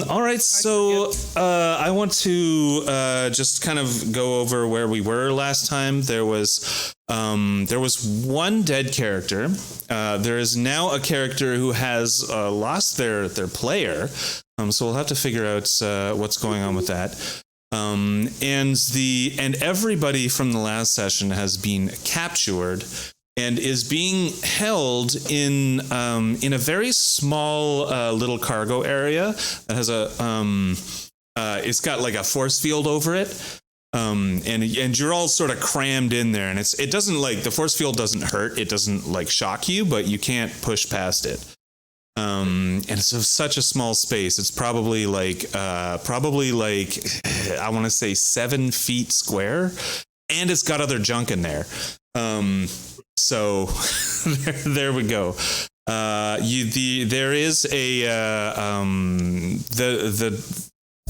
All right, so I want to just kind of go over where we were last time. There was one dead character. There is now a character who has lost their player. So we'll have to figure out what's going on with that. And everybody from the last session has been captured and is being held in a very small little cargo area that has it's got like a force field over it. And you're all sort of crammed in there, and it doesn't like the force field doesn't hurt. It doesn't like shock you, but you can't push past it. And it's such a small space. It's probably like I want to say 7 feet square, and it's got other junk in there. So there we go. There is a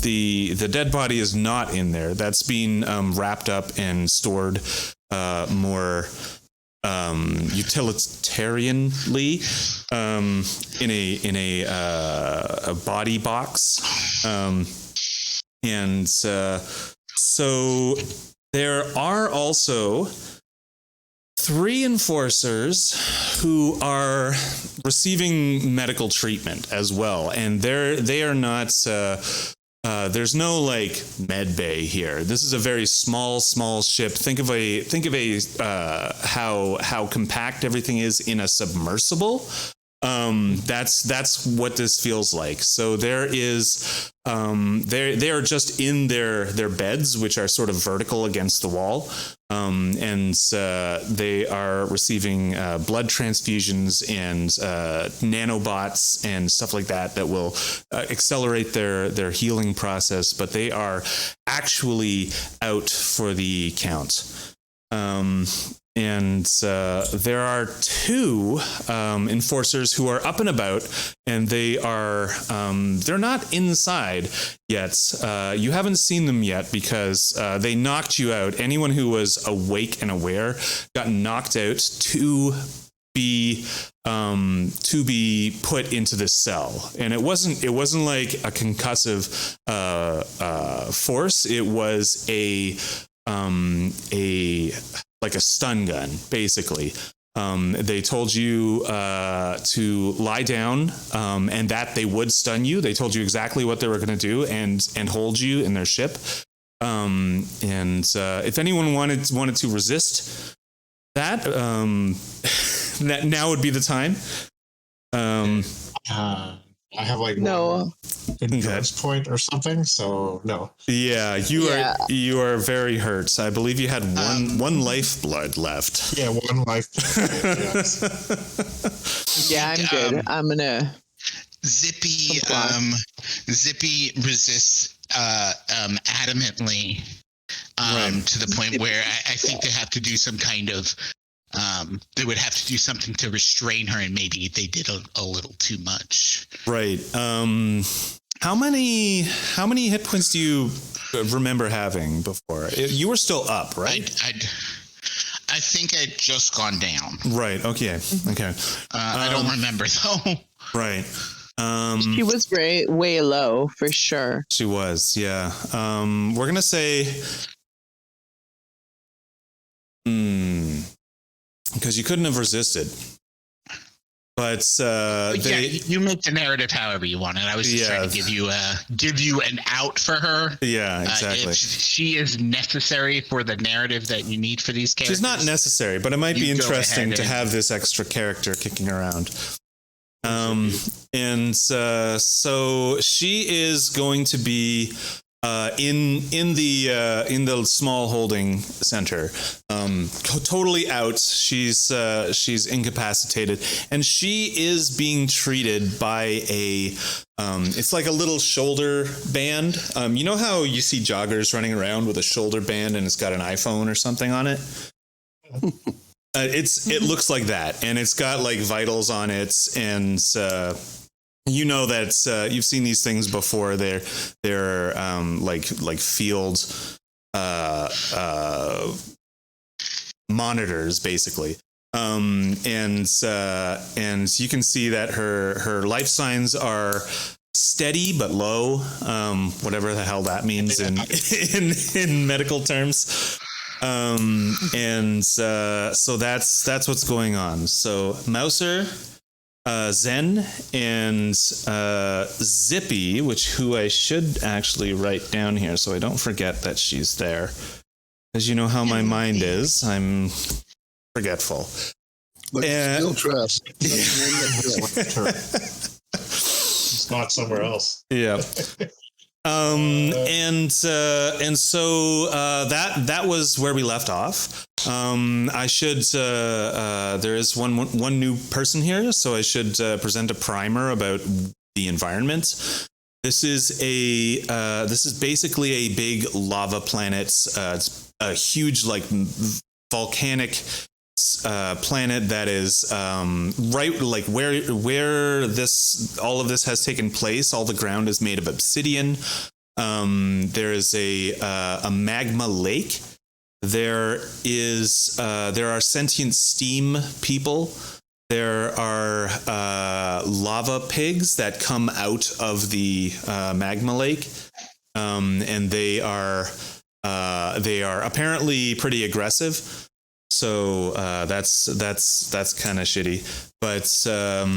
the dead body is not in there. That's being wrapped up and stored more utilitarianly in a body box, and so there are also 3 enforcers who are receiving medical treatment as well, and they are not. There's no like med bay here. This is a very small ship. Think of how compact everything is in a submersible. That's what this feels like. So there is they are just in their beds, which are sort of vertical against the wall, and they are receiving blood transfusions and nanobots and stuff like that will accelerate their healing process. But they are actually out for the count. And there are 2 enforcers who are up and about, and they are they're not inside yet. You haven't seen them yet because they knocked you out. Anyone who was awake and aware got knocked out to be put into this cell. And it wasn't like a concussive force. It was like a stun gun, basically. They told you to lie down, and that they would stun you. They told you exactly what they were going to do and hold you in their ship. And if anyone wanted to resist that, that now would be the time. I have like no endurance point or something, so no. Yeah, you are very hurt. I believe you had one lifeblood left. Yeah, 1 life. Yes. Yeah, I'm good. I'm gonna. Zippy resists adamantly to the point where I think they have to do some kind of. They would have to do something to restrain her, and maybe they did a little too much. Right. How many hit points do you remember having before? You were still up, right? I think I'd just gone down. Right. Okay. I don't remember though. Right. She was way low for sure. She was. Yeah. We're gonna say. Because you couldn't have resisted. But you make the narrative however you want, and I was just trying to give you an out for her. Yeah, exactly. If she is necessary for the narrative that you need for these characters. She's not necessary, but it might be interesting to have this extra character kicking around. So she is going to be in the small holding center, totally out. She's incapacitated, and she is being treated by it's like a little shoulder band. You know how you see joggers running around with a shoulder band and it's got an iPhone or something on it? It looks like that, and it's got like vitals on it, and you know that you've seen these things before. They're like field monitors, basically. And you can see that her life signs are steady but low, whatever the hell that means in medical terms. So that's what's going on. So Mouser, Zen, and Zippy, who I should actually write down here so I don't forget that she's there. As you know how my mind is, I'm forgetful. But still trust. It's not somewhere else. Yeah. And so that was where we left off. I should there is one new person here, so I should present a primer about the environment. This is basically a big lava planet. It's a huge volcanic planet that is right where all of this has taken place. All the ground is made of obsidian. There is a magma lake. There are sentient steam people. There are lava pigs that come out of the magma lake, and they are apparently pretty aggressive. So that's kind of shitty. But so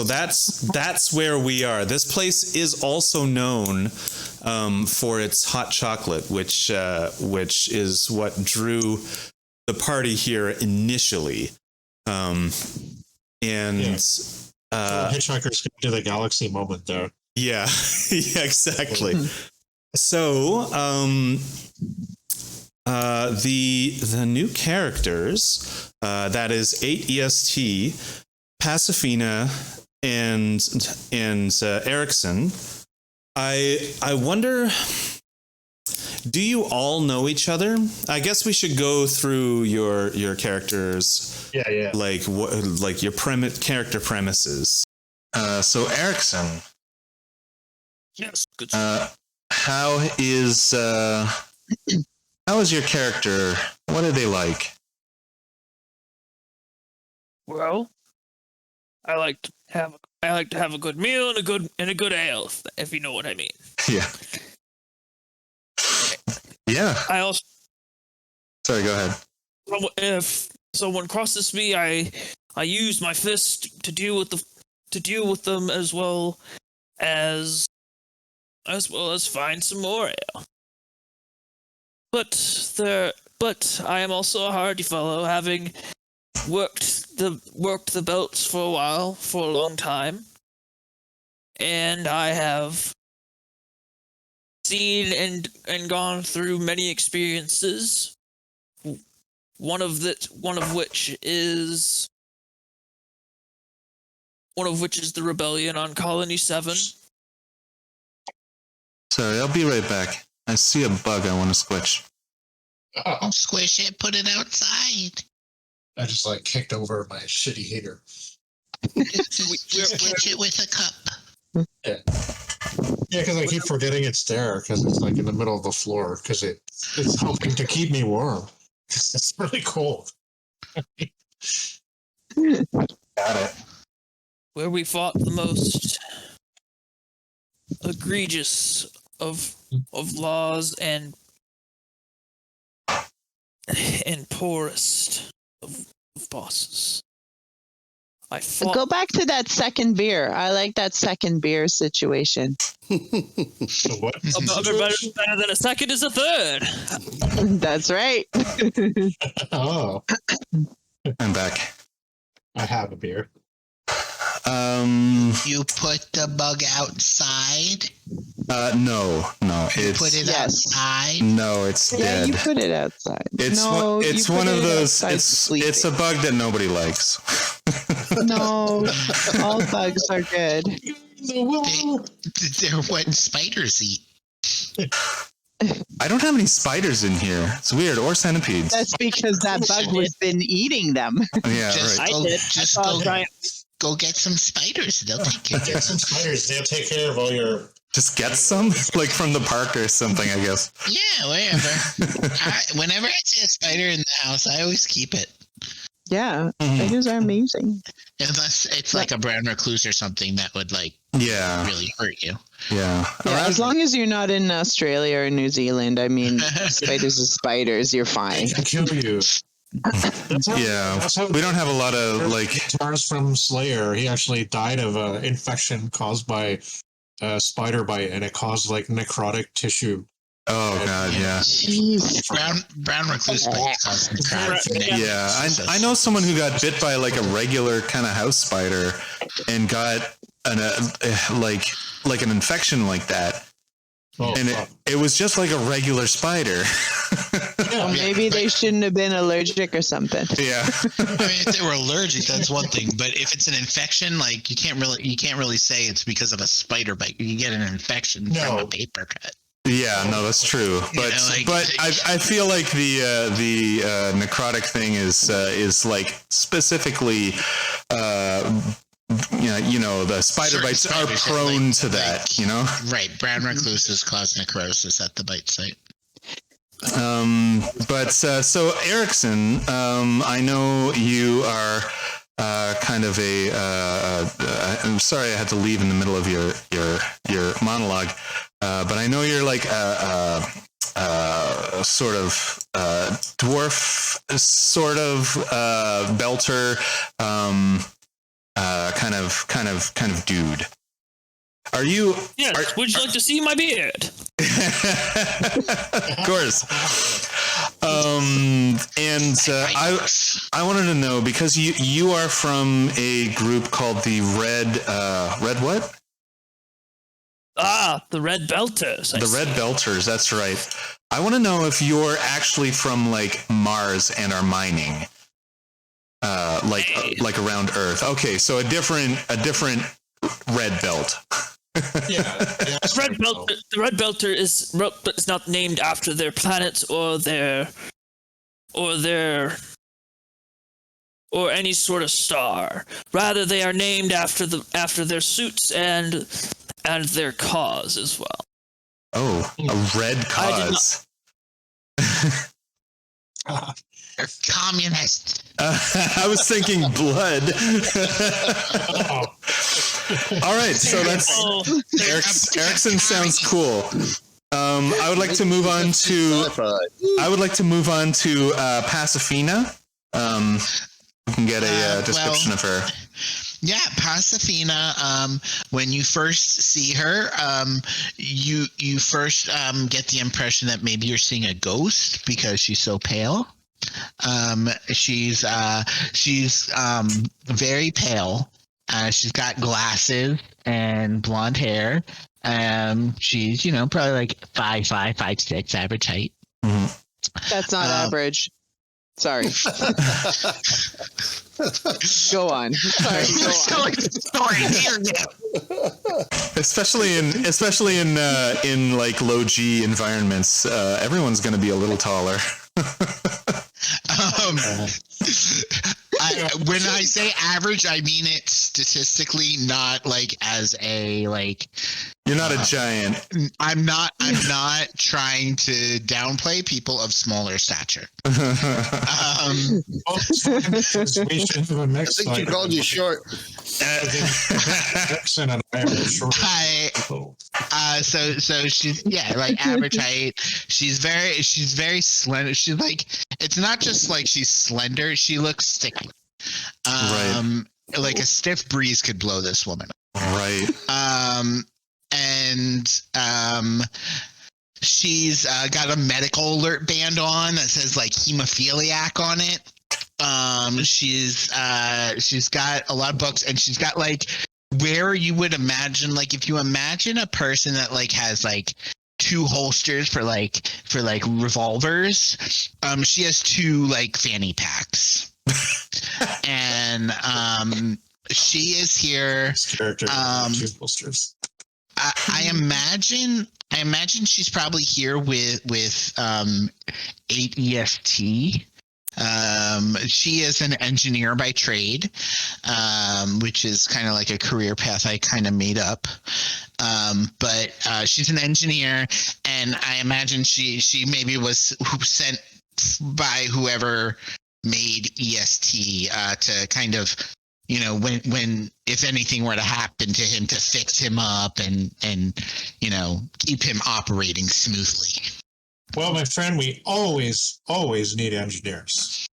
that's where we are. This place is also known for its hot chocolate, which is what So drew the party here initially. Hitchhiker's going to do the galaxy moment there. Yeah, yeah, exactly. So the new characters, that is 8 EST, Pacifina, and Erickson. I wonder, do you all know each other? I guess we should go through your characters. Yeah. Like your character premises. So Erickson. Yes. Good. How is your character? What are they like? Well, I like to have a good meal and a good ale, if you know what I mean. Yeah. Yeah. I also, Sorry, go ahead. if someone crosses me, I use my fist to deal with them as well as find some more ale. But I am also a hardy fellow, having worked the belts for a long time, and I have seen and gone through many experiences. One of which is the rebellion on Colony 7. Sorry, I'll be right back. I see a bug I want to squish. Don't squish it, put it outside. I just kicked over my shitty heater. Just catch it with a cup. Yeah, because I keep forgetting it's there because it's in the middle of the floor because it's helping to keep me warm. It's really cold. Got it. Where we fought the most egregious of laws and poorest of bosses. I fought. Go back to that second beer. I like that second beer situation. So what? Better than a second is a third. That's right. Oh, I'm back. I have a beer. You put the bug outside? No. You It's put it Yes. outside? no, it's Yeah, dead. you put it outside. It's no, it's you one put of it those. outside It's a bug that nobody likes. No, all bugs are good. They're what spiders eat. I don't have any spiders in here. It's weird, or centipedes. That's because that bug has been eating them. Yeah, Just right. I did. Just I saw go, a giant. go get some spiders. They'll take care of Get some spiders. They'll take care of all your. Just get some, like from the park or something, I guess. Yeah, wherever. Whenever I see a spider in the house, I always keep it. Yeah, Mhm. spiders are amazing. Unless it's like a brown recluse or something that would like Yeah. really hurt you. Yeah. Yeah, as long as you're not in Australia or New Zealand, I mean, spiders are spiders. You're fine. They can kill you. Yeah. We don't have a lot of like. Guitars from Slayer. He actually died of an infection caused by spider bite, and it caused like necrotic tissue. Oh God, yeah. Jeez. Brown recluse bites cause necrotic. Yeah, I know someone who got bit by like a regular kind of house spider and got an like an infection like that, and it was just like a regular spider. Well, maybe they shouldn't have been allergic or something. Yeah. I mean, if they were allergic, that's one thing. But if it's an infection, like you can't really say it's because of a spider bite. You can get an infection from a paper cut. Yeah, no, that's true. But I feel like the necrotic thing is like specifically the spider bites are prone to that, you know? Right. Brown recluses cause necrosis at the bite site. So Erickson, I know you are kind of I'm sorry I had to leave in the middle of your monologue, but I know you're like a sort of dwarf, sort of belter, kind of dude. Are you? Yes. Would you like to see my beard? Of course. I wanted to know, because you are from a group called the Red what? The Red Belters. The Red Belters, that's right. I want to know if you're actually from like Mars and are mining, like around Earth. Okay, so a different red belt. The Red Belter is not named after their planets or any sort of star. Rather, they are named after their suits and their cause as well. Oh, a red cause. Communist. I was thinking blood. All right, so that's Erickson sounds cool. I would like to move on to Pacifina. We can get a description of her. Yeah, Pacifina. When you first see her, you first get the impression that maybe you're seeing a ghost because she's so pale. She's very pale. She's got glasses and blonde hair. She's probably like 5'5", 5'6", average height. Mm-hmm. That's not average. Sorry. Go on. Sorry. Especially in like low G environments, everyone's going to be a little taller. When I say average, I mean it statistically, not like as a like. You're not a giant. I'm not trying to downplay people of smaller stature. I think you called you short. So she's like average height. She's very slender. She's like, it's not just like she's slender. She looks sticky. Right. Like a stiff breeze could blow this woman. Right. She's got a medical alert band on that says like hemophiliac on it. She's got a lot of books, and she's got like where you would imagine, like if you imagine a person that like has like two holsters for revolvers, she has two like fanny packs. And she is here. Two holsters. I imagine she's probably here with 8 EST. She is an engineer by trade, which is kind of like a career path I kind of made up. But she's an engineer, and I imagine she maybe was sent by whoever made EST to kind of, you know, when if anything were to happen to him, to fix him up and you know, keep him operating smoothly. Well, my friend, we always need engineers.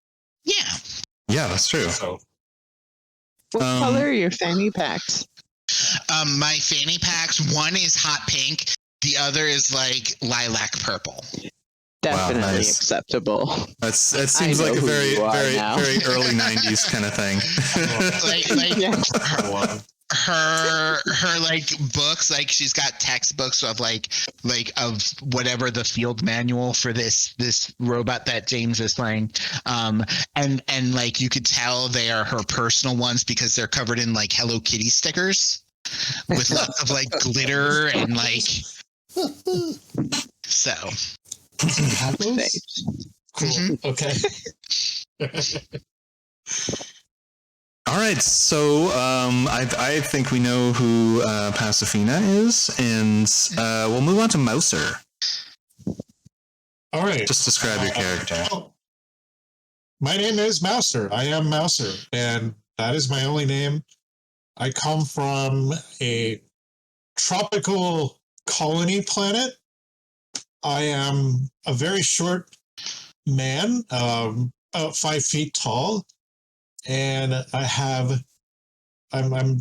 Yeah. Yeah, that's true. So What color are your fanny packs? My fanny packs, one is hot pink, the other is like lilac purple. Definitely nice. acceptable. That seems I like know a who very, you are very, now. very early '90s kind of thing. Like Yeah. her like books, like she's got textbooks of like of whatever the field manual for this robot that James is playing, and like you could tell they are her personal ones because they're covered in like Hello Kitty stickers with lots of like glitter and like so. have those? Cool. Mhm. Okay. All right, so I think we know who Pacifina is, and we'll move on to Mouser. All right. Just describe your character. My name is Mouser. I am Mouser, and that is my only name. I come from a tropical colony planet. I am a very short man, about 5 feet tall, and I'm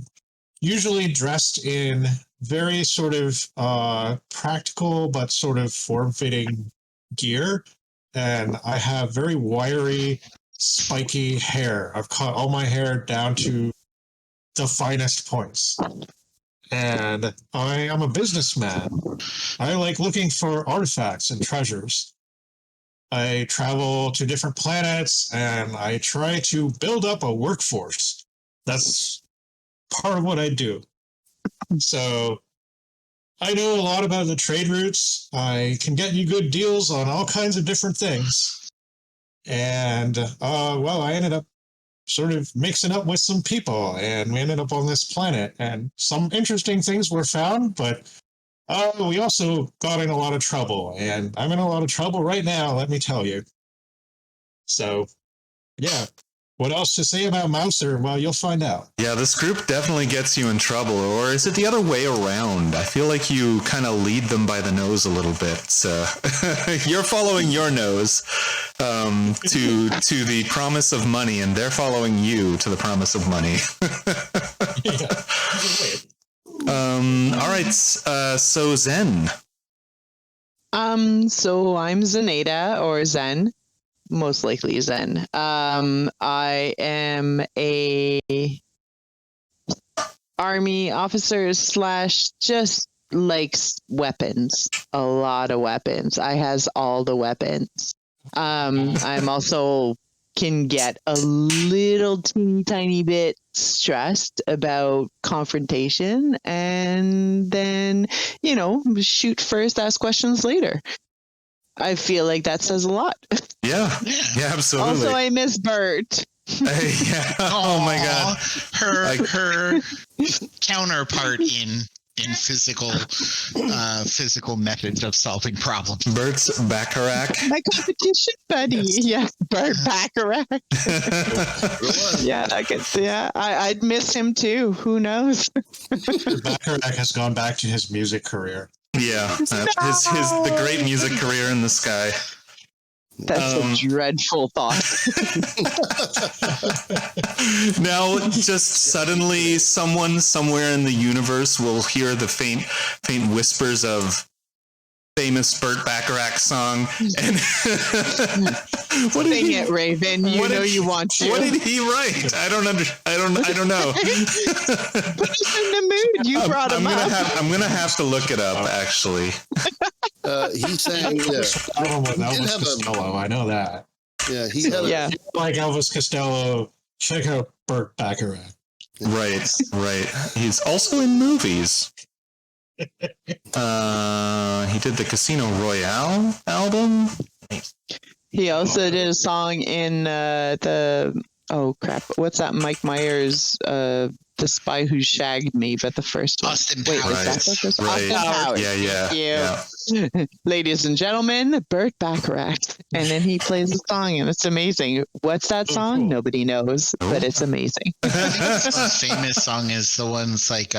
usually dressed in very sort of practical but sort of form-fitting gear, and I have very wiry, spiky hair. I've cut all my hair down to the finest points. And I am a businessman. I like looking for artifacts and treasures. I travel to different planets and I try to build up a workforce. That's part of what I do. So I know a lot about the trade routes. I can get you good deals on all kinds of different things. And, well, I ended up sort of mixing up with some people, and we ended up on this planet, and some interesting things were found, but we also got in a lot of trouble, and I'm in a lot of trouble right now, let me tell you. So, yeah. What else to say about Mouser? Well, you'll find out. Yeah, this group definitely gets you in trouble, or is it the other way around? I feel like you kind of lead them by the nose a little bit. So you're following your nose to the promise of money, and they're following you to the promise of money. All right, so Zen. So I'm Zenata, or Zen. Most likely Zen. I am a army officer / just likes weapons. A lot of weapons. I has all the weapons. I'm also can get a little teeny tiny bit stressed about confrontation, and then, you know, shoot first, ask questions later. I feel like that says a lot. Yeah, absolutely. Also, I miss Bert. Yeah. Oh my God. Her counterpart in physical methods of solving problems. Bert's Bacharach. My competition buddy. Yeah, Bert Bacharach. I'd miss him too. Who knows? Bacharach has gone back to his music career. Yeah, the great music career in the sky. That's a dreadful thought. Now, just suddenly, someone somewhere in the universe will hear the faint whispers of famous Burt Bacharach song, and Sing it, Raven. You know you want to. What did he write? I don't know. Put us in the mood. You brought him up. I'm gonna have to look it up. Actually, He sang. With Elvis Costello, I know that. Yeah, he had. Yeah. Like Elvis Costello, check out Burt Bacharach. right. He's also in movies. He did the Casino Royale album. He also did a song in what's that Mike Myers The Spy Who Shagged Me, but the first one. Austin Wait, Powers. is that the first one? Right. Austin Powers. Yeah. Thank you. Ladies and gentlemen, Burt Bacharach. And then he plays a song, and it's amazing. What's that song? cool. Nobody knows, but it's amazing. I think the most famous song is the ones like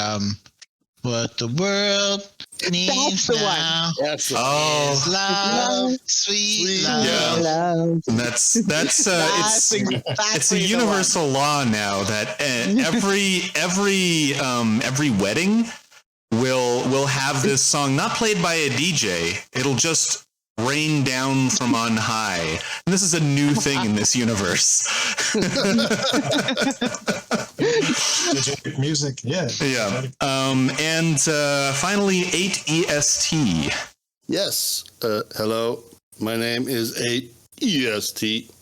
what the world needs the one. now That's is love, sweet love. Yeah. Love. And that's it's exactly it's a the universal law now that every wedding will have this song not played by a DJ. It'll just rain down from on high. And this is a new thing in this universe. Energetic music, yeah. Yeah. And finally, 8EST. Yes. Hello. My name is 8EST.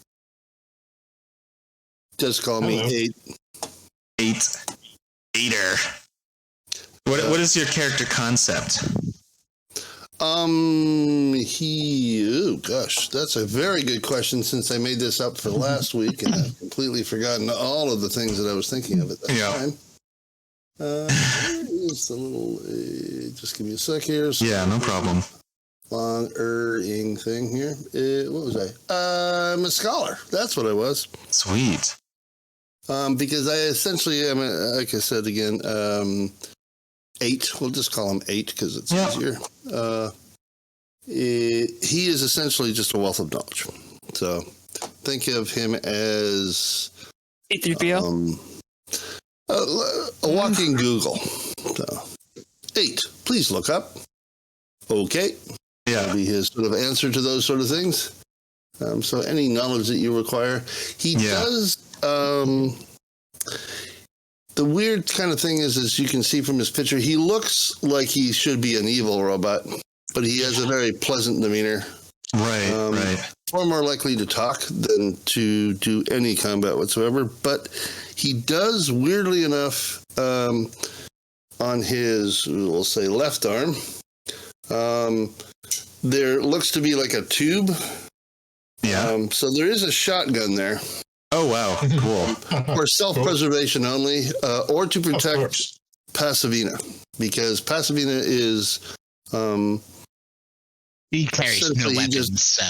Just call me Hello. 8. What is your character concept? Oh gosh, that's a very good question since I made this up for last week and I've completely forgotten all of the things that I was thinking of at that time. Where is the little, just give me a sec here. Yeah, no problem. Long-ing thing here. What was I? I'm a scholar. That's what I was. Sweet. Because I essentially am, like I said again, 8. We'll just call him 8 because it's easier. He is essentially just a wealth of knowledge. So think of him as C-3PO. a walking Google. So 8, please look up. Okay. Yeah. That'll be his sort of answer to those sort of things. So any knowledge that you require, he does. The weird kind of thing is, as you can see from his picture, he looks like he should be an evil robot, but he has a very pleasant demeanor. Right. Far more likely to talk than to do any combat whatsoever. But he does, weirdly enough, on his, we'll say, left arm, there looks to be like a tube. Yeah. So there is a shotgun there. Oh, wow. Cool. For self-preservation only, or to protect Pacifina, because Pacifina is He carries no essentially weapons, so.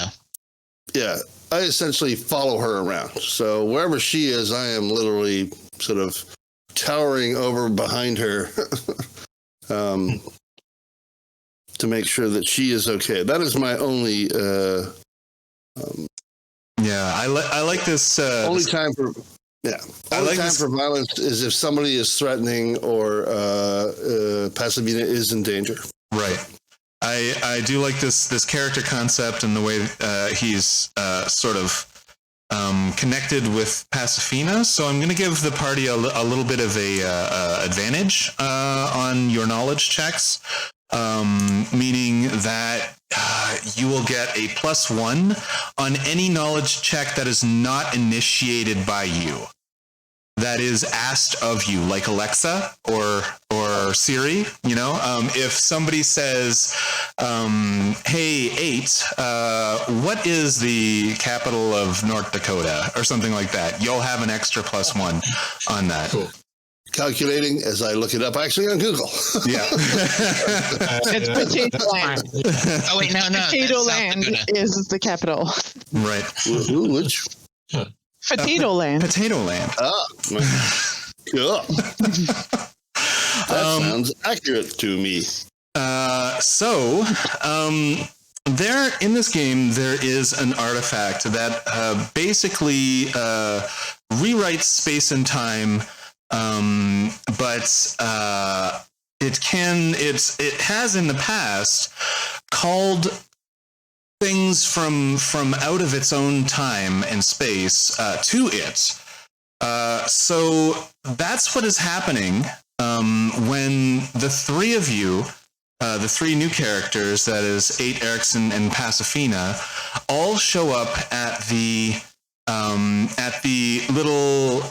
yeah, I essentially follow her around. So wherever she is, I am literally sort of towering over behind her to make sure that she is okay. That is my only Yeah, I like this. only time for for violence is if somebody is threatening or Pacifina is in danger. Right. I do like this character concept and the way he's sort of connected with Pacifina. So I'm going to give the party a little bit of a advantage on your knowledge checks, meaning that you will get a +1 on any knowledge check that is not initiated by you. That is asked of you, like Alexa or Siri. You know, if somebody says, "Hey, 8, what is the capital of North Dakota?" or something like that, you'll have an extra +1 on that. Cool. Calculating as I look it up actually on Google. Yeah. It's Potato Land. Oh, wait, no. Potato that's South Land Dakota. is the capital. Right. Which? Potato Land. Potato Land. Cool. That sounds accurate to me. There in this game, there is an artifact that basically rewrites space and time, but it has in the past called things from out of its own time and space to it. So that's what is happening when the three of you, the three new characters, that is 8, Erickson, and Pacifina, all show up at the little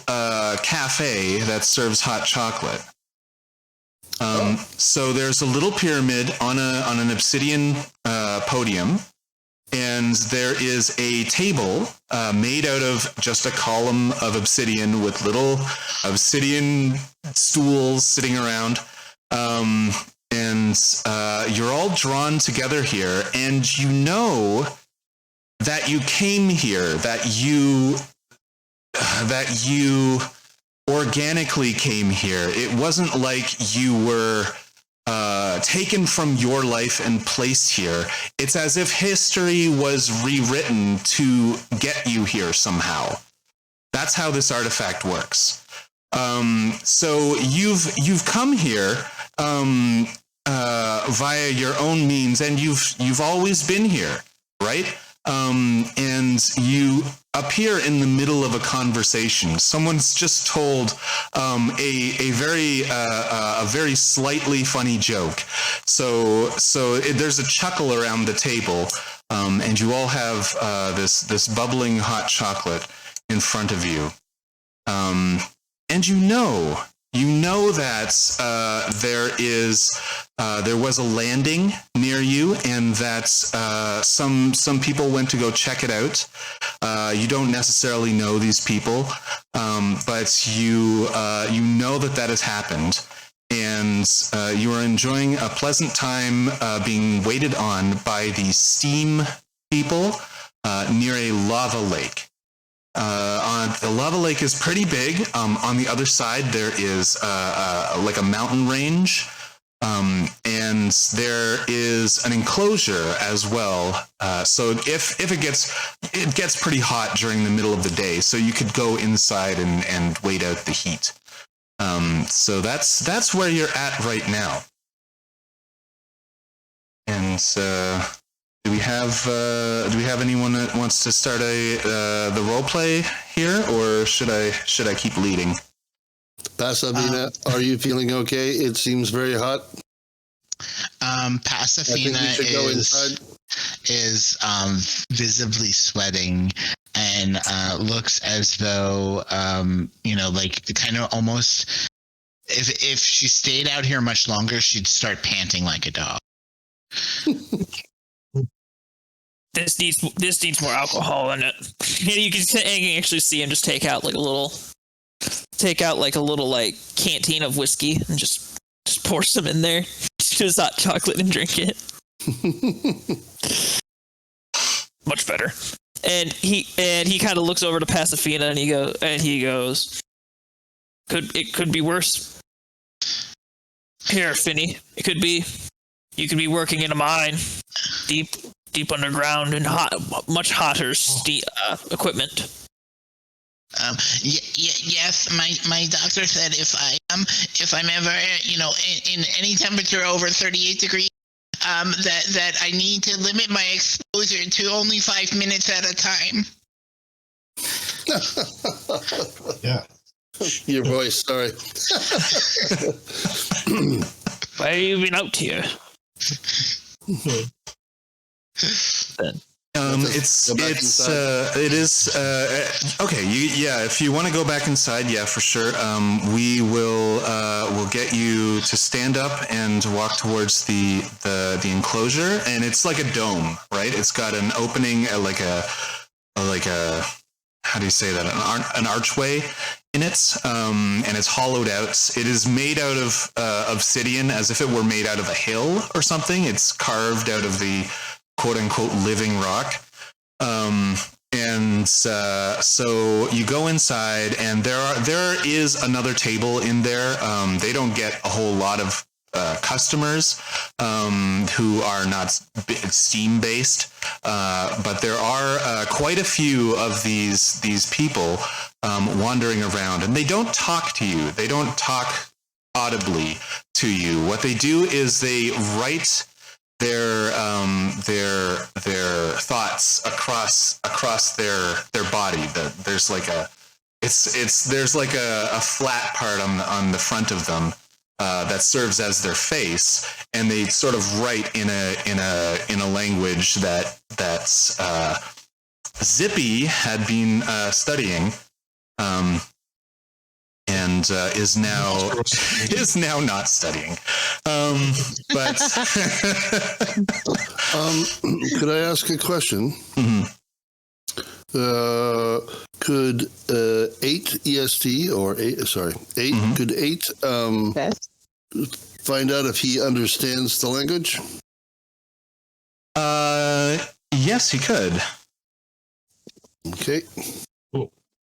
cafe that serves hot chocolate. So there's a little pyramid on an obsidian podium. and there is a table made out of just a column of obsidian with little obsidian stools sitting around. And you're all drawn together here, and you know that you came here, that you organically came here. It wasn't like you were taken from your life and placed here. It's as if history was rewritten to get you here somehow. That's how this artifact works. So you've come here via your own means, and you've always been here, right? And you appear in the middle of a conversation. Someone's just told a very slightly funny joke. So there's a chuckle around the table, and you all have this bubbling hot chocolate in front of you. And you know that there was a landing near you, and that some people went to go check it out. You don't necessarily know these people, but you know that has happened, and you are enjoying a pleasant time being waited on by the steam people near a lava lake. The lava lake is pretty big. On the other side, there is like a mountain range, and there is an enclosure as well. So if it gets pretty hot during the middle of the day, so you could go inside and wait out the heat. So that's where you're at right now. And do we have anyone that wants to start the role play here, or should I keep leading? Pacifina, are you feeling okay? It seems very hot. Pacifina is visibly sweating and looks as though like kind of almost if she stayed out here much longer, she'd start panting like a dog. This needs more alcohol in it. And you can actually see him just take out like a little like canteen of whiskey and just pour some in there to his hot chocolate and drink it. Much better. And he kind of looks over to Pacifina and he goes, it could be worse. Here, Fanny, it could be. You could be working in a mine, deep underground and much hotter equipment. Yes, my doctor said if I'm ever in any temperature over 38 degrees, that I need to limit my exposure to only 5 minutes at a time. Yeah. Your voice, sorry. Why have you been out here? It is okay. If you want to go back inside, yeah, for sure. We will we'll get you to stand up and walk towards the enclosure, and it's like a dome, right? It's got an opening, like a how do you say that? An archway in it, and it's hollowed out. It is made out of obsidian, as if it were made out of a hill or something. It's carved out of the quote-unquote living rock. So you go inside, and there is another table in there. They don't get a whole lot of customers who are not steam based, but there are quite a few of these people wandering around, and they don't talk to you. They don't talk audibly to you. What they do is they write their thoughts across their body. There's like a flat part on the front of them that serves as their face, and they sort of write in a language that's Zippy had been studying, and is now not studying. But Could I ask a question? Mm-hmm. Could 8 EST or 8? Sorry, 8. Mhm. Could 8 Yes. find out if he understands the language? Yes, he could. Okay.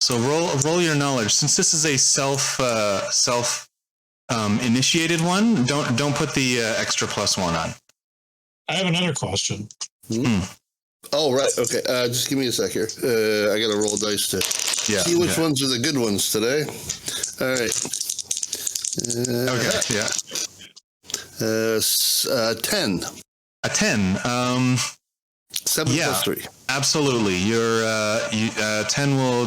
So roll your knowledge. Since this is a self initiated one, don't put the extra +1 on. I have another question. Oh, right. Okay. Just give me a sec here. I got to roll dice to see which ones are the good ones today. All right. Okay. Yeah. 10. A 10. 7 plus 3. Absolutely. Your 10 will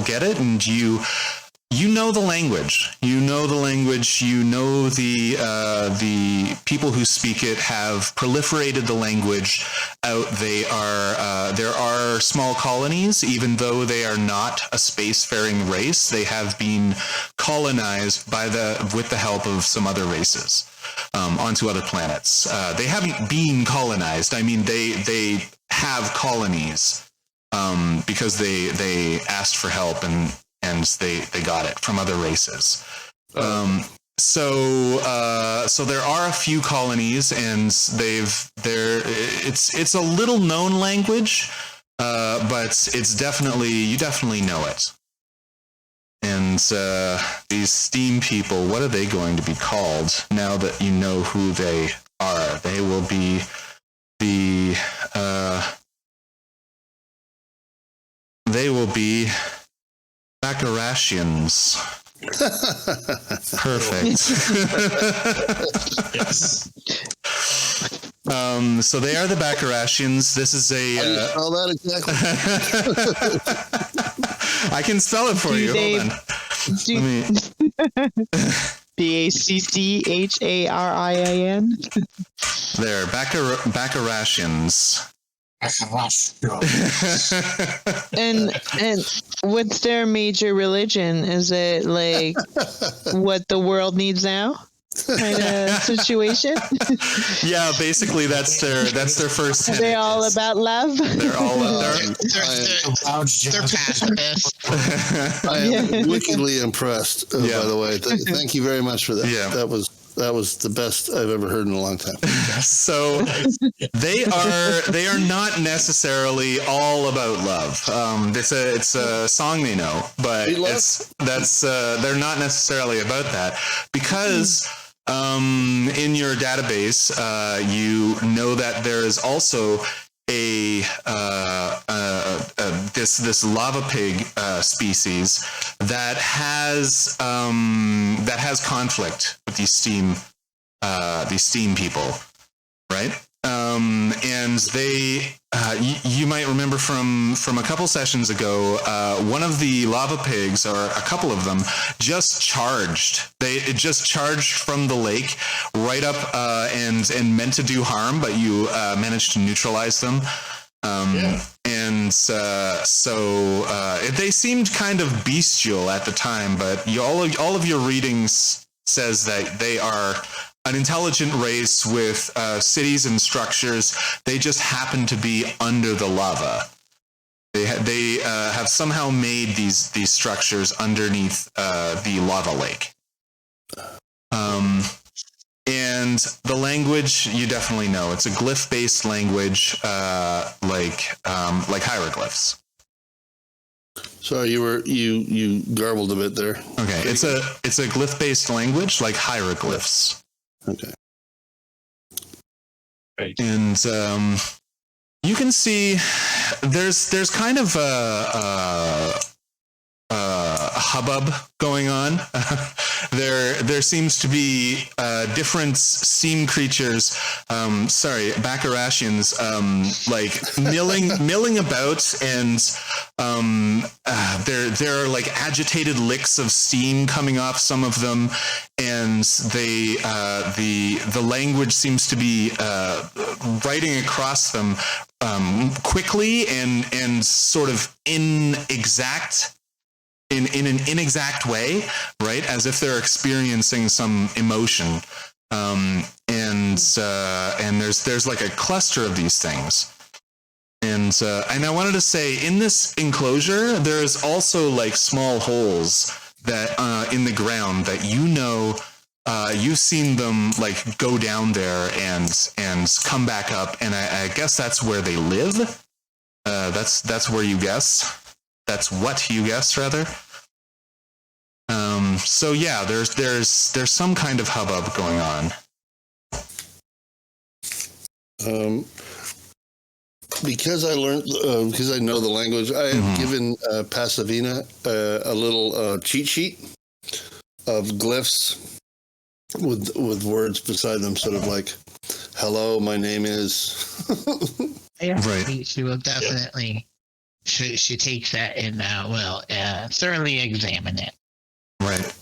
get it, and you know the language. You know the language. You know the people who speak it have proliferated the language out. There are small colonies, even though they are not a spacefaring race. They have been colonized with the help of some other races onto other planets. They haven't been colonized. I mean, they have colonies because they asked for help and they got it from other races. So there are a few colonies, and it's a little known language, but it's you definitely know it. And these steam people, what are they going to be called now that you know who they are? They will be the Baccarashians. Perfect. Yes. So they are the Baccarashians. This is How do you spell that exactly? I can spell it for you. Hold on. Baccharin. There, Baccarashians. And what's their major religion? Is it like what the world needs now kind of situation? Yeah, basically that's their first. Are they all about love? They're all They're pacifists. I am wickedly impressed, by the way. Thank you very much for that. Yeah. That was the best I've ever heard in a long time. So they are not necessarily all about love. It's a song they know, but they're not necessarily about that, because in your database you know that there is also this lava pig species that has conflict with these steam people, right? And they you might remember from a couple sessions ago, one of the lava pigs, or a couple of them, just charged. They just charged from the lake right up and meant to do harm, but you managed to neutralize them. And so they seemed kind of bestial at the time, but all of your readings says that they are an intelligent race with cities and structures. They just happen to be under the lava. They have somehow made these structures underneath the lava lake. And the language, you definitely know. It's a glyph-based language, like hieroglyphs. Sorry, you garbled a bit there. Okay, it's a glyph-based language like hieroglyphs. Okay. Right. And you can see there's kind of a hubbub going on. There seems to be different steam creatures, Baccarashians, like milling about, and there are like agitated licks of steam coming off some of them, and the language seems to be writing across them quickly and sort of in an inexact way, right? As if they're experiencing some emotion. And and there's like a cluster of these things. And I wanted to say, in this enclosure, there's also like small holes that in the ground that you've seen them like go down there and come back up, and I guess that's where they live. That's where you guess. That's what you guess, rather. So yeah, there's some kind of hubbub going on. Because I learned, because I know the language, I have given Pacifina a little cheat sheet of glyphs with words beside them, sort of like, "Hello, my name is." Yeah, Right. she will definitely. She takes that and will thoroughly examine it. Right.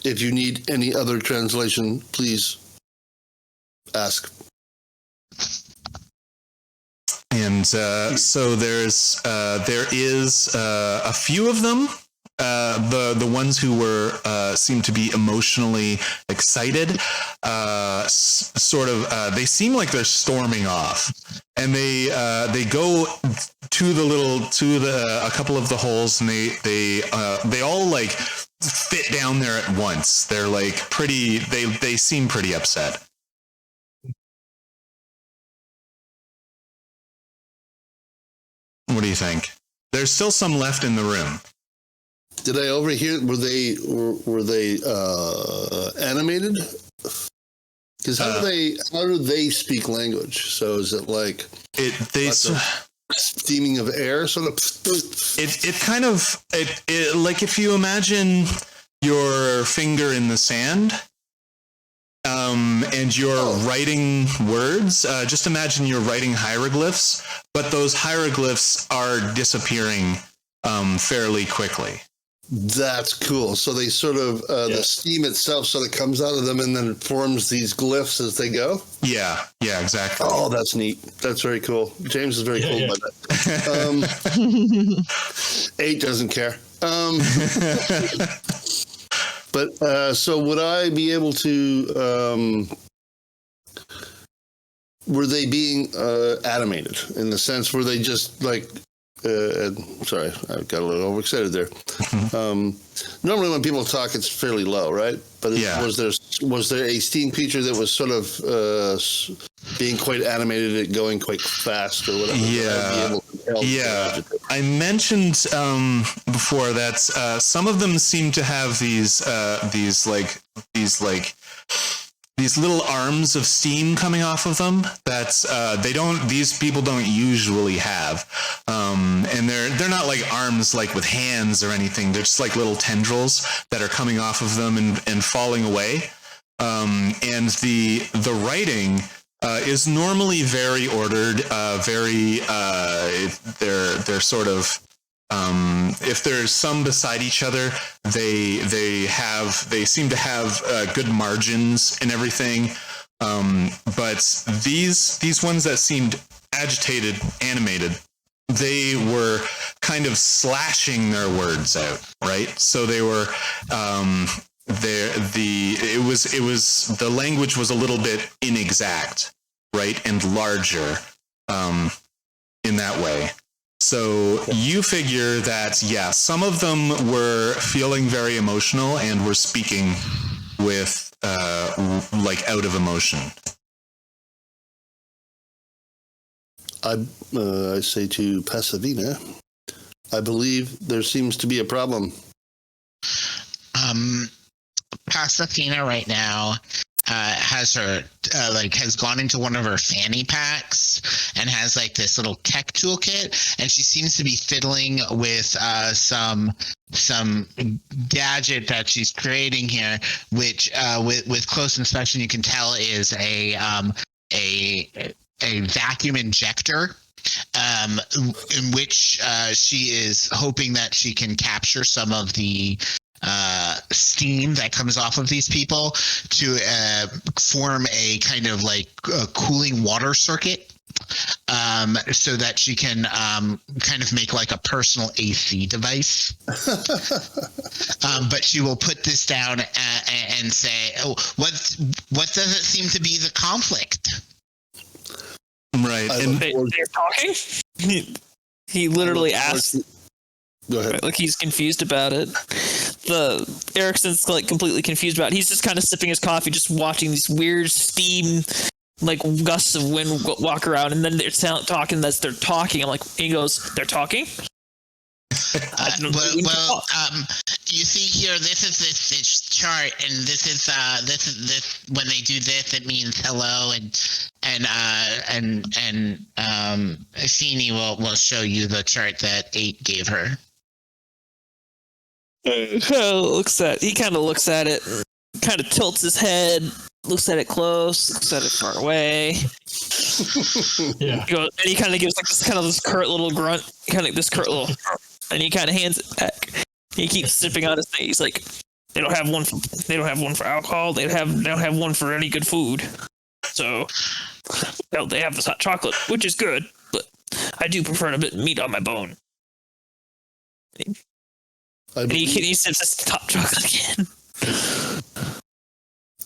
If you need any other translation, please ask. And so there is a few of them. The ones who were seem to be emotionally excited, sort of. They seem like they're storming off, and they go to a couple of the holes, and they all like fit down there at once. They're like pretty. They seem pretty upset. What do you think? There's still some left in the room. Did I overhear? Were they animated? Because how do they speak language? So is it like steaming of air, sort of? It kind of like if you imagine your finger in the sand, and you're writing words. Just imagine you're writing hieroglyphs, but those hieroglyphs are disappearing fairly quickly. That's cool. So they sort of the steam itself sort of comes out of them and then forms these glyphs as they go. Yeah, exactly. Oh, that's neat. That's very cool. James is very cool by that. 8 doesn't care. But so would I be able to? Were they being animated in the sense? Were they just like? Sorry, I got a little overexcited there. Normally, when people talk, it's fairly low, right? But was there a steam creature that was sort of being quite animated, going quite fast, or whatever? Yeah. I mentioned before that some of them seem to have these little arms of steam coming off of them that these people don't usually have, and they're not like arms like with hands or anything. They're just like little tendrils that are coming off of them and falling away. And the writing is normally very ordered, they're sort of. If there's some beside each other, they seem to have good margins and everything. But these ones that seemed agitated, animated, they were kind of slashing their words out, right? So they were the language was a little bit inexact, right, and larger in that way. So you figure that, some of them were feeling very emotional and were speaking with, like, out of emotion. I say to Pacifina, I believe there seems to be a problem. Pacifina right now has gone into one of her fanny packs and has like this little tech toolkit, and she seems to be fiddling with some gadget that she's creating here, which with close inspection you can tell is a vacuum injector. In which she is hoping that she can capture some of the steam that comes off of these people to form a kind of like a cooling water circuit so that she can kind of make like a personal AC device. But she will put this down and say, "Oh, what does it seem to be the conflict?" Right. And They're talking. He literally asked. Go ahead. Like he's confused about it. The Erickson's like completely confused about it. He's just kind of sipping his coffee, just watching these weird steam, like gusts of wind walk around, and then they're talking as they're talking. I'm like, he goes, "They're talking." You see here, this is this chart, and this is when they do this, it means hello, and Fanny will show you the chart that 8 gave her. He kind of looks at it, kind of tilts his head, looks at it close, looks at it far away. Yeah. He goes, and he kind of gives like this curt little grunt, and he kind of hands it back. He keeps sipping on his thing. He's like, they don't have one for alcohol. They don't have one for any good food. So they have this hot chocolate, which is good, but I do prefer a bit of meat on my bone. He sips this hot chocolate again.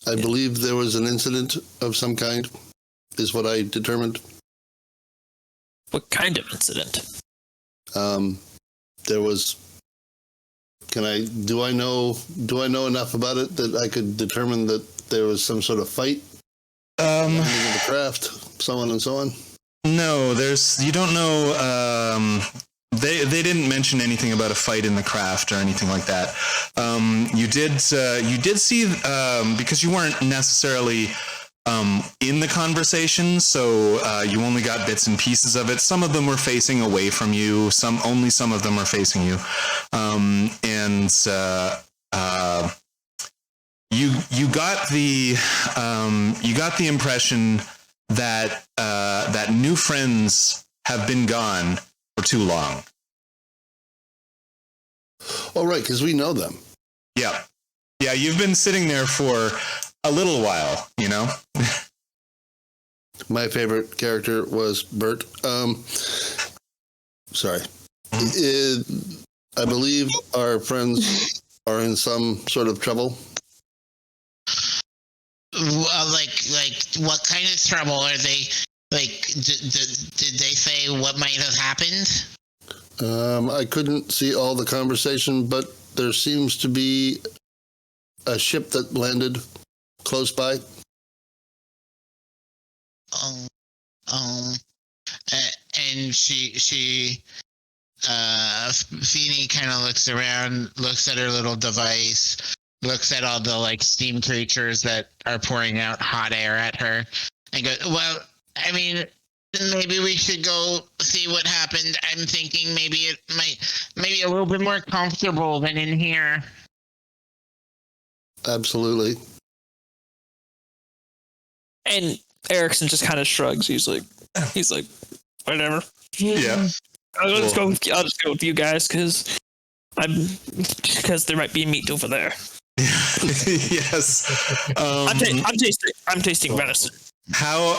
I believe there was an incident of some kind, is what I determined. What kind of incident? There was. Do I know enough about it that I could determine that there was some sort of fight? In the craft, so on and so on. No, you don't know. They didn't mention anything about a fight in the craft or anything like that. You did see because you weren't necessarily in the conversation, so you only got bits and pieces of it. Some of them were facing away from you. Some of them are facing you, and you got the impression that that new friends have been gone for too long. Oh, right, because we know them. Yeah, you've been sitting there for a little while, you know. My favorite character was Bert. Sorry. I believe our friends are in some sort of trouble. Like what kind of trouble are they? Like, did they say what might have happened? I couldn't see all the conversation, but there seems to be a ship that landed close by. And Fanny kind of looks around, looks at her little device, looks at all the like steam creatures that are pouring out hot air at her, and goes, "Well, I mean, maybe we should go see what happened. I'm thinking maybe it maybe a little bit more comfortable than in here." Absolutely. And Erickson just kind of shrugs. He's like, whatever. Yeah. I'll just go with you guys because there might be meat over there. Yes. I'm tasting venison. How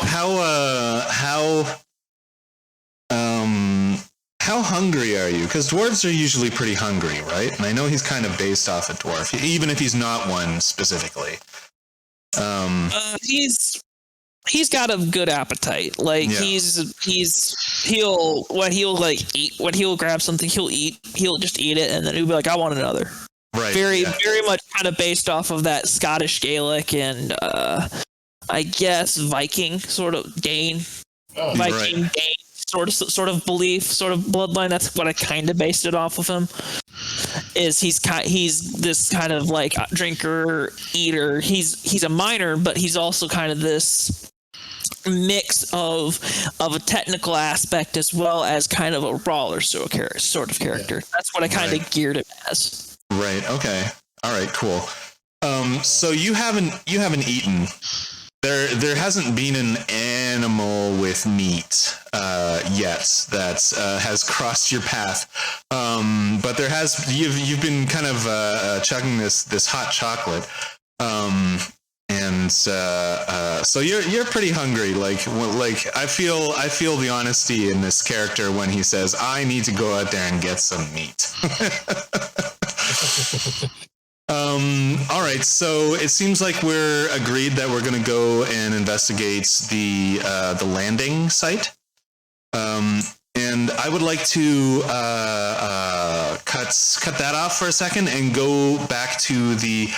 hungry are you? Because dwarves are usually pretty hungry, right? And I know he's kind of based off a dwarf, even if he's not one specifically. He's got a good appetite. Like he'll grab something, he'll just eat it, and then he'll be like, I want another. Right. Very much kind of based off of that Scottish Gaelic and I guess Viking sort of Dane. Oh, Viking Dane sort of belief, sort of bloodline. That's what I kind of based it off of him. Is he's this kind of like drinker, eater. He's a miner, but he's also kind of this mix of a technical aspect as well as kind of a brawler sort of character. Yeah. That's what I kind of geared him as. Right. Okay. All right. Cool. So you haven't eaten. There hasn't been an animal with meat yet that has crossed your path, but there has. You've been kind of chugging this hot chocolate, and so you're pretty hungry. Like I feel the honesty in this character when he says, "I need to go out there and get some meat." All right, so it seems like we're agreed that we're going to go and investigate the landing site. And I would like to cut that off for a second and go back to the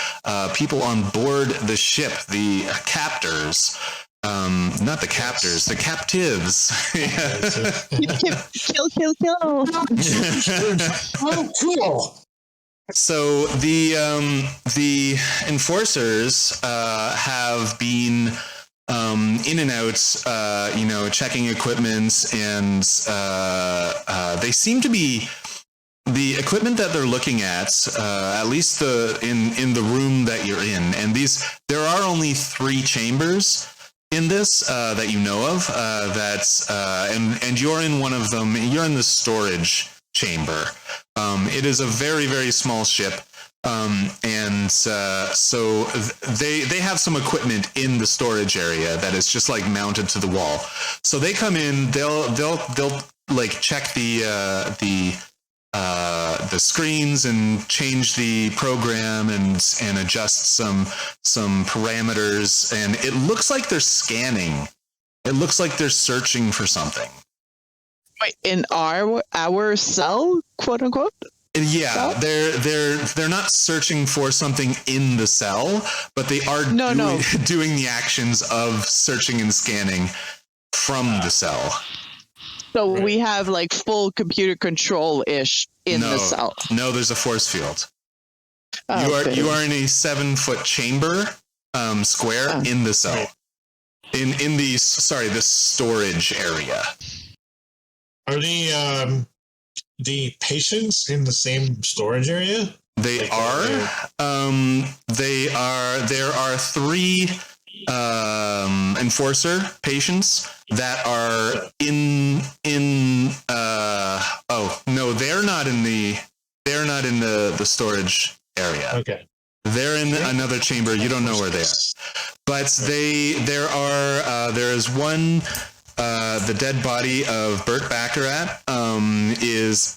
people on board the ship, the captors. Not the captors, the captives. Kill. Oh, cool. So the enforcers have been in and out, checking equipment, and they seem to be the equipment that they're looking at least in the room that you're in. And there are only 3 chambers in this that you know of. And you're in one of them. You're in the storage chamber. It is a very, very small ship. So they have some equipment in the storage area that is just like mounted to the wall. So they come in, they'll like check the screens and change the program and adjust some parameters. And it looks like they're scanning. It looks like they're searching for something. Wait, in our cell, quote unquote? Yeah, they're not searching for something in the cell, but they are doing the actions of searching and scanning from the cell. So we have like full computer control-ish in the cell. No, there's a force field. Oh, You are in a 7-foot chamber square in the cell. In the storage area. Are the patients in the same storage area? They are. There are 3 enforcer patients that are in. They're not in the storage area. Okay. They're in another chamber. You don't know where they are, but there is one. The dead body of Bert Baccarat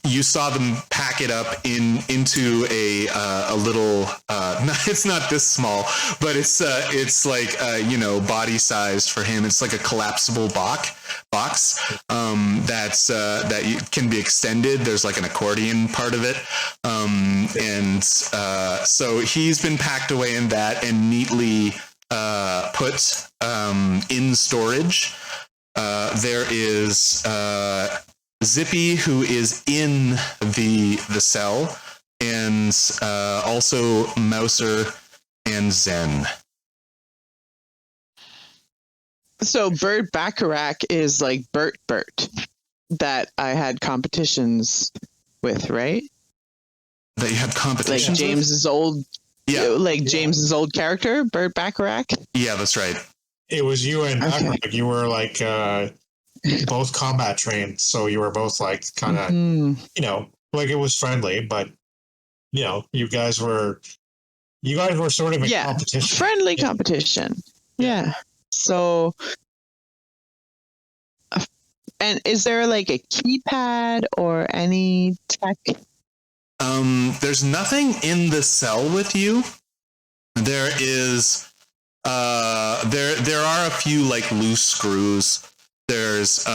you saw them pack it up into a little. It's not this small, but it's like body sized for him. It's like a collapsible box that can be extended. There's like an accordion part of it, so he's been packed away in that and neatly put in storage. There is Zippy, who is in the cell, and also Mouser and Zen. So Bert Baccarat is like Bert that I had competitions with, right? That you had competitions like James's old, James's old character, Bert Baccarat. Yeah, that's right. It was you and Baccarat. You were like both combat trained, so you were both like kind of, like it was friendly, but you guys were sort of in competition. Friendly competition. Yeah. So, and is there like a keypad or any tech? There's nothing in the cell with you. There is, there are a few like loose screws. There's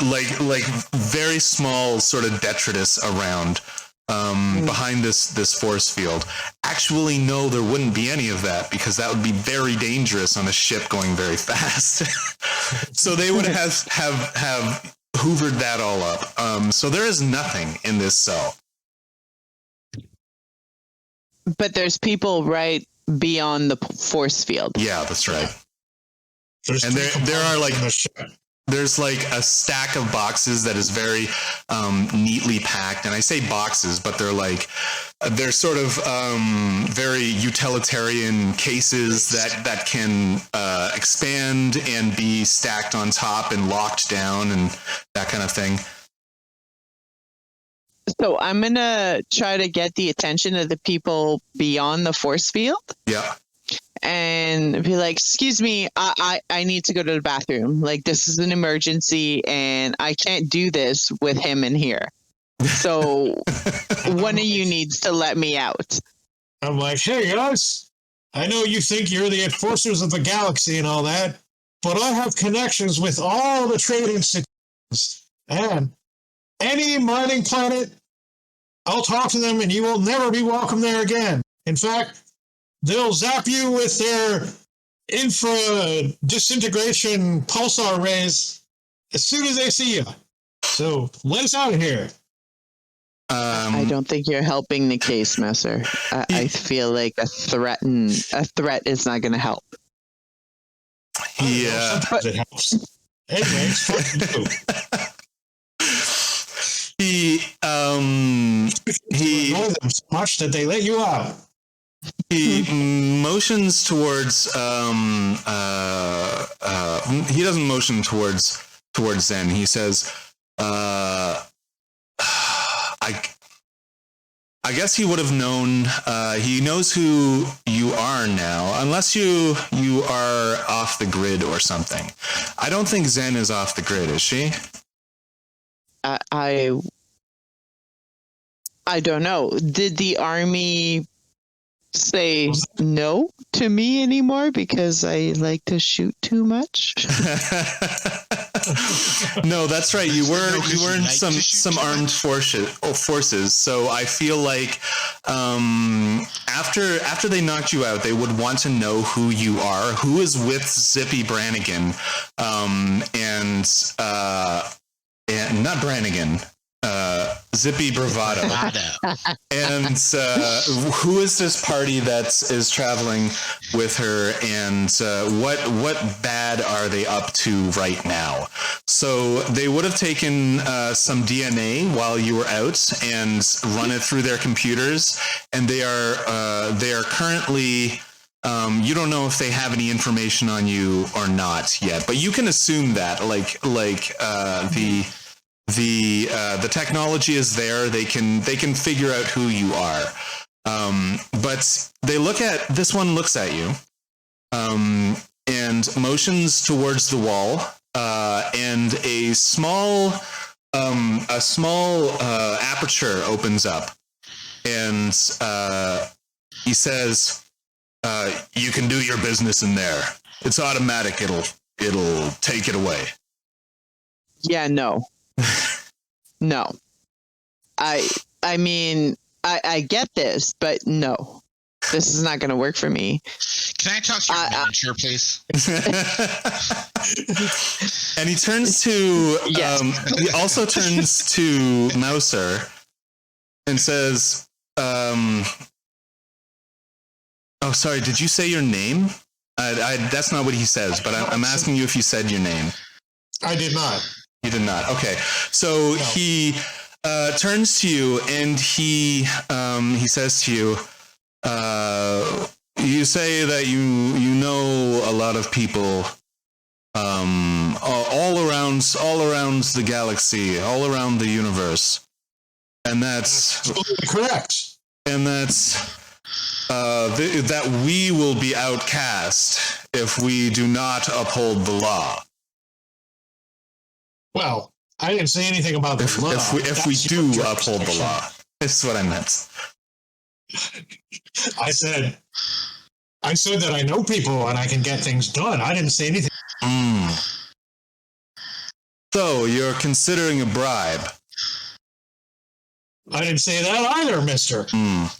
like very small sort of detritus around. Behind this force field. Actually, no, there wouldn't be any of that because that would be very dangerous on a ship going very fast. So they would have hoovered that all up. So there is nothing in this cell. But there's people right beyond the force field. Yeah, that's right. There's and there are like there's like a stack of boxes that is very neatly packed. And I say boxes, but they're sort of very utilitarian cases that can expand and be stacked on top and locked down and that kind of thing. So I'm going to try to get the attention of the people beyond the force field. Yeah. and be like, excuse me, I need to go to the bathroom. Like, this is an emergency and I can't do this with him in here. So one of you needs to let me out. I'm like, hey guys, I know you think you're the enforcers of the galaxy and all that, but I have connections with all the trade institutions and any mining planet. I'll talk to them and you will never be welcome there again. In fact, they'll zap you with their infra disintegration pulsar rays as soon as they see you. So let us out of here. I don't think you're helping the case, Messer. I feel like a threat is not going to help. Yeah. Sometimes it helps. Anyways, fuck you. He annoy them so much that they let you out. He motions towards he doesn't motion towards Zen. He says, I guess he would have known. He knows who you are now, unless you are off the grid or something. I don't think Zen is off the grid, is she? I don't know. Did the army say no to me anymore because I like to shoot too much? No, that's right. You were in like some armed forces. So I feel like after they knocked you out, they would want to know who you are, who is with Zippy Brannigan, and not Brannigan. Zippy Bravado. And who is this party that is traveling with her, and what bad are they up to right now? So they would have taken some DNA while you were out and run it through their computers, and they are currently you don't know if they have any information on you or not yet, but you can assume that the technology is there. They can figure out who you are. But they this one looks at you, and motions towards the wall, and a small aperture opens up, and he says, you can do your business in there. It's automatic. It'll take it away. Yeah, no. No. I mean, I get this, but no. This is not going to work for me. Can I talk to your manager, please? And he turns to, Yes. he also turns to Mouser and says, oh, sorry, did you say your name? That's not what he says, but I'm asking you if you said your name. I did not. You did not. Okay. So he turns to you and he says to you, you say that you know a lot of people all around the galaxy, all around the universe. And that's absolutely correct. And that's that we will be outcast if we do not uphold the law. Well, I didn't say anything about the law. If we do uphold the law, that's what I meant. I said that I know people and I can get things done. I didn't say anything. So you're considering a bribe? I didn't say that either, mister.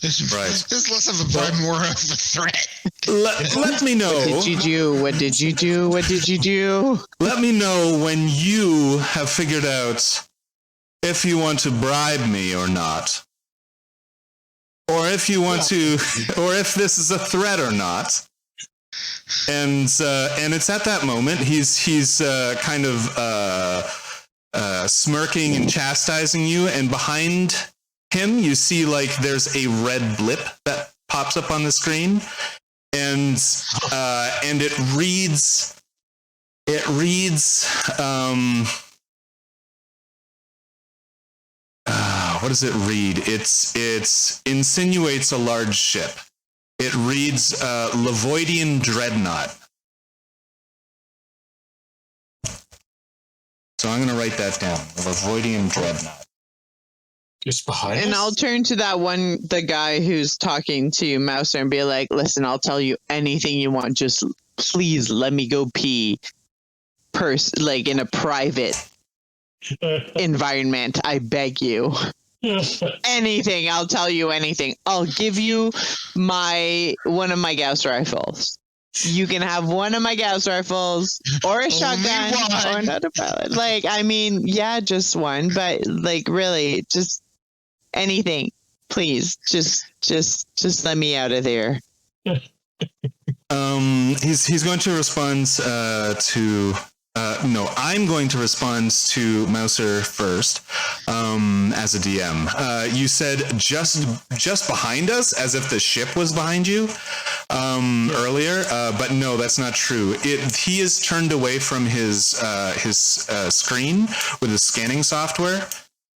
This is less of a bribe, more of a threat. Let me know. What did you do? What did you do? What did you do? Let me know when you have figured out if you want to bribe me or not. Or if you want to, or if this is a threat or not. And it's at that moment he's kind of smirking and chastising you, and behind him you see like there's a red blip that pops up on the screen, and it reads what does it read? It insinuates a large ship. It reads Levoidian Dreadnought. So I'm going to write that down. Levoidian Dreadnought. Just behind And us? I'll turn to the guy who's talking to Mouser and be like, listen, I'll tell you anything you want. Just please let me go pee like in a private environment. I beg you. Anything. I'll tell you anything. I'll give you one of my Gauss rifles. You can have one of my Gauss rifles or a shotgun or another pellet. Like, I mean, yeah, just one, but like really just anything, please. Just let me out of there. He's going to respond to. No, I'm going to respond to Mouser first as a DM. You said just behind us, as if the ship was behind you earlier, but no, that's not true. He is turned away from his screen with his scanning software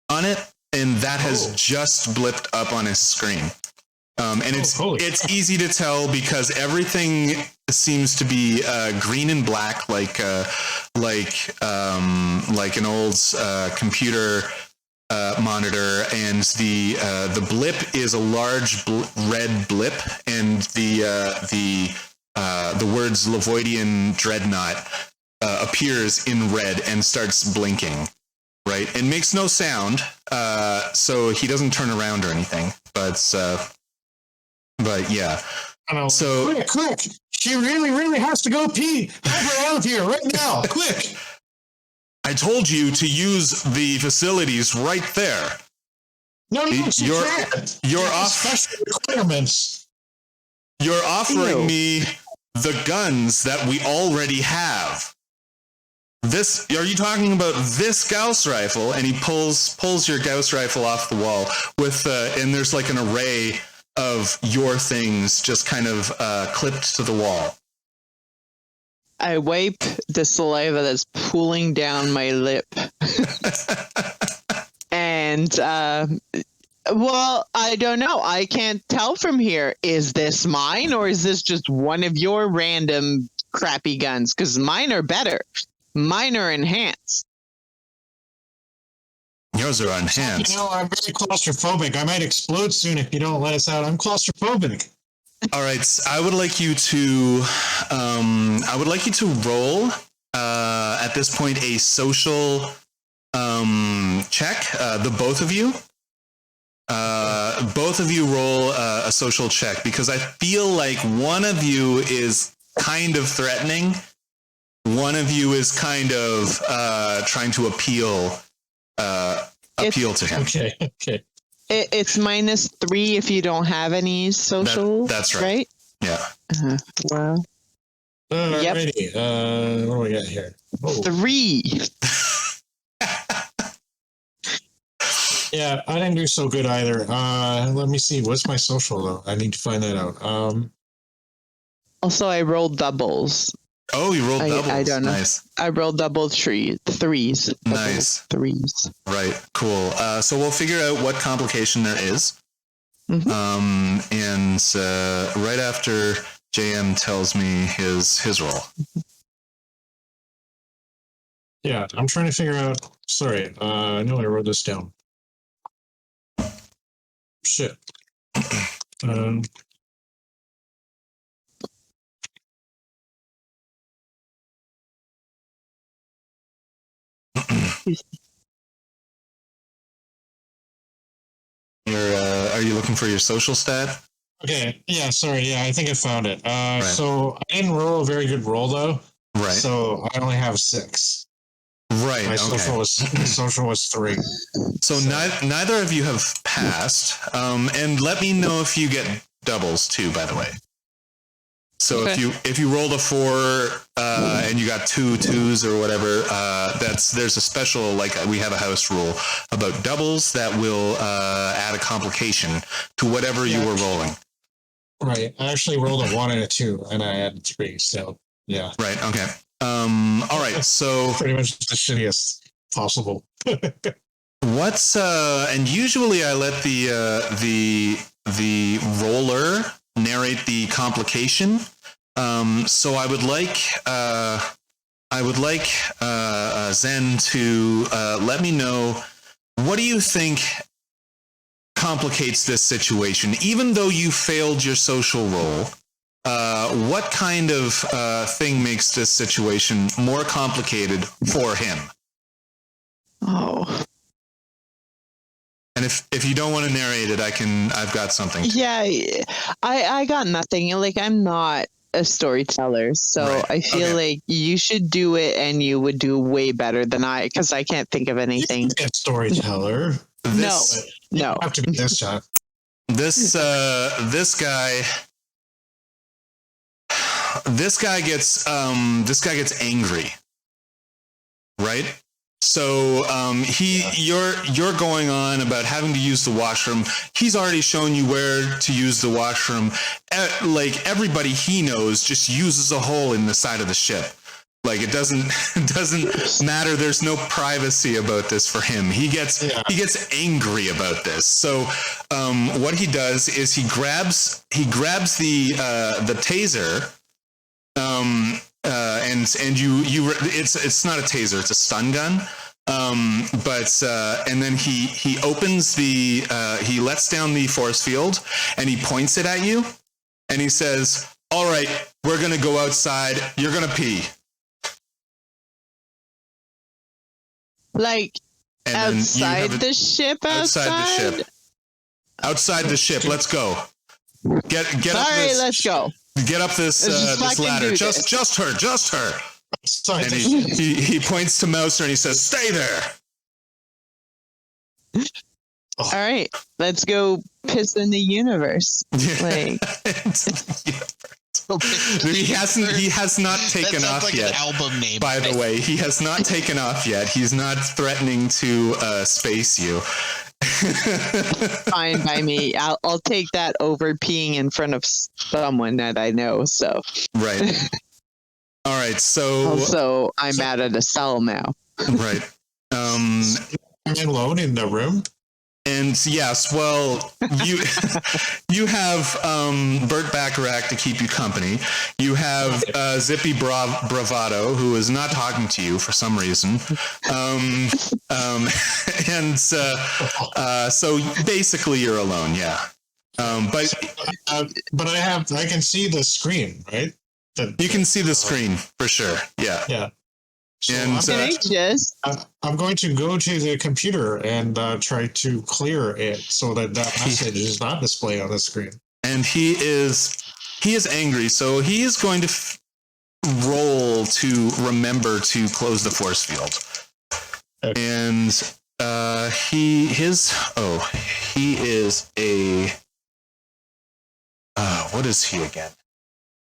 on it, and that has just blipped up on his screen. And it's easy to tell because everything seems to be green and black, like an old computer monitor, and the blip is a large red blip, and the words Levoidian Dreadnought appears in red and starts blinking. Right, and makes no sound, so he doesn't turn around or anything. But yeah. So quick! She really has to go pee. Help her out here right now, quick! I told you to use the facilities right there. No, she can't. You're off. Special requirements. You're offering me the guns that we already have. This, are you talking about this Gauss rifle? And he pulls your Gauss rifle off the wall with, and there's like an array of your things just kind of clipped to the wall. I wipe the saliva that's pooling down my lip. And, well, I don't know. I can't tell from here. Is this mine or is this just one of your random crappy guns? Because mine are better. Mine are enhanced. Yours are enhanced. You know, I'm very claustrophobic. I might explode soon if you don't let us out. I'm claustrophobic. All right, I would like you to, roll at this point a social check. The both of you. Both of you roll a social check because I feel like one of you is kind of threatening. One of you is kind of trying to appeal to him. Okay. It's -3 if you don't have any social. That's right. Yeah. Well. Alrighty. What do we got here? 3. Yeah, I didn't do so good either. Let me see. What's my social though? I need to find that out. Also, I rolled doubles. Oh, you rolled doubles. I don't know. Nice. I rolled threes. Nice. Threes. Right. Cool. So we'll figure out what complication there is. Mm-hmm. And right after JM tells me his roll. Yeah, I'm trying to figure out. Sorry, I know I wrote this down. Shit. Are you looking for your social stat? Okay, yeah, sorry, yeah, I think I found it. Right. So I didn't roll a very good roll though. Right. So I only have 6. Right. My social was 3. So neither of you have passed. And let me know if you get doubles too, by the way. So okay. if you rolled a 4 and you got 2 2s or whatever, there's a special, like we have a house rule about doubles that will add a complication to whatever you were rolling. Right. I actually rolled a 1 and a 2, and I added 3. So yeah. Right. Okay. All right. So pretty much the shittiest possible. What's and usually I let the roller narrate the complication. So I would like Zen to let me know, what do you think complicates this situation? Even though you failed your social role, what kind of thing makes this situation more complicated for him? Oh. And if you don't want to narrate it, I've got something. Yeah, I got nothing. Like, I'm not a storyteller, so Right. I feel like you should do it, and you would do way better than I, because I can't think of anything. A storyteller. No. You have to be this time. This guy gets angry, right? So you're going on about having to use the washroom. He's already shown you where to use the washroom. Like, everybody he knows just uses a hole in the side of the ship. Like, it doesn't matter. There's no privacy about this for him. He gets angry about this. So what he does is he grabs the taser. And you it's not a taser, it's a stun gun. And then he opens he lets down the force field, and he points it at you, and he says, "All right, we're gonna go outside. You're gonna pee." Like, And outside the ship. Outside the ship. Let's go. Get up this. Let's go. Get up this ladder. Just her. And he points to Mouser and he says, "Stay there." All right, let's go piss in the universe. Like, he has not taken off like yet. An album name, by the way, he has not taken off yet. He's not threatening to space you. fine by me. I'll take that over peeing in front of someone that I know. So right. All right. So also, I'm out of the cell now. Right. I'm alone in the room. And yes, well, you have Bert Bacharach to keep you company. You have Zippy Bravado, who is not talking to you for some reason. So basically you're alone, yeah. But I can see the screen, right? You can see the screen for sure, yeah. Yeah. So And I'm going to go to the computer and try to clear it so that message is not displayed on the screen. And he is angry, so he is going to roll to remember to close the force field. Okay. And he is a what is he again?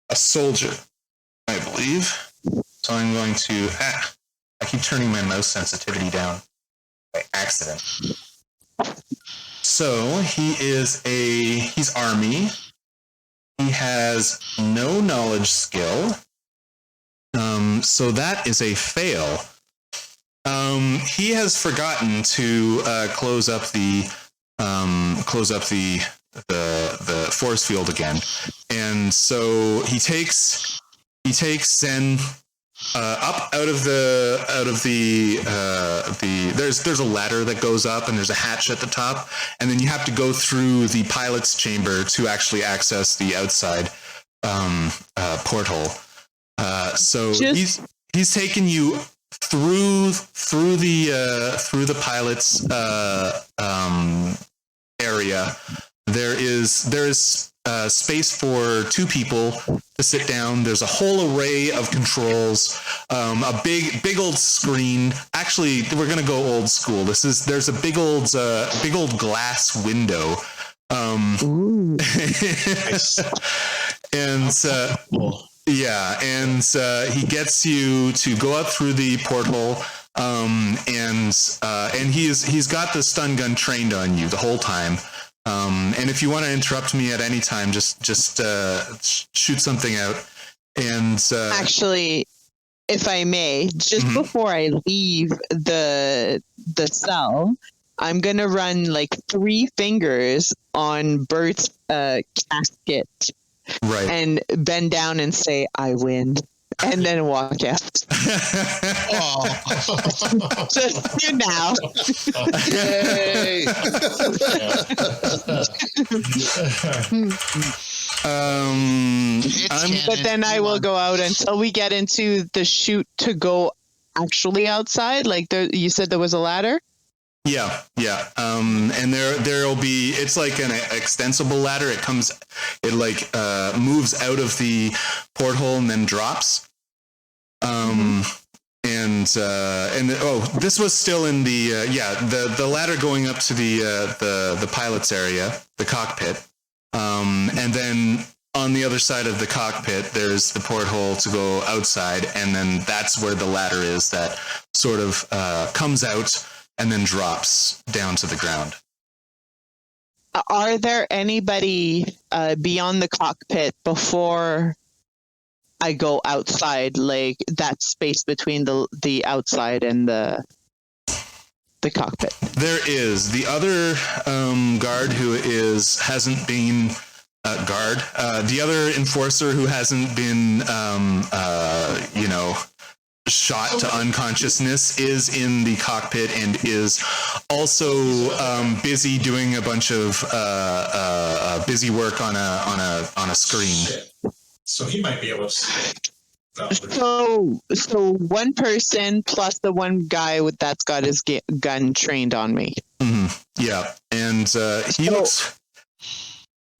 A soldier, I believe. So I'm going to, I keep turning my mouse sensitivity down by accident. So he's army. He has no knowledge skill. So that is a fail. He has forgotten to close up the force field again. And so he takes Zen up out of the there's a ladder that goes up, and there's a hatch at the top, and then you have to go through the pilot's chamber to actually access the outside porthole. So he's taken you through the pilot's area. There is space for two people to sit down. There's a whole array of controls, a big old screen. Actually, we're gonna go old school. There's a big old glass window. And he gets you to go up through the porthole. And he's got the stun gun trained on you the whole time. And if you want to interrupt me at any time, just shoot something out. And actually, if I may, just before I leave the cell, I'm gonna run like 3 fingers on Bert's casket Right. and bend down and say, "I win," and then walk out. Just you now. Yay! But then I will go out until we get into the chute to go actually outside. Like you said, there was a ladder. Yeah. And there'll be, it's like an extensible ladder. It moves out of the porthole and then drops. This was still in the ladder going up to the pilot's area, the cockpit. And then on the other side of the cockpit, there's the porthole to go outside, and then that's where the ladder is that sort of comes out and then drops down to the ground. Are there anybody beyond the cockpit before I go outside, like that space between the outside and the cockpit? There is the other guard who hasn't been the other enforcer who hasn't been shot to unconsciousness is in the cockpit and is also busy doing a bunch of busy work on a screen. So he might be able to see. So one person plus the one guy that's got his gun trained on me. Mm-hmm. Yeah, and he looks.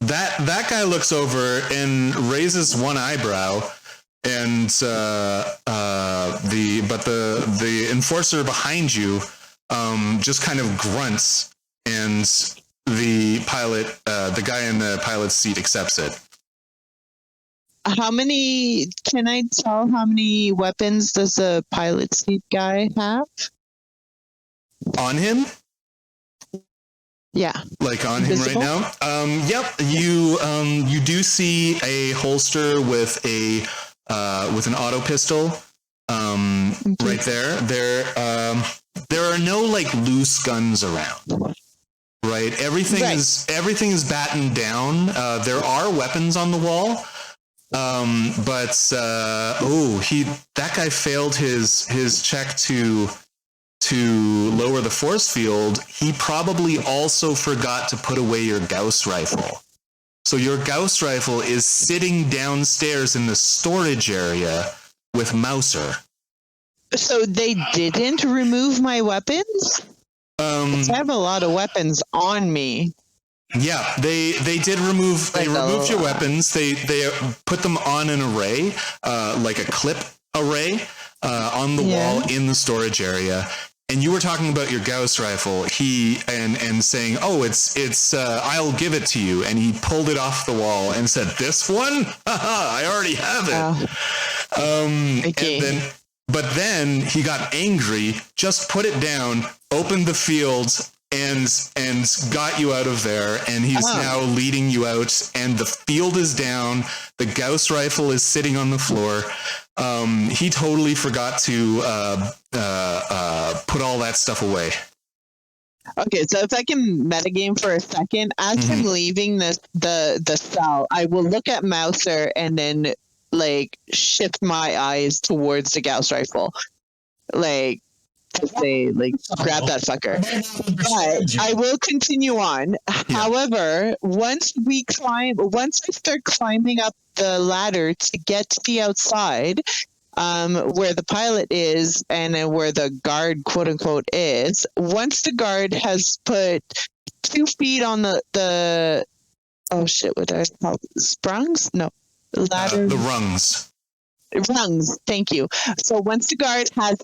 That guy looks over and raises one eyebrow, and the enforcer behind you just kind of grunts, and the pilot, the guy in the pilot's seat, accepts it. Can I tell how many weapons does the pilot seat guy have? On him? Yeah. Like on him right now? Yep. You do see a holster with an auto pistol right there. There are no like loose guns around. Right? Everything is battened down. There are weapons on the wall. But that guy failed his check to lower the force field. He probably also forgot to put away your Gauss rifle. So your Gauss rifle is sitting downstairs in the storage area with Mouser. So they didn't remove my weapons? I have a lot of weapons on me. Yeah, they did remove. They removed your weapons. They put them on an array, like a clip array, on the wall in the storage area. And you were talking about your Gauss rifle. And saying, "Oh, it's I'll give it to you." And he pulled it off the wall and said, "This one? Haha, I already have it." Okay. But then he got angry, just put it down, opened the field, and got you out of there, and he's now leading you out, and the field is down, the Gauss rifle is sitting on the floor. He totally forgot to put all that stuff away. Okay, so if I can metagame for a second, as I'm leaving the cell, I will look at Mouser and then like shift my eyes towards the Gauss rifle. Like to say, like, grab that fucker. But I will continue on. Yeah. However, once I start climbing up the ladder to get to the outside, where the pilot is and where the guard, quote unquote, is, once the guard has put 2 feet on the oh shit, what did I call it? Sprungs? No. Ladder. The rungs. Rungs, thank you. So once the guard has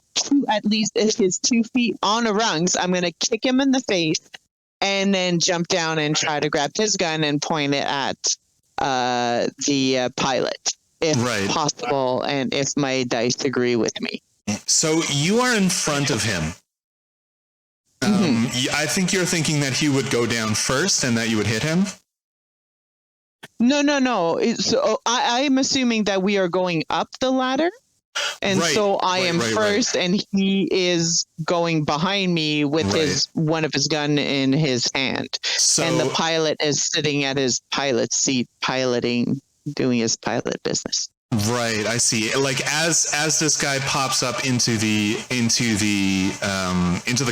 at least his 2 feet on the rungs, I'm going to kick him in the face and then jump down and try to grab his gun and point it at the pilot, if possible, and if my dice agree with me. So you are in front of him. I think you're thinking that he would go down first and that you would hit him. No. I'm assuming that we are going up the ladder. And Right, so I right, am right, first, and he is going behind me with Right. one of his gun in his hand. So And the pilot is sitting at his pilot seat, piloting, doing his pilot business. right, I see. Like as this guy pops up into the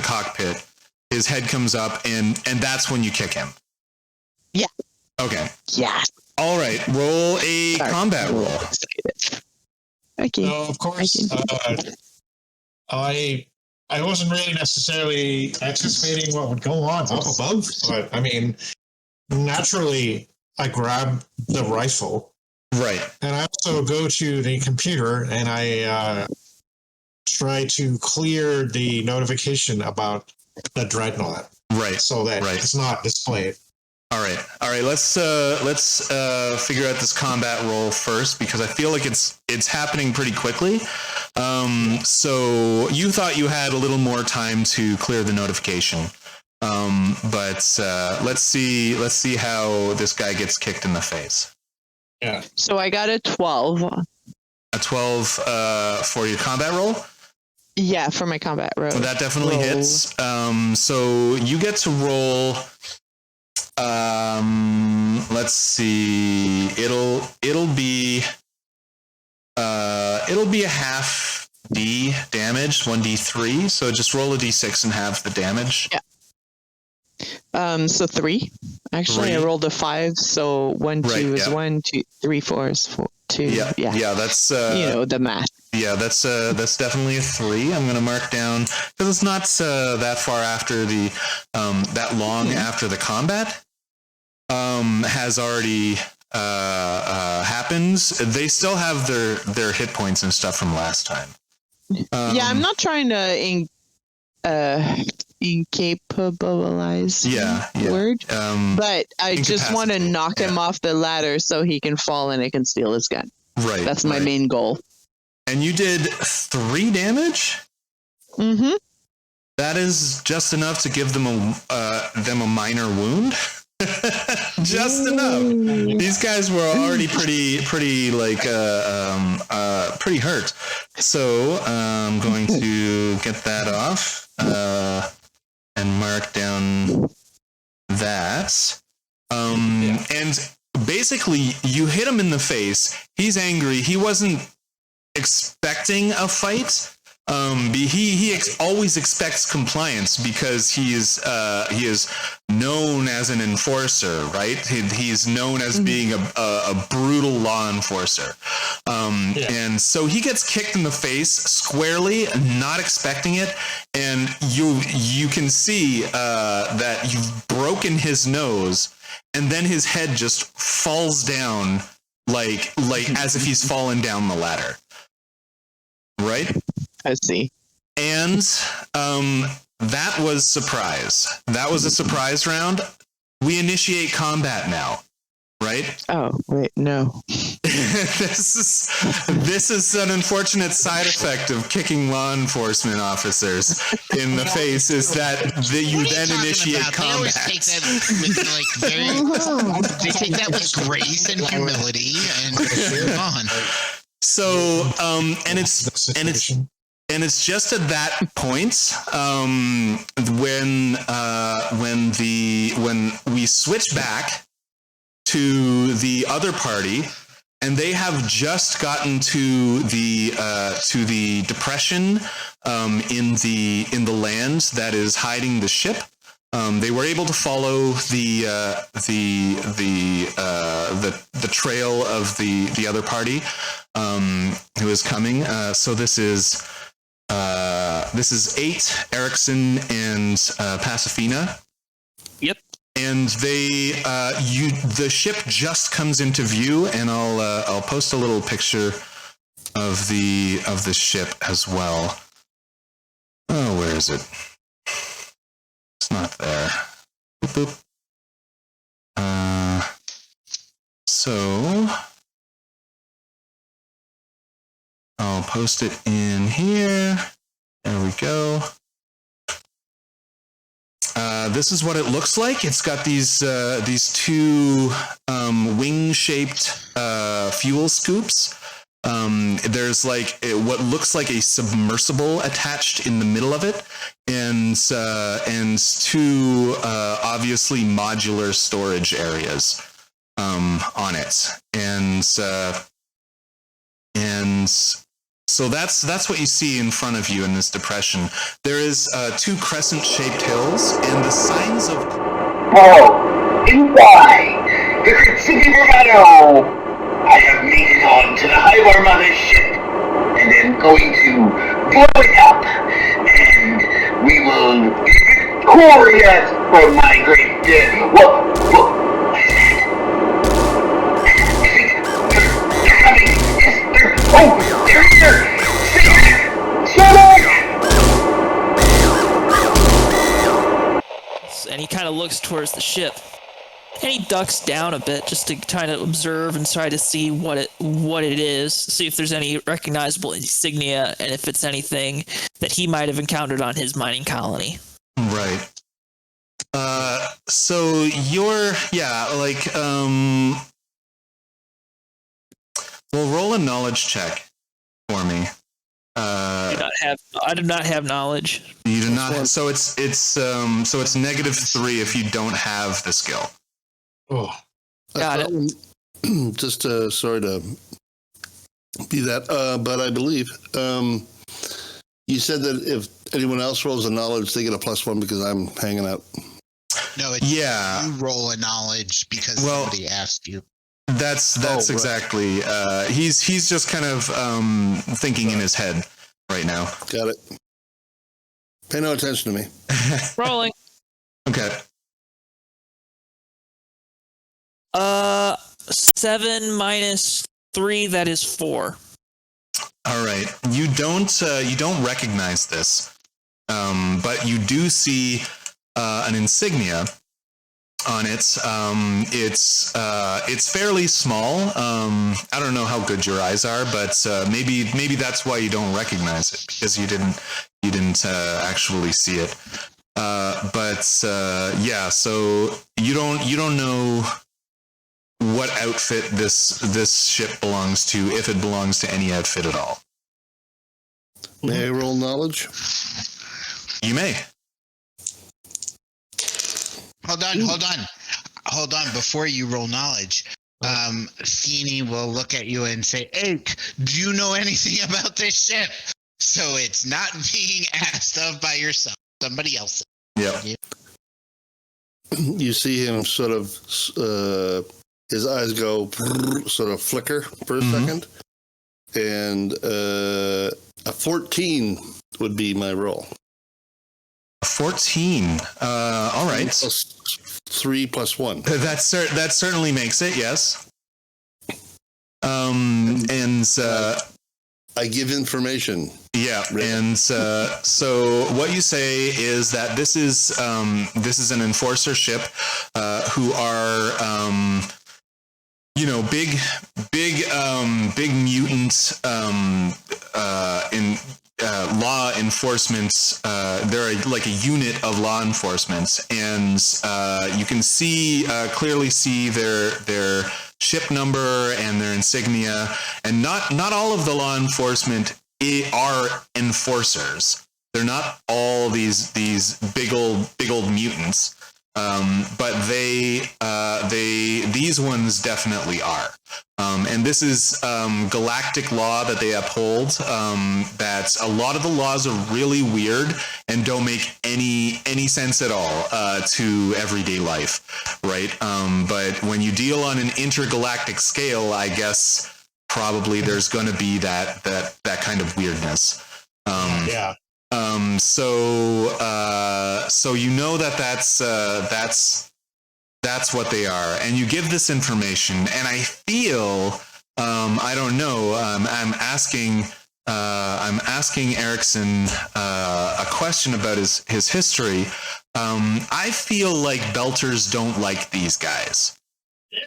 cockpit, his head comes up, and that's when you kick him. Yeah. Okay. Yeah. All right. Roll a Sorry. combat roll. Okay. So of course, I wasn't really necessarily anticipating what would go on up above, but I mean, naturally, I grab the rifle, Right. and I also go to the computer and I try to clear the notification about the dreadnought Right. so that Right. it's not displayed. All right. Let's figure out this combat roll first, because I feel like it's happening pretty quickly. So you thought you had a little more time to clear the notification, but let's see how this guy gets kicked in the face. Yeah. So I got a 12. A 12 for your combat roll. Yeah, for my combat roll. That definitely hits. So you get to roll. Let's see. It'll be a half D damage, 1d3. So just roll a d6 and have the damage. Yeah. So 3. Actually, I 3. rolled a 5. So 1, 2 Right, is yeah. 1, 2, 3, 4 is 4, 2. Yeah. That's the math. Yeah, that's definitely a 3. I'm gonna mark down because it's not that far after the that long after the combat has already happened. They still have their hit points and stuff from last time. Yeah, I'm not trying to incapabilize word, but I just want to knock him off the ladder so he can fall and I can steal his gun. Right. That's my main goal. And you did 3 damage? Mm-hmm. That is just enough to give them a minor wound. Just enough. These guys were already pretty hurt. So I'm going to get that off and mark down that. And basically, you hit him in the face. He's angry. He wasn't expecting a fight. He always expects compliance because he is known as an enforcer, right? He's known as being a brutal law enforcer, and so he gets kicked in the face squarely, not expecting it, and you can see that you've broken his nose, and then his head just falls down like as if he's fallen down the ladder. Right? I see. And that was surprise. That was a surprise round. We initiate combat now, right? Oh, wait, no. This is an unfortunate side effect of kicking law enforcement officers in the face, is that you then initiate combat. They always take that with they take that with grace and humility and move on. So, and it's just at that point when we switch back to the other party, and they have just gotten to the depression in the land that is hiding the ship. They were able to follow the trail of the other party who is coming. So this is 8, Erickson and Pacifina. Yep. And the ship just comes into view, and I'll post a little picture of the ship as well. Oh, where is it? It's not there. Boop, boop. So I'll post it in here. There we go. This is what it looks like. It's got these 2 wing-shaped fuel scoops There's like what looks like a submersible attached in the middle of it, and two obviously modular storage areas on it, and so that's what you see in front of you in this depression. There is two crescent-shaped hills and the signs of. Oh, inside! This is City Romano! I have made it on to the Hive Armada ship, and am going to blow it up, and we will be victorious for my great dead. What is that? I think they're coming. Yes, they're. Oh, they're here! Stay back! Stay back! And he kind of looks towards the ship. And he ducks down a bit just to kind of observe and try to see what it is, see if there's any recognizable insignia, and if it's anything that he might have encountered on his mining colony. Right. So you're well, roll a knowledge check for me. I do not have knowledge. You do not. So it's -3 if you don't have the skill. Oh, Got it. Just sorry to be that, but I believe you said that if anyone else rolls a knowledge, they get a +1 because I'm hanging out. No, it's you roll a knowledge because somebody asked you. That's exactly. Right. He's just kind of thinking in his head right now. Got it. Pay no attention to me. Rolling. Okay. 7 minus 3, that is 4. All right. You don't recognize this, but you do see an insignia on it. It's fairly small. I don't know how good your eyes are, but maybe that's why you don't recognize it, because you didn't actually see it. So you don't know what outfit this ship belongs to, if it belongs to any outfit at all. May I roll knowledge? You may. Hold on. Before you roll knowledge, Fanny will look at you and say, "Ake, do you know anything about this ship?" So it's not being asked of by yourself, somebody else. Yeah. You see him sort of, his eyes go sort of flicker for a second, and a 14 would be my roll. 14. All right. +3 +1. That certainly makes it. Yes. I give information. Yeah, really. And so what you say is that this is an enforcer ship who are big mutant in law enforcement. They're like a unit of law enforcement, and you can clearly see their ship number and their insignia, and not all of the law enforcement are enforcers. They're not all these big old mutants, but these ones definitely are. And this is galactic law that they uphold. That a lot of the laws are really weird and don't make any sense at all to everyday life, right? But when you deal on an intergalactic scale, I guess probably there's going to be that kind of weirdness. Yeah. So you know that's what they are, and you give this information, and I feel I don't know. I'm asking Erickson a question about his history. I feel like Belters don't like these guys.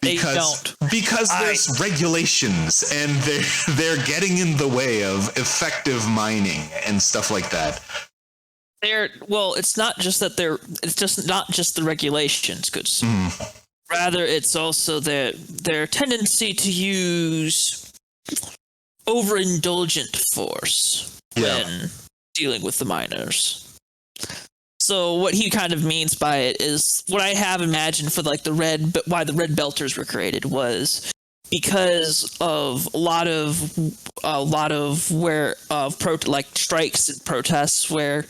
Because there's regulations, and they're getting in the way of effective mining and stuff like that. It's not just that it's just not just the regulations, good sir. Rather, it's also their tendency to use overindulgent force when dealing with the miners. So what he kind of means by it is what I have imagined for like why the red belters were created was because of a lot of strikes and protests where,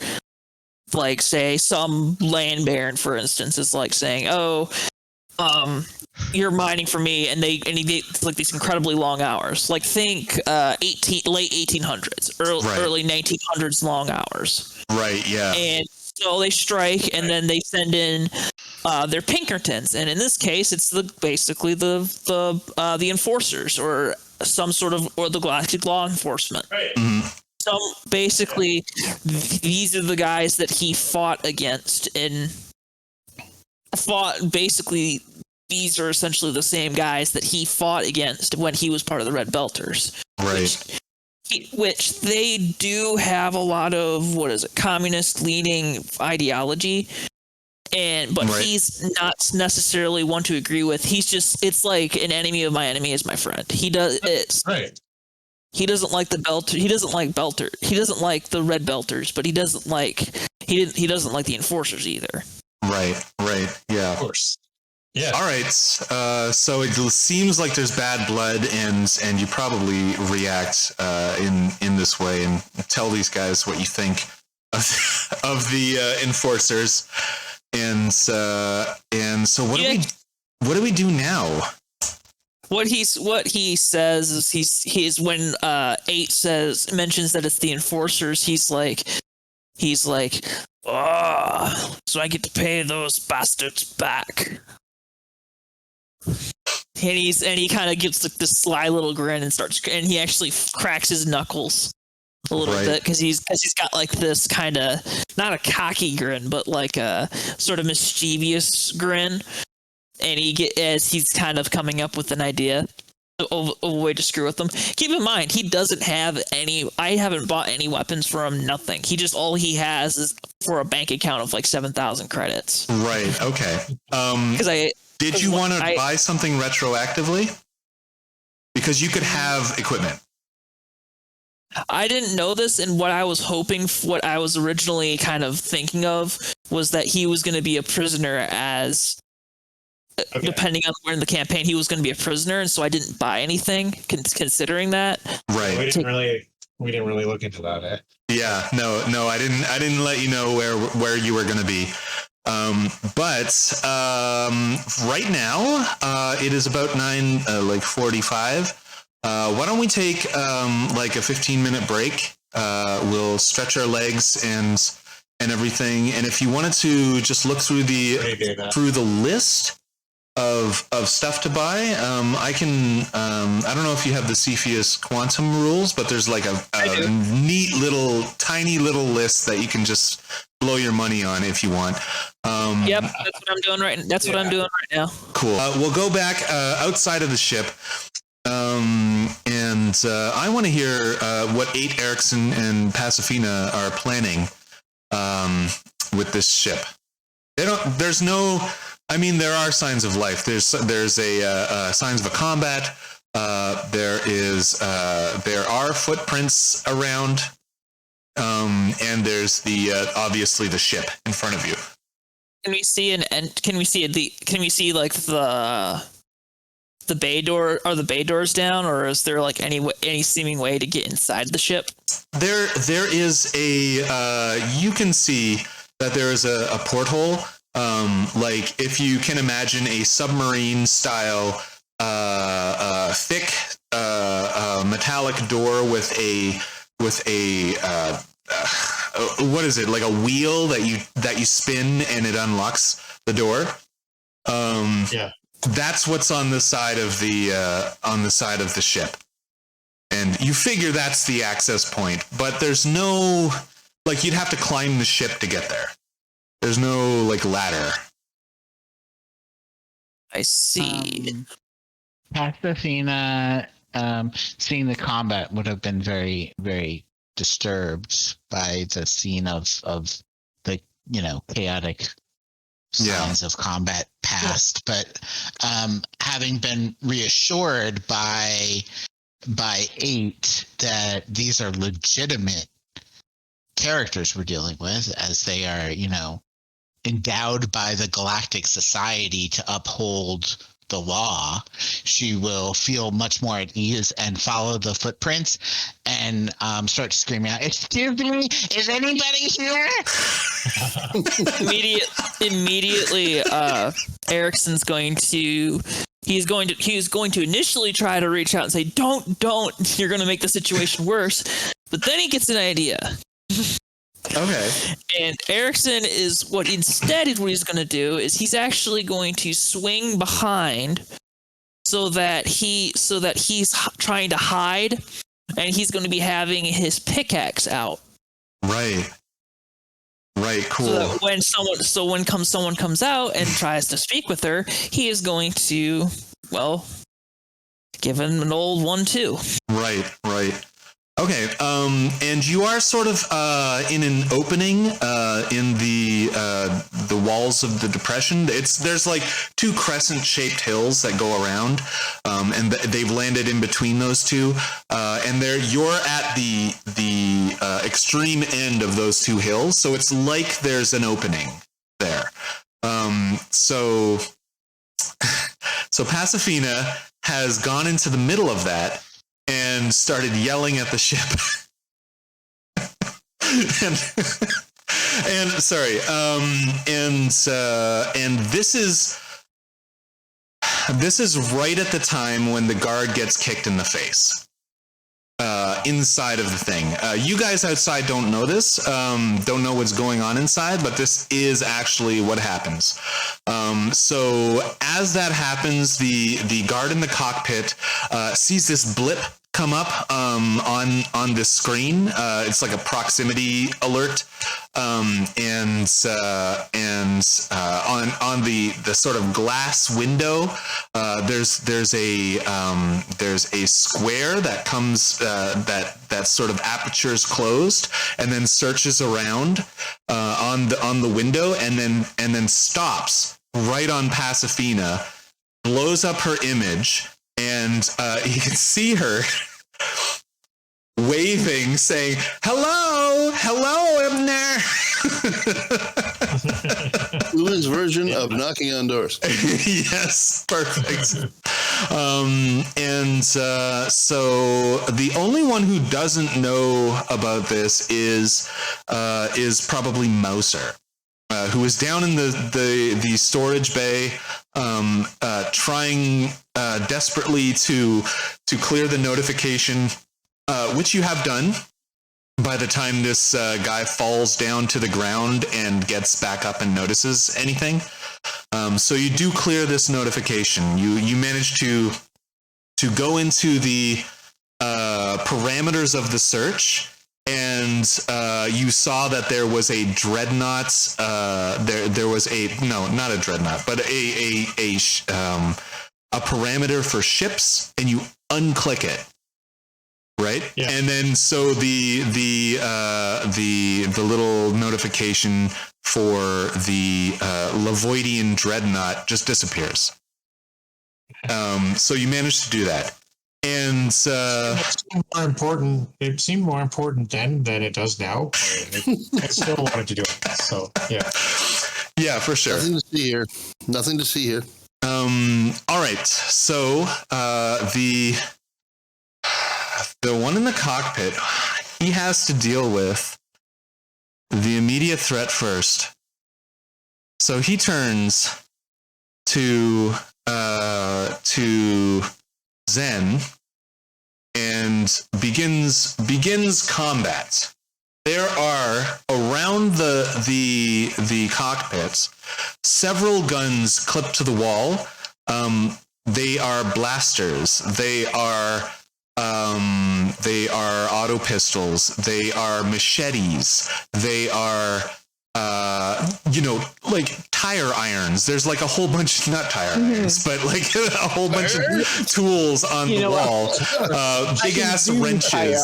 like, say some land baron, for instance, is like saying, you're mining for me, and they like these incredibly long hours. Like, think late 1800s, early 1900s long hours. Right. Yeah. And so they strike, and then they send in their Pinkertons, and in this case, it's basically the enforcers, or some sort of, or the galactic law enforcement. Right. Mm-hmm. So basically, these are the guys that he fought against, these are essentially the same guys that he fought against when he was part of the Red Belters. Right. Which they do have a lot of, communist leaning ideology. But he's not necessarily one to agree with. It's like an enemy of my enemy is my friend. He doesn't like he doesn't like the Red Belters, but he doesn't like the enforcers either. Right, yeah. Of course. Yeah. All right. So it seems like there's bad blood, and you probably react in this way and tell these guys what you think of the enforcers. And so what do we do now? What he says is he's when 8 mentions that it's the enforcers, he's like, so I get to pay those bastards back. And he kind of gives this sly little grin and he actually cracks his knuckles a little bit because he's got like this kind of, not a cocky grin, but like a sort of mischievous grin. And as he's kind of coming up with an idea of a way to screw with them. Keep in mind, he doesn't have any. I haven't bought any weapons for him. Nothing. All he has is for a bank account of like 7,000 credits. Right. Okay. Did you want to buy something retroactively? Because you could have equipment. I didn't know this, and what I was originally kind of thinking of was that he was going to be a prisoner depending on where in the campaign he was going to be a prisoner, and so I didn't buy anything considering that. Right. We didn't really look into that. Eh? Yeah. No. I didn't let you know where you were going to be. But right now it is about 9:45. Why don't we take like a 15-minute break? We'll stretch our legs and everything. And if you wanted to just look through the list of stuff to buy, I can. I don't know if you have the Cepheus quantum rules, but there's like a neat tiny little list that you can just blow your money on if you want. Yep, that's what I'm doing right. What I'm doing right now. Cool. We'll go back outside of the ship. And I want to hear what 8 Erickson and Pacifina are planning with this ship. There's no. I mean, there are signs of life. There's a signs of a combat. There are footprints around, and there's obviously the ship in front of you. Can we see like the bay door? Are the bay doors down, or is there like any seeming way to get inside the ship? There is you can see that there is a porthole. Like if you can imagine a submarine style, thick, metallic door with a what is it, like a wheel that you spin and it unlocks the door. Yeah. That's what's on the side of the ship. And you figure that's the access point, but there's no, like, you'd have to climb the ship to get there. There's no like ladder. I see. Pacifina, seeing the combat would have been very, very disturbed by the scene of the chaotic signs of combat past. But having been reassured by by 8 that these are legitimate characters we're dealing with, as they are, endowed by the Galactic Society to uphold the law, she will feel much more at ease and follow the footprints and start screaming out, "Excuse me, is anybody here?" Immediately, Erickson's going to. He's going to initially try to reach out and say, don't, you're going to make the situation worse. But then he gets an idea. Okay. And Erickson what he's going to do is he's actually going to swing behind so that he's trying to hide, and he's going to be having his pickaxe out. Right. Cool. So that when someone comes out and tries to speak with her, he is going to, give him an old 1-2. Right. Okay. And you are sort of in an opening in the walls of the depression. There's like 2 crescent-shaped hills that go around, and they've landed in between those two. And you're at the extreme end of those 2 hills, so it's like there's an opening there. So Pacifina has gone into the middle of that and started yelling at the ship. and this is right at the time when the guard gets kicked in the face. Inside of the thing. You guys outside don't know this, don't know what's going on inside, but this is actually what happens. So as that happens, the guard in the cockpit sees this blip come up on this screen. It's like a proximity alert, and on the sort of glass window, there's a square that comes that sort of aperture's closed, and then searches around on the window, and then stops right on Pacifina, blows up her image, and you can see her waving, saying, hello, I'm there. Ulin's version of knocking on doors. Yes, perfect. So the only one who doesn't know about this is probably Mouser, who is down in the storage bay, trying desperately to clear the notification, which you have done by the time this guy falls down to the ground and gets back up and notices anything. So you do clear this notification. You manage to go into the parameters of the search, and you saw that there was a dreadnought. There was not a dreadnought, but a parameter for ships, and you unclick it. Right, yeah. And then so the little notification for the Lavoidian dreadnought just disappears. So you managed to do that, and it seemed more important then than it does now. I still wanted to do it. So yeah, for sure. Nothing to see here. All right. So the one in the cockpit, he has to deal with the immediate threat first. So he turns to Zen and begins combat. There are around the cockpits several guns clipped to the wall. They are blasters. They are auto pistols. They are machetes. They are, like tire irons. There's like a whole bunch, not tire irons, but like a whole bunch of tools on the wall. Big ass wrenches.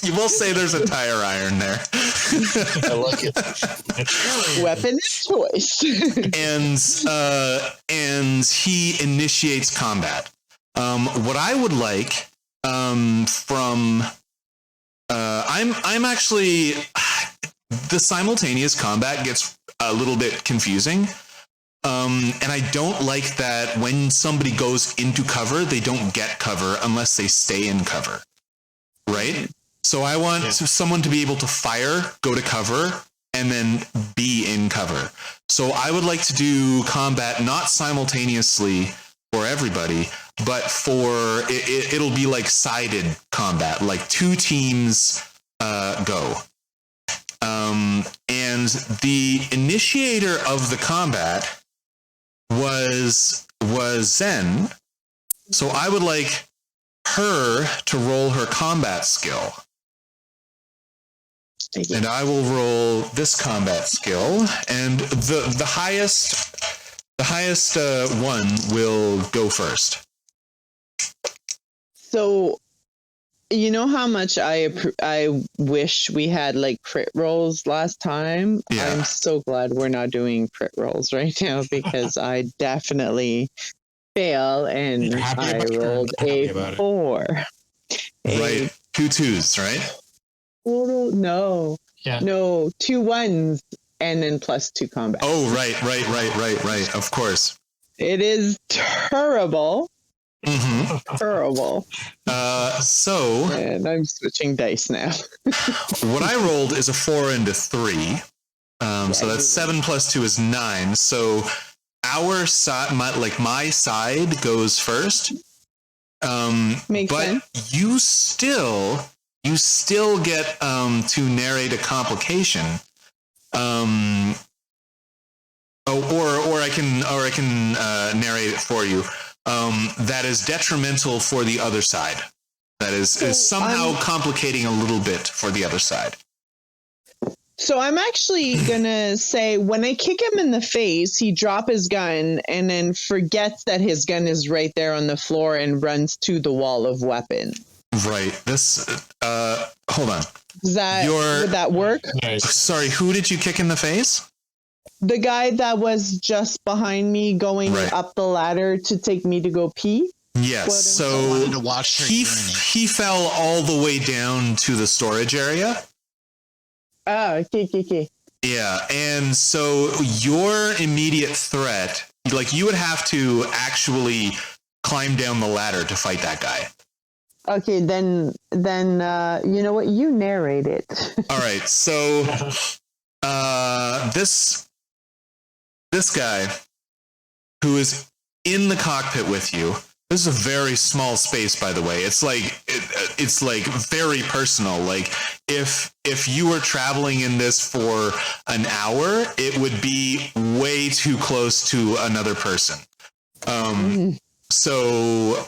You will say there's a tire iron there. I like it. Weapon of choice. And he initiates combat. What I would like I'm actually, the simultaneous combat gets a little bit confusing. And I don't like that when somebody goes into cover, they don't get cover unless they stay in cover. Right? So I want someone to be able to fire, go to cover, and then be in cover. So I would like to do combat not simultaneously for everybody, but for it'll be like sided combat, like 2 teams go. And the initiator of the combat was Zen. So I would like her to roll her combat skill. And I will roll this combat skill, and the highest one will go first. So, you know how much I wish we had like crit rolls last time? Yeah. I'm so glad we're not doing crit rolls right now because I definitely fail, and You're happy I about it or rolled not happy a about it? 4. Right. 2 2s, right? No. Yeah. No, 2 1s and then plus 2 combat. Oh, right. Of course. It is terrible. Mm-hmm. Terrible. So And I'm switching dice now. what I rolled is a 4 and a 3. So that's 7 plus 2 is 9. So our side, my side goes first. Makes but sense. you still get to narrate a complication. Or I can narrate it for you. That is detrimental for the other side. That is somehow complicating a little bit for the other side. So I'm actually gonna say when I kick him in the face, he drops his gun and then forgets that his gun is right there on the floor and runs to the wall of weapon. Right. This. Hold on. Would that work? Nice. Sorry. Who did you kick in the face? The guy that was just behind me going up the ladder to take me to go pee. Yes. So wanted to watch her urinate. he fell all the way down to the storage area. Oh, okay. Yeah, and so your immediate threat, like you would have to actually climb down the ladder to fight that guy. Okay, then you know what? You narrate it. All right, so this guy who is in the cockpit with you. This is a very small space, by the way. It's like it's like very personal. Like if you were traveling in this for an hour, it would be way too close to another person. So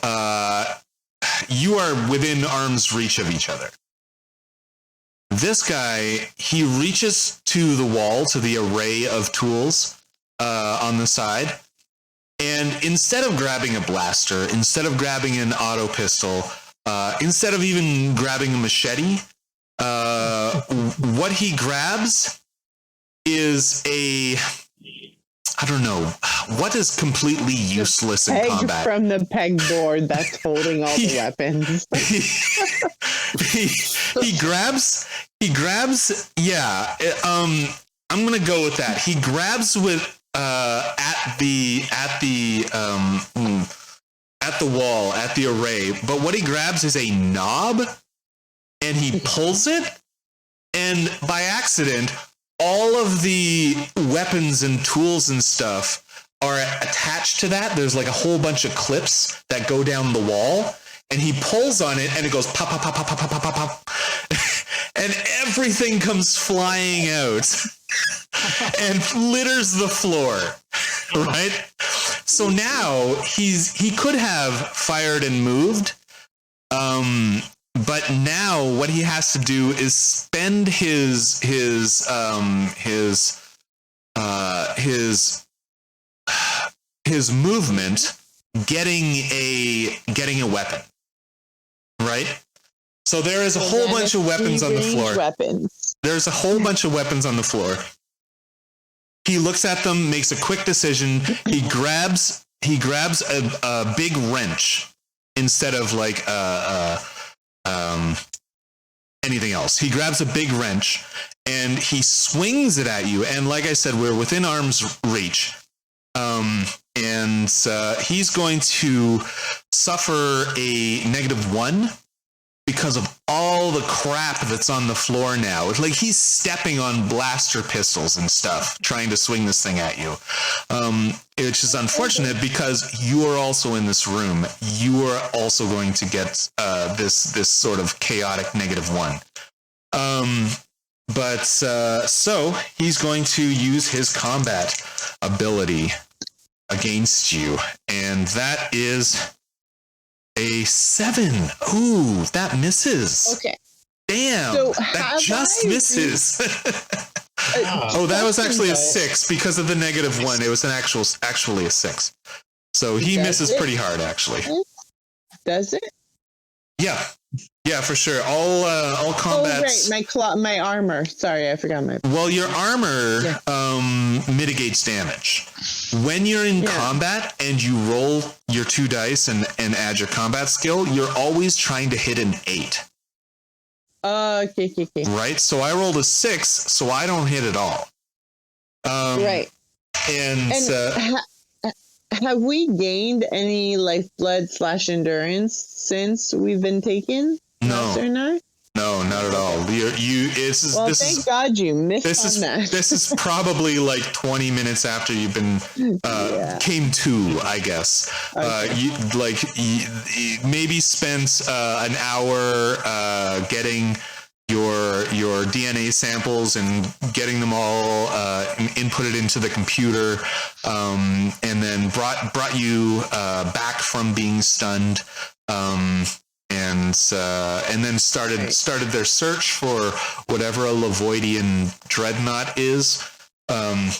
you are within arm's reach of each other. This guy, he reaches to the wall, to the array of tools on the side. And instead of grabbing a blaster, instead of grabbing an auto pistol, instead of even grabbing a machete, what he grabs is I don't know, what is completely useless in peg combat? From the pegboard that's holding all the weapons. He grabs, I'm going to go with that. He grabs with, at the wall, at the array, but what he grabs is a knob and he pulls it, and by accident all of the weapons and tools and stuff are attached to that. There's like a whole bunch of clips that go down the wall, and he pulls on it and it goes pop, pop, pop, pop, pop, pop, pop, pop, pop. And everything comes flying out and litters the floor, right? So now he could have fired and moved, but now what he has to do is spend his movement getting a weapon, right? So there is a whole bunch of weapons on the floor. There's a whole bunch of weapons on the floor. He looks at them, makes a quick decision. He grabs a big wrench instead of like anything else. He grabs a big wrench and he swings it at you. And like I said, we're within arm's reach. And he's going to suffer a -1 because of all the crap that's on the floor now. It's like he's stepping on blaster pistols and stuff, trying to swing this thing at you. Which is unfortunate because you are also in this room. You are also going to get this sort of chaotic -1. So he's going to use his combat ability against you, and that is a 7. Ooh, that misses. Okay. Damn, So that just misses. Oh, that was actually a 6 because of the -1. It was actually a 6. So he misses pretty hard, actually. Does it? Yeah, for sure. All combats. Oh, right, my armor. Sorry, I forgot my. Well, your armor mitigates damage. When you're in combat and you roll your 2 dice and add your combat skill, you're always trying to hit an 8. Okay. Right? So I rolled a 6, so I don't hit at all. Right. And have we gained any lifeblood / endurance since we've been taken? No. Or not? No, not at all. Thank God you missed that. This is probably like 20 minutes after you've been came to, I guess. Okay. You maybe spent an hour getting your DNA samples and getting them all inputted into the computer, and then brought you back from being stunned. And then started their search for whatever a Lavoidian dreadnought is, and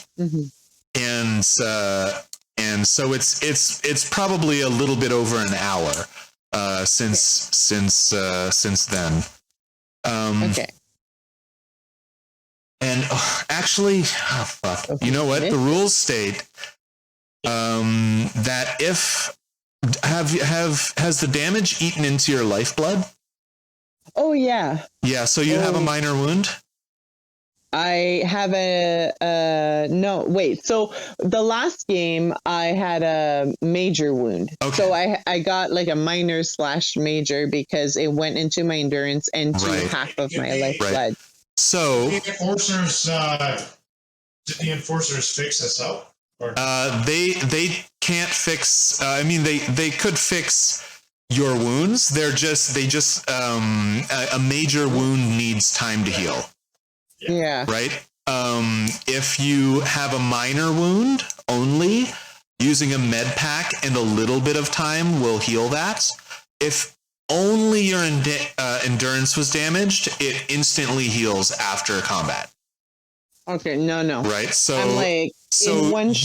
so it's probably a little bit over an hour since then. Okay. And actually, fuck. Okay. You know what? The rules state that if has the damage eaten into your lifeblood? Oh yeah. Yeah, so you have a minor wound? I have no, wait. So the last game I had a major wound. Okay. So I got like a minor / major because it went into my endurance and to half of my lifeblood. Right. So did the enforcers fix this up? Or? They can't fix. They could fix your wounds. They just a major wound needs time to heal. Yeah. Right. If you have a minor wound only, using a med pack and a little bit of time will heal that. If only your endurance was damaged, it instantly heals after combat. Okay, no. Right, so I'm like,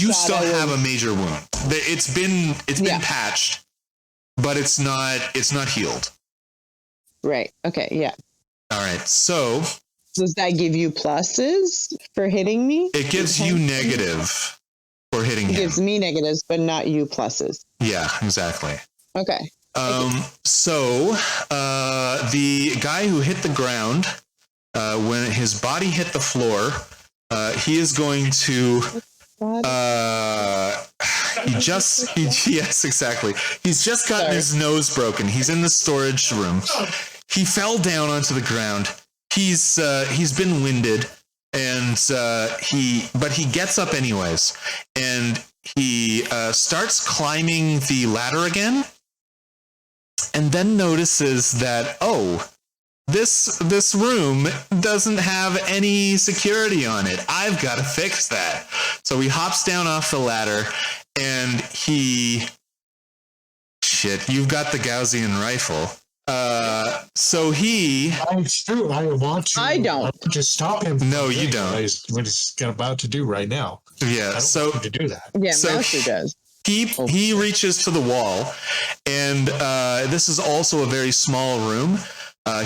you still have a major wound. It's been patched, but it's not healed. Right. Okay. Yeah. All right. So does that give you pluses for hitting me? It gives you negative for hitting him. It gives me negatives, but not you pluses. Yeah. Exactly. Okay. So the guy who hit the ground, when his body hit the floor, he is going to yes, exactly. He's just gotten his nose broken. He's in the storage room. He fell down onto the ground. He's been winded, and he gets up anyways, and he starts climbing the ladder again, and then notices that this room doesn't have any security on it. I've got to fix that. So he hops down off the ladder, and you've got the Gaussian rifle. So he... It's true. I want to. I don't. I want to stop him. No, you don't. What he's about to do right now. Yeah, I don't want him to do that. Yeah, so Master does. He reaches to the wall, and this is also a very small room.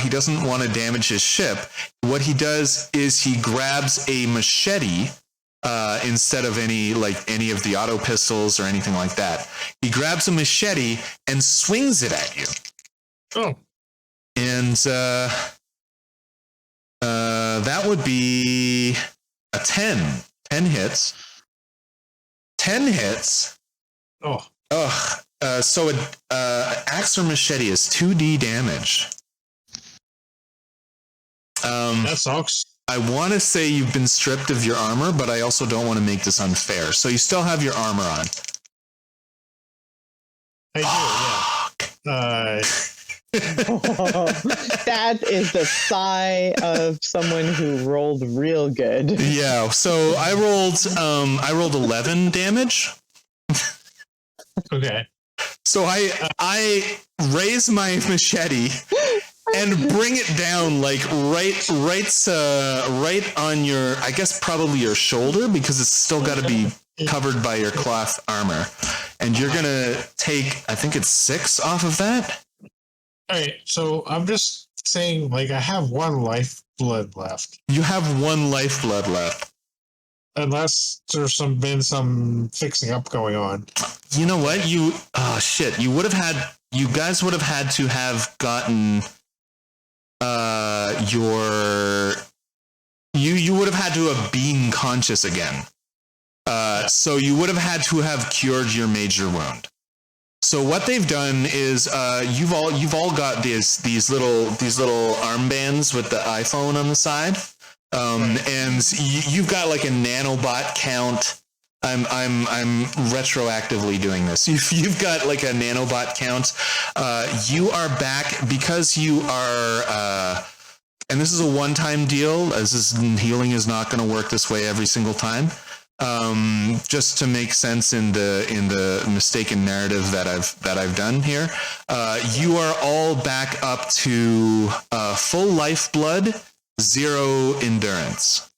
He doesn't want to damage his ship. What he does is he grabs a machete instead of any of the auto pistols or anything like that. He grabs a machete and swings it at you. Oh. And that would be a 10. 10 hits. 10 hits. Oh. Ugh. So an axe or machete is 2d damage. That sucks. I want to say you've been stripped of your armor, but I also don't want to make this unfair. So you still have your armor on. I do, yeah. That is the sigh of someone who rolled real good. Yeah, so I rolled 11 damage. Okay. So I raise my machete and bring it down like right on your, I guess probably your shoulder, because it's still got to be covered by your cloth armor. And you're going to take, I think it's 6 off of that. All right, so I'm just saying, like, I have 1 lifeblood left. You have 1 lifeblood left. Unless there's been some fixing up going on. You know what? You guys would have had to have gotten you would have had to have been conscious again. So you would have had to have cured your major wound. So what they've done is you've all got these little armbands with the iPhone on the side. And you've got like a nanobot count. I'm retroactively doing this. You've got like a nanobot count. You are back because you are, and this is a one-time deal, as this healing is not going to work this way every single time. Just to make sense in the mistaken narrative that I've done here. You are all back up to full lifeblood. 0 endurance.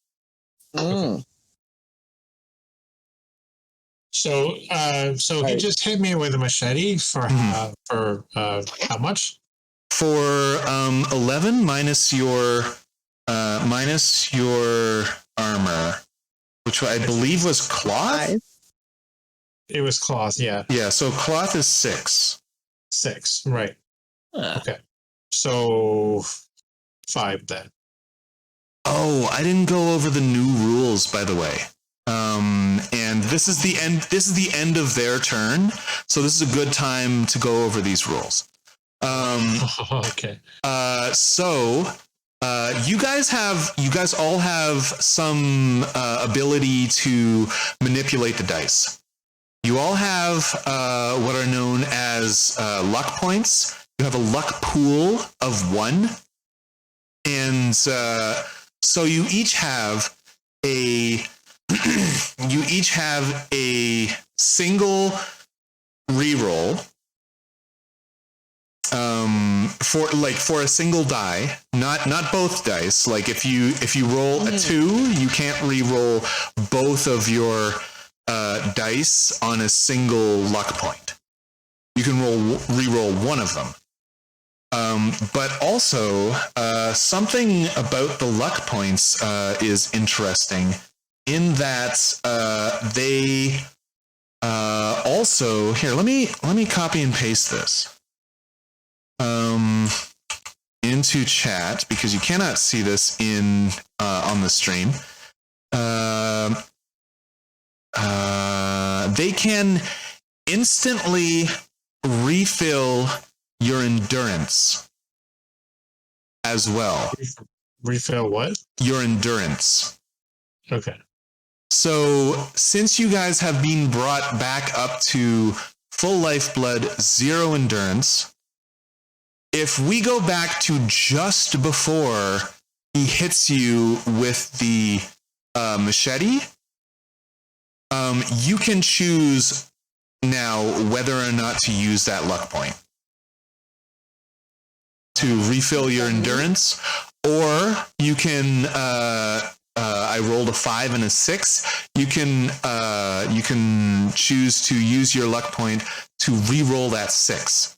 So he just hit me with a machete for how much? For 11 minus your armor, which I believe was cloth. It was cloth, yeah. Yeah, so cloth is 6. 6, right? Okay, so 5 then. Oh, I didn't go over the new rules, by the way. And this is the end. This is the end of their turn, so this is a good time to go over these rules. Okay. So you guys all have some ability to manipulate the dice. You all have what are known as luck points. You have a luck pool of 1, and so you each have a single reroll for a single die, not both dice. Like if you roll a 2, you can't reroll both of your dice on a single luck point. You can reroll one of them. But also, something about the luck points is interesting in that they also here. Let me copy and paste this into chat because you cannot see this on the stream. They can instantly refill your endurance as well. Refill what? Your endurance. Okay. So since you guys have been brought back up to full lifeblood, 0 endurance, if we go back to just before he hits you with the machete, you can choose now whether or not to use that luck point to refill your endurance, or you can I rolled a 5 and a 6. You can choose to use your luck point to re-roll that 6.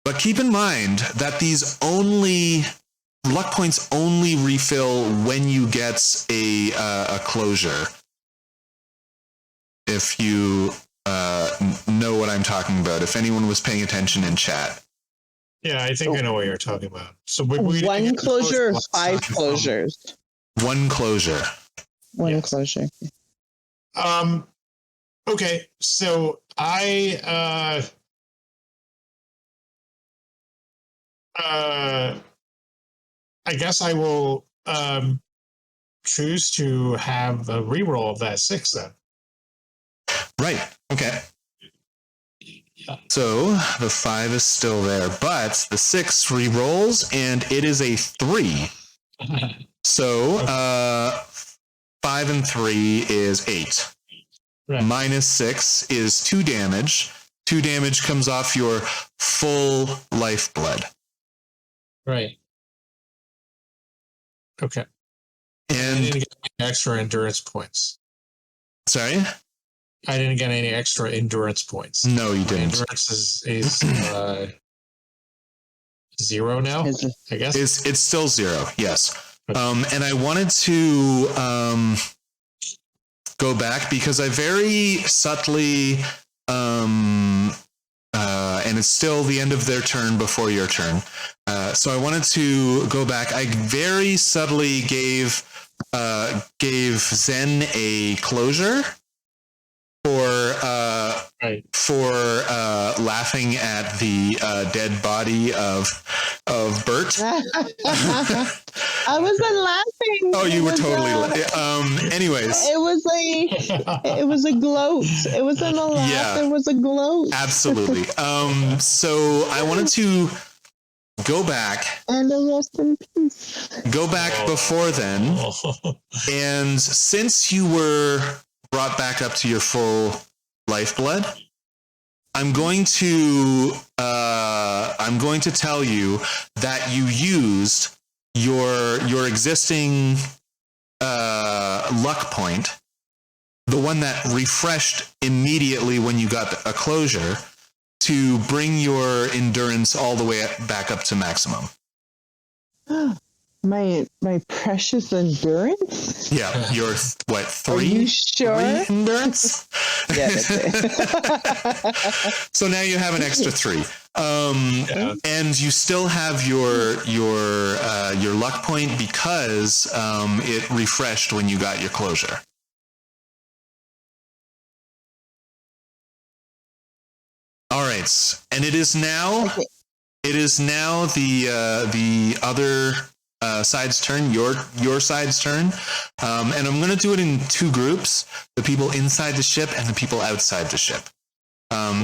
But keep in mind that these luck points only refill when you get a closure. if you know what I'm talking about. If anyone was paying attention in chat. Yeah, I think I know what you're talking about. So we One closure or last 5 time. closures? One closure. One Yes. closure. Okay, so I guess I will choose to have a reroll of that 6 then. Right. Okay. Yeah. So the 5 is still there, but the 6 re-rolls, and it is a 3. So 5 and 3 is 8. Right. Minus 6 is 2 damage. 2 damage comes off your full lifeblood. Right. Okay. I And didn't get any extra endurance points. sorry? I didn't get any extra endurance points. No, you My didn't. endurance is 0 now, Is it- I guess. It's still 0, yes. And I wanted to go back because I very subtly, and it's still the end of their turn before your turn. So I wanted to go back. I very subtly gave Zen a closure for laughing at the dead body of Bert. I wasn't laughing. Oh, you were totally. Anyways, It was a gloat. It wasn't a laugh. Yeah. It was a gloat. absolutely. So I wanted to go back And a rest in peace. before then, and since you were brought back up to your full lifeblood, I'm going to tell you that you used your existing luck point, the one that refreshed immediately when you got a closure, to bring your endurance all the way back up to maximum. My precious endurance? Yeah, your what, Are you 3 sure? endurance? Yeah, that's it. So now you have an extra 3, Yeah. and you still have your luck point because it refreshed when you got your closure. All right, and it is now the other side's turn, your side's turn, and I'm going to do it in 2 groups: the people inside the ship and the people outside the ship.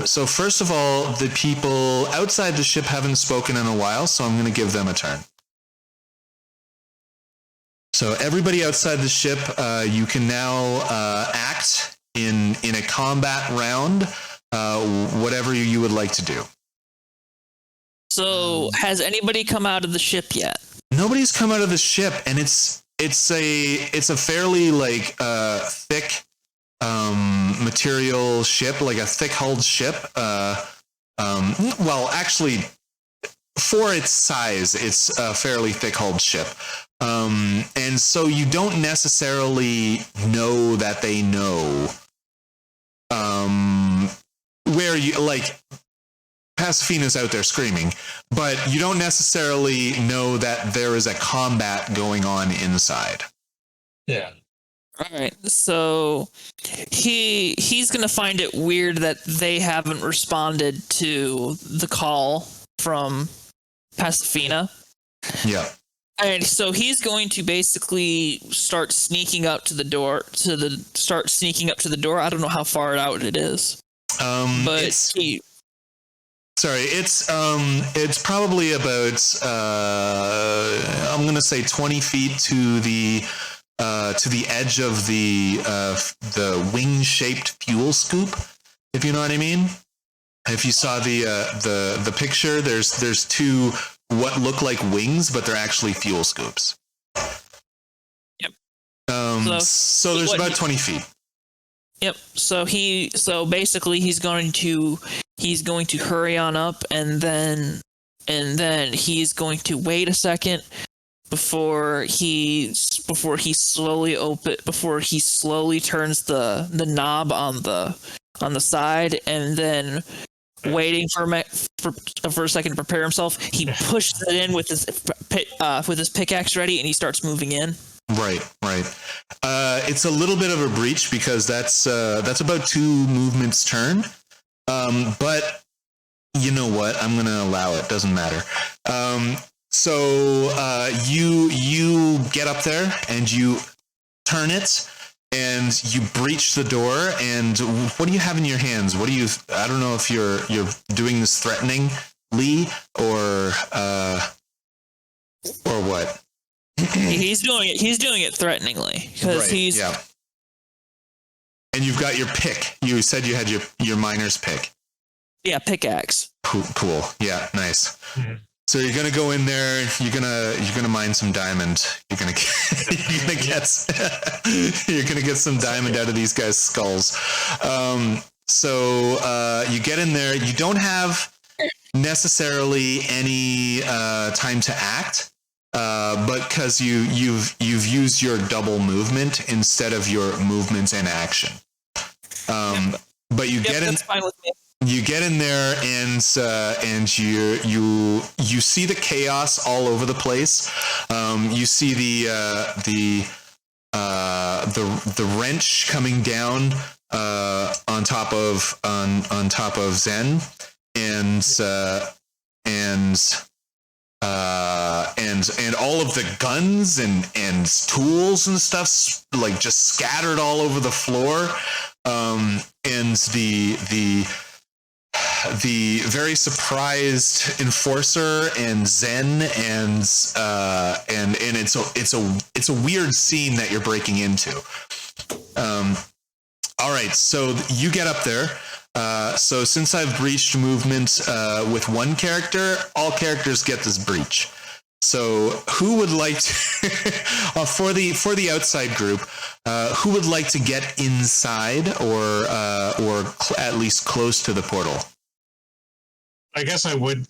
So first of all, the people outside the ship haven't spoken in a while, so I'm going to give them a turn. So everybody outside the ship, you can now act in a combat round, whatever you would like to do. So, has anybody come out of the ship yet? Nobody's come out of the ship, and it's a fairly thick material ship, like a thick-hulled ship. Well, actually, for its size, it's a fairly thick-hulled ship. And so you don't necessarily know that they know where you, like, Pacifina's out there screaming, but you don't necessarily know that there is a combat going on inside. Yeah. All right, so he's gonna find it weird that they haven't responded to the call from Pacifina, Yeah. and so he's going to basically start sneaking up to the door. I don't know how far out it is, but it's probably about I'm gonna say 20 feet to the edge of the wing-shaped fuel scoop, if you know what I mean. If you saw the picture, there's 2 what look like wings, but they're actually fuel scoops. Yep. So there's about 20 feet. Yep. So basically he's going to hurry on up, and then he's going to wait a second, before he slowly turns the knob on the side, and then waiting for a second to prepare himself, he pushes it in with his pickaxe ready, and he starts moving in. Right. It's a little bit of a breach because that's about 2 movements turn. But you know what? I'm gonna allow it. Doesn't matter. So you get up there and you turn it and you breach the door. And what do you have in your hands? What do you? I don't know if you're doing this threateningly or what. He's doing it threateningly because he's. Yeah. And you've got your pick. You said you had your miner's pick. Yeah, pickaxe. Cool. Yeah, nice. Mm-hmm. So you're gonna go in there. You're gonna mine some diamond. You're gonna get some diamond out of these guys' skulls. So you get in there. You don't have necessarily any time to act, but because you've used your double movement instead of your movements in action. But you get in. That's fine with me. You get in there and you see the chaos all over the place. You see the wrench coming down on top of Zen and all of the guns and tools and stuff like just scattered all over the floor. And the very surprised enforcer and Zen and it's a weird scene that you're breaking into. All right, so you get up there. So since I've breached movement with one character, all characters get this breach. So who would like to for the outside group? Who would like to get inside or at least close to the portal? I guess I would.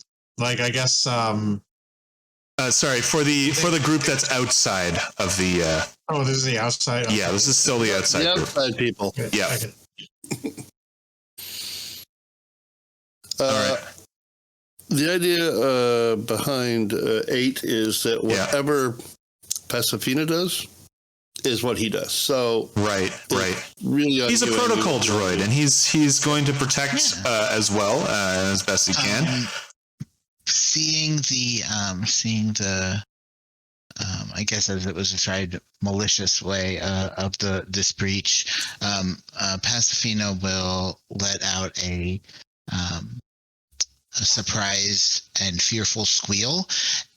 Sorry, for the group that's outside of the. Oh, this is the outside. Okay. Yeah, this is still the outside group. Outside people. Okay. Yeah. Okay. All right. The idea behind 8 is that whatever Pacifina does is what he does. So right. Really, he's a protocol droid, and he's going to protect as well as best he can. Seeing the I guess as it was tried malicious way of this breach, Pacifina will let out a surprised and fearful squeal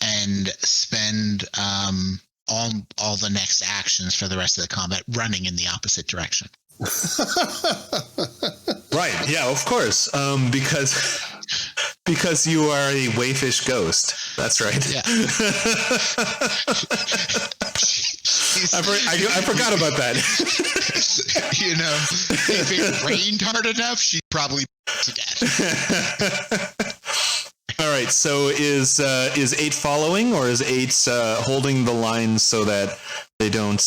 and spend all the next actions for the rest of the combat running in the opposite direction. Right, yeah, of course. Because you are a wayfish ghost. That's right. Yeah. I forgot about that. You know, if it rained hard enough, she'd probably to death. All right. So is 8 following, or is 8 holding the line so that they don't?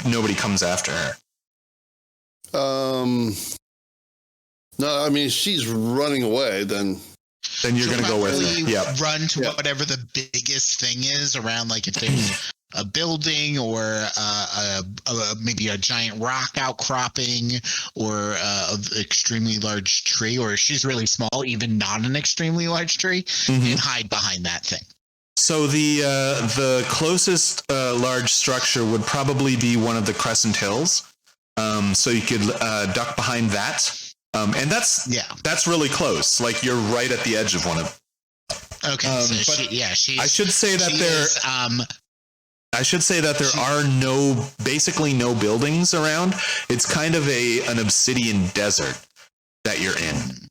Nobody comes after her. No, I mean she's running away. Then you're going to go with her. Yeah. Run to whatever the biggest thing is around, like if there's a building or maybe a giant rock outcropping or an extremely large tree, or if she's really small, even not an extremely large tree, and hide behind that thing. So the closest large structure would probably be one of the Crescent Hills. So you could duck behind that. And that's really close. Like you're right at the edge of one of them. Okay, so I should say that there are basically no buildings around. It's kind of an obsidian desert that you're in.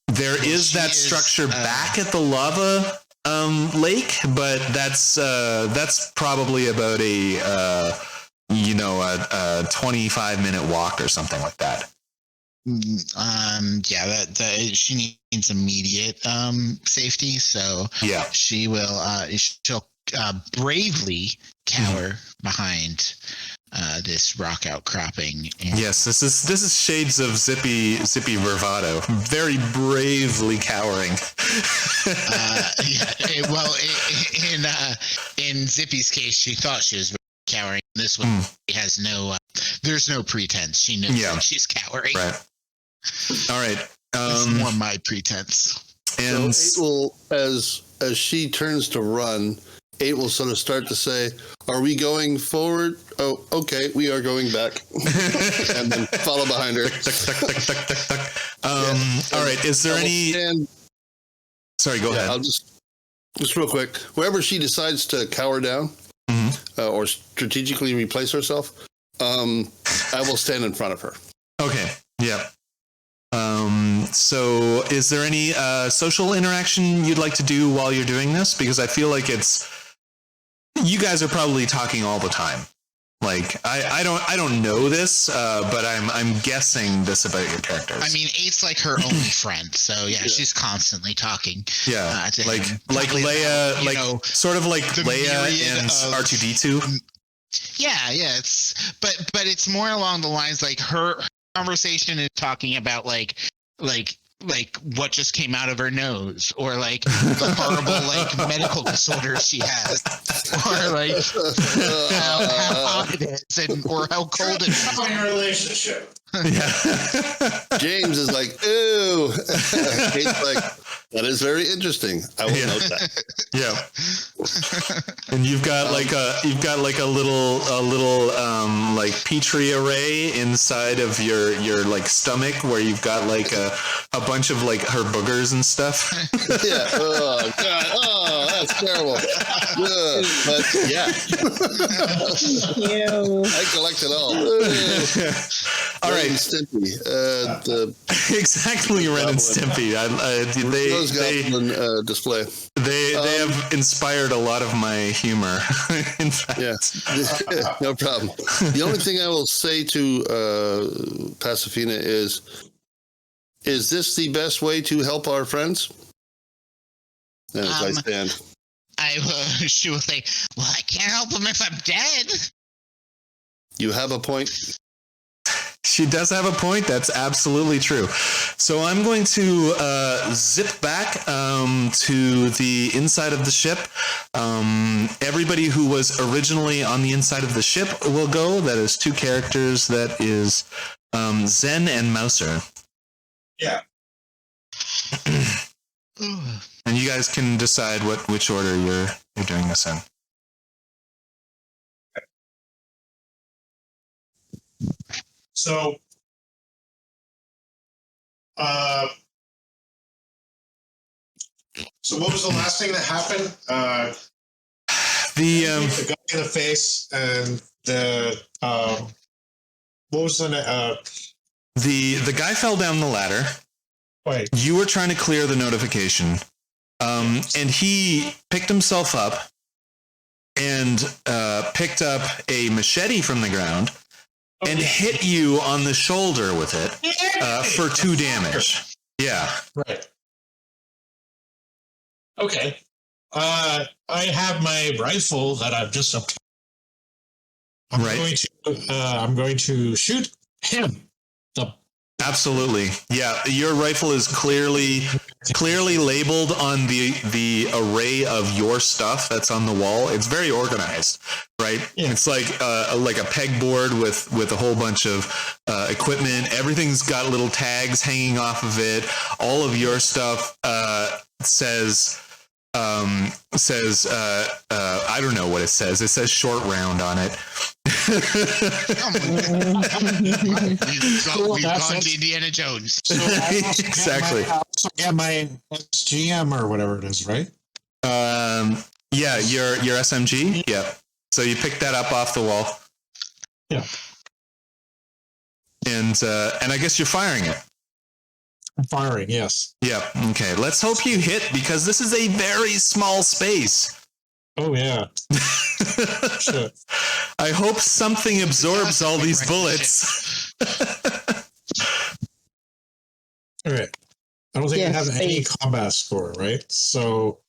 There is that structure back at the lava lake, but that's probably about a 25-minute walk or something like that. That she needs immediate safety, so yeah, she will she'll bravely cower behind this rock outcropping. And Yes, this is shades of Zippy bravado. Very bravely cowering. In Zippy's case, she thought she was cowering. This one has no. There's no pretense. She knows that she's cowering. Right. All right. It's more my pretense. And so 8 will, as she turns to run, 8 will sort of start to say, "Are we going forward? Oh, okay, we are going back," and then follow behind her. All right. Is there any? Sorry, go ahead. I'll just real quick. Wherever she decides to cower down or strategically replace herself, I will stand in front of her. Okay. Yeah. So is there any social interaction you'd like to do while you're doing this? Because I feel like you guys are probably talking all the time. Like I don't know this, but I'm guessing this about your characters. I mean, 8's like her only friend, so yeah, she's constantly talking. Yeah, to like him. Leia, About, sort of like Leia and R2D2. Yeah, but it's more along the lines like her conversation is talking about like what just came out of her nose, or like the horrible like medical disorders she has, or like how hot it is, or how cold it is. Having a relationship. Yeah. James is like, "Ooh," Kate's like, "That is very interesting. I will note that." Yeah. And you've got like a little like petri array inside of your like stomach, where you've got like a bunch of like her boogers and stuff. Yeah. Oh God. Oh, that's terrible. Ugh. But yeah. I collect it all. All right. Ren and Stimpy. Exactly, Ren and Stimpy. Goblin display. They have inspired a lot of my humor. In fact. Yeah. No problem. The only thing I will say to Pacifina is this the best way to help our friends? And as I stand. She will say, "Well, I can't help them if I'm dead." You have a point. She does have a point. That's absolutely true. So I'm going to zip back to the inside of the ship. Everybody who was originally on the inside of the ship will go. That is 2 characters. That is Zen and Mouser. Yeah. And you guys can decide which order you're doing this in. So, so what was the last thing that happened? The guy in the face and the what was the guy fell down the ladder. wait? You were trying to clear the notification, and he picked himself up and picked up a machete from the ground and hit you on the shoulder with it for 2 damage. Yeah. Right. Okay. I have my rifle that I've just obtained. I'm going to shoot him. Absolutely. Yeah, your rifle is clearly labeled on the array of your stuff that's on the wall. It's very organized, right? Yeah. It's like a pegboard with a whole bunch of equipment. Everything's got little tags hanging off of it. All of your stuff says I don't know what it says. It says short round on it. We've gone to Indiana Jones. So Exactly. I get my SGM or whatever it is, right? Yeah, your SMG. Yeah. So you picked that up off the wall. Yeah. And I guess you're firing it. I'm firing, yes. Yeah. Okay. Let's hope you hit, because this is a very small space. Oh yeah. Shit. I hope something absorbs all these bullets. All right. I don't think I have any combat score, right? So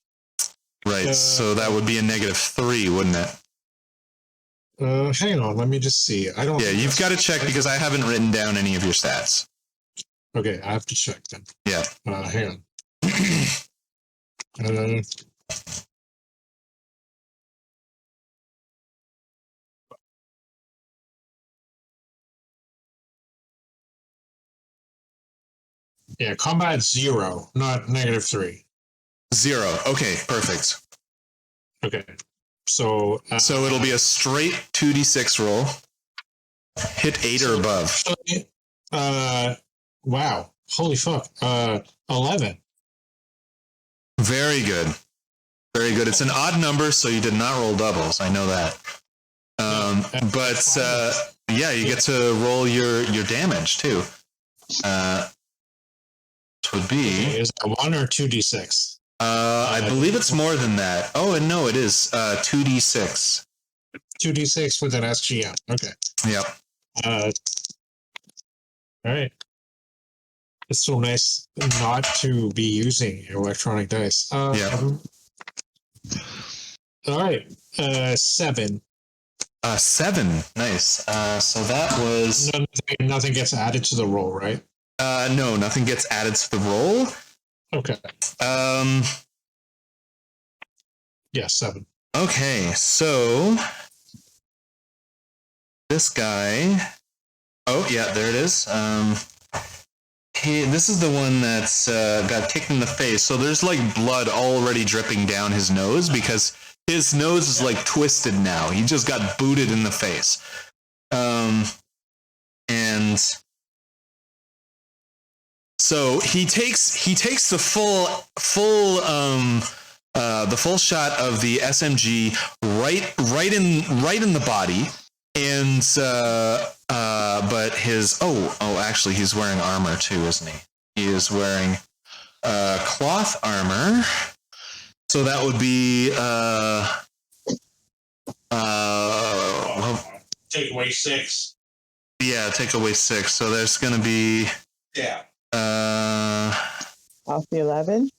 Right. So that would be a -3, wouldn't it? Hang on, let me just see. I don't. Yeah, you've got to check because I haven't written down any of your stats. Okay, I have to check then. Yeah. Hang on. Yeah, combat 0, not -3. 0. Okay, perfect. Okay, so So it'll be a straight 2d6 roll. Hit 8 or above. Wow, holy fuck, 11. Very good. Very good. It's an odd number, so you did not roll doubles. I know that. But yeah, you get to roll your damage too. Which would be. Okay, is it 1 or 2d6? I believe it's more than that. Oh, and no, it is 2d6. 2d6 with an SGM. Okay. Yep. All right. It's so nice not to be using electronic dice. Yeah. All right. 7. 7. Nice. So that was. Nothing gets added to the roll, right? No, nothing gets added to the roll. Okay. Yeah, 7. Okay, so this guy. Oh yeah, there it is. This is the one that's got kicked in the face. So there's like blood already dripping down his nose because his nose is like twisted now. He just got booted in the face. And so he takes the full shot of the SMG right in the body, and but his actually he's wearing armor too, isn't he? He is wearing cloth armor, so that would be Take away 6. Yeah, take away 6. So there's gonna be Off the 11.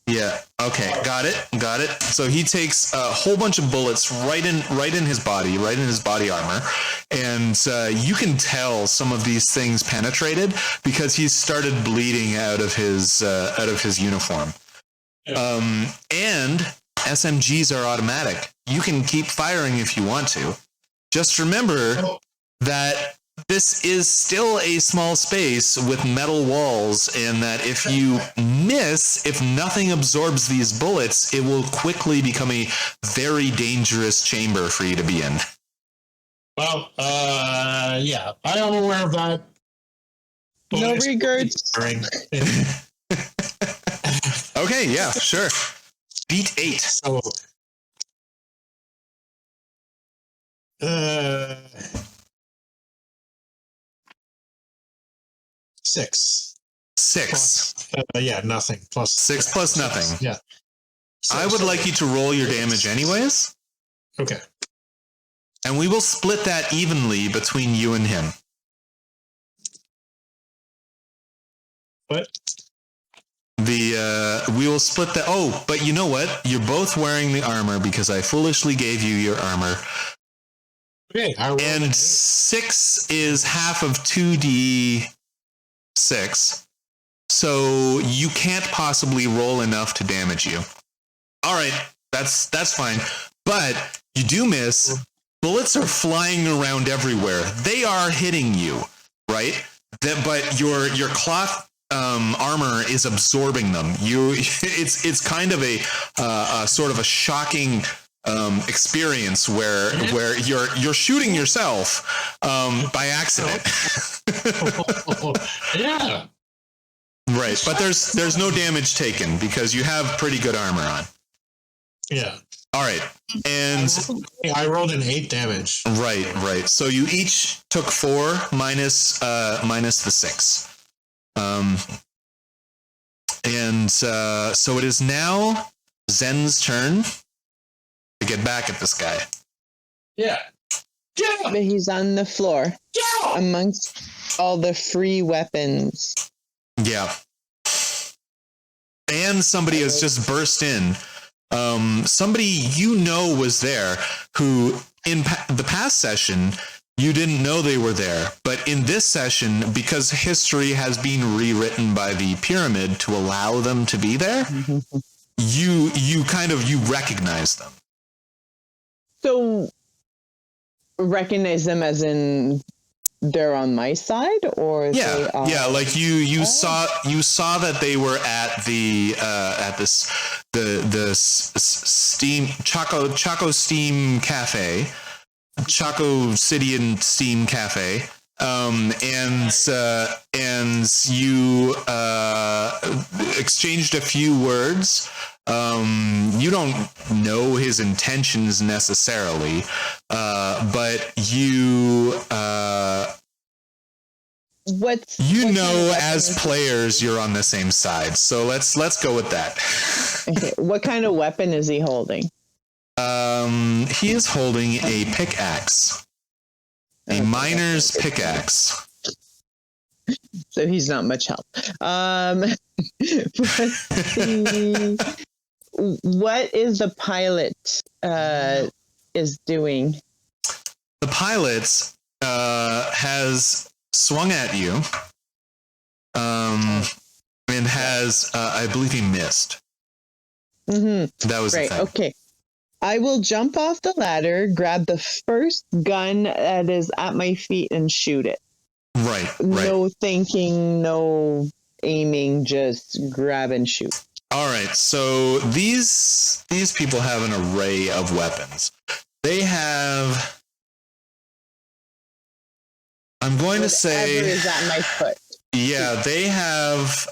Yeah. Okay. Got it. So he takes a whole bunch of bullets right in his body armor, and you can tell some of these things penetrated because he's started bleeding out of his uniform. And SMGs are automatic. You can keep firing if you want to. Just remember that this is still a small space with metal walls, and that if you miss, if nothing absorbs these bullets, it will quickly become a very dangerous chamber for you to be in. Well, yeah, I am aware of that. No regrets. Okay, yeah, sure. Beat 8. So, 6. 6. Plus, yeah, nothing. Plus 6 plus nothing. Yeah. I would like you to roll your damage anyways. Okay. And we will split that evenly between you and him. What? We will split that. Oh, but you know what? You're both wearing the armor because I foolishly gave you your armor. Okay. And 6 is half of 2d6. So you can't possibly roll enough to damage you. All right, that's fine. But you do miss. Bullets are flying around everywhere. They are hitting you, right? But your cloth armor is absorbing them. It's kind of a sort of a shocking experience where you're shooting yourself by accident. Yeah. Right, but there's no damage taken because you have pretty good armor on. Yeah. All right, and I rolled an 8 damage. Right. So you each took 4 minus the 6. And so it is now Zen's turn to get back at this guy. Yeah. Yeah. But he's on the floor amongst all the free weapons. Yeah. and somebody has just burst in. Somebody was there who in the past session you didn't know they were there, but in this session, because history has been rewritten by the pyramid to allow them to be there, you recognize them. So recognize them as in they're on my side, or yeah, they are... yeah, like you saw that they were at the steam Choco Steam Cafe, Choco Cidian Steam Cafe, and you exchanged a few words. You don't know his intentions necessarily, but you as players you're on the same side. So let's go with that. Okay. What kind of weapon is he holding? He is holding a pickaxe. A miner's pickaxe. So he's not much help. What is the pilot is doing? The pilot has swung at you, and has, I believe he missed. Mm-hmm. That was right. the thing. Okay. I will jump off the ladder, grab the first gun that is at my feet, and shoot it. Right. No thinking, no aiming, just grab and shoot. All right. So these people have an array of weapons. They have. I'm going to say. Whatever is at my foot. Yeah, they have.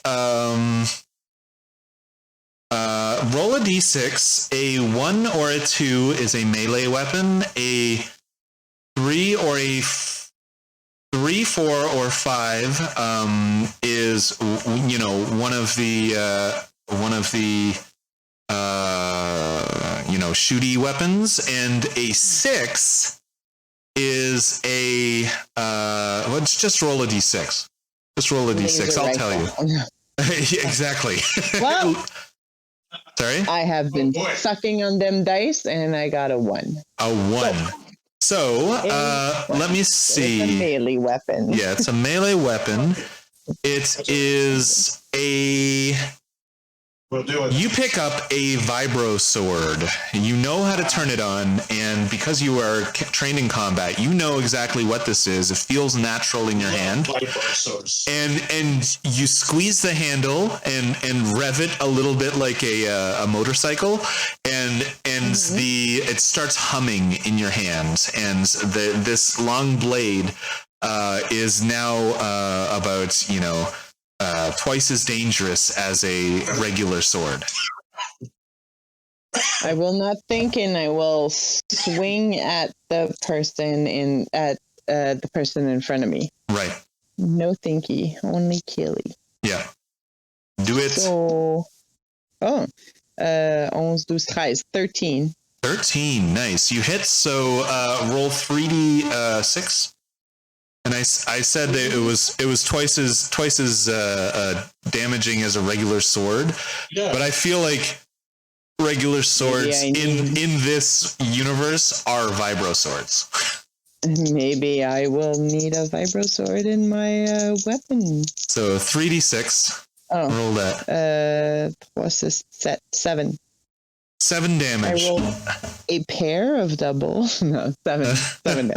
Roll a d6. A 1 or a 2 is a melee weapon. A 3 or a 3, 4, or 5 is one of the shooty weapons, and a 6 is a let's just roll a d6. Just roll a d6. I'll tell you. Exactly. Well, sorry? I have been sucking on them dice, and I got a 1. A 1. So, let me see. It's a melee weapon. Yeah, it's a melee weapon. It is a... You pick up a vibro sword. You know how to turn it on, and because you are trained in combat, you know exactly what this is. It feels natural in your hand. And you squeeze the handle and rev it a little bit like a motorcycle, and it starts humming in your hand, and this long blade is now about twice as dangerous as a regular sword. I will not think, and I will swing at the person in front of me. Right. No thinky, only killy. Yeah. Do it. So, 11, 12, 13. 13, nice. You hit. So roll 3d6. And I said that it was twice as damaging as a regular sword, but I feel like regular swords in this universe are vibro swords. Maybe I will need a vibro sword in my weapon. So 3d6. Oh, roll that. What's this set? 7. 7 damage. I rolled a pair of double. No, 7 damage.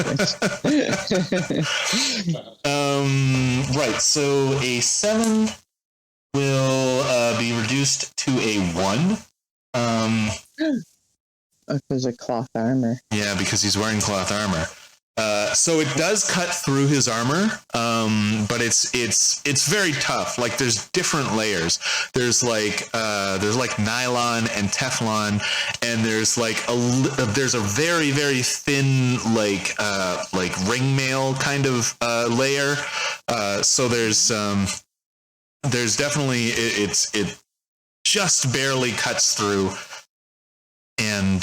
Right. So a 7 will be reduced to a 1. Because of cloth armor. Yeah, because he's wearing cloth armor. So it does cut through his armor, but it's very tough. Like there's different layers. There's like nylon and Teflon, and there's there's a very very thin like ring mail kind of layer. So there's definitely it just barely cuts through, and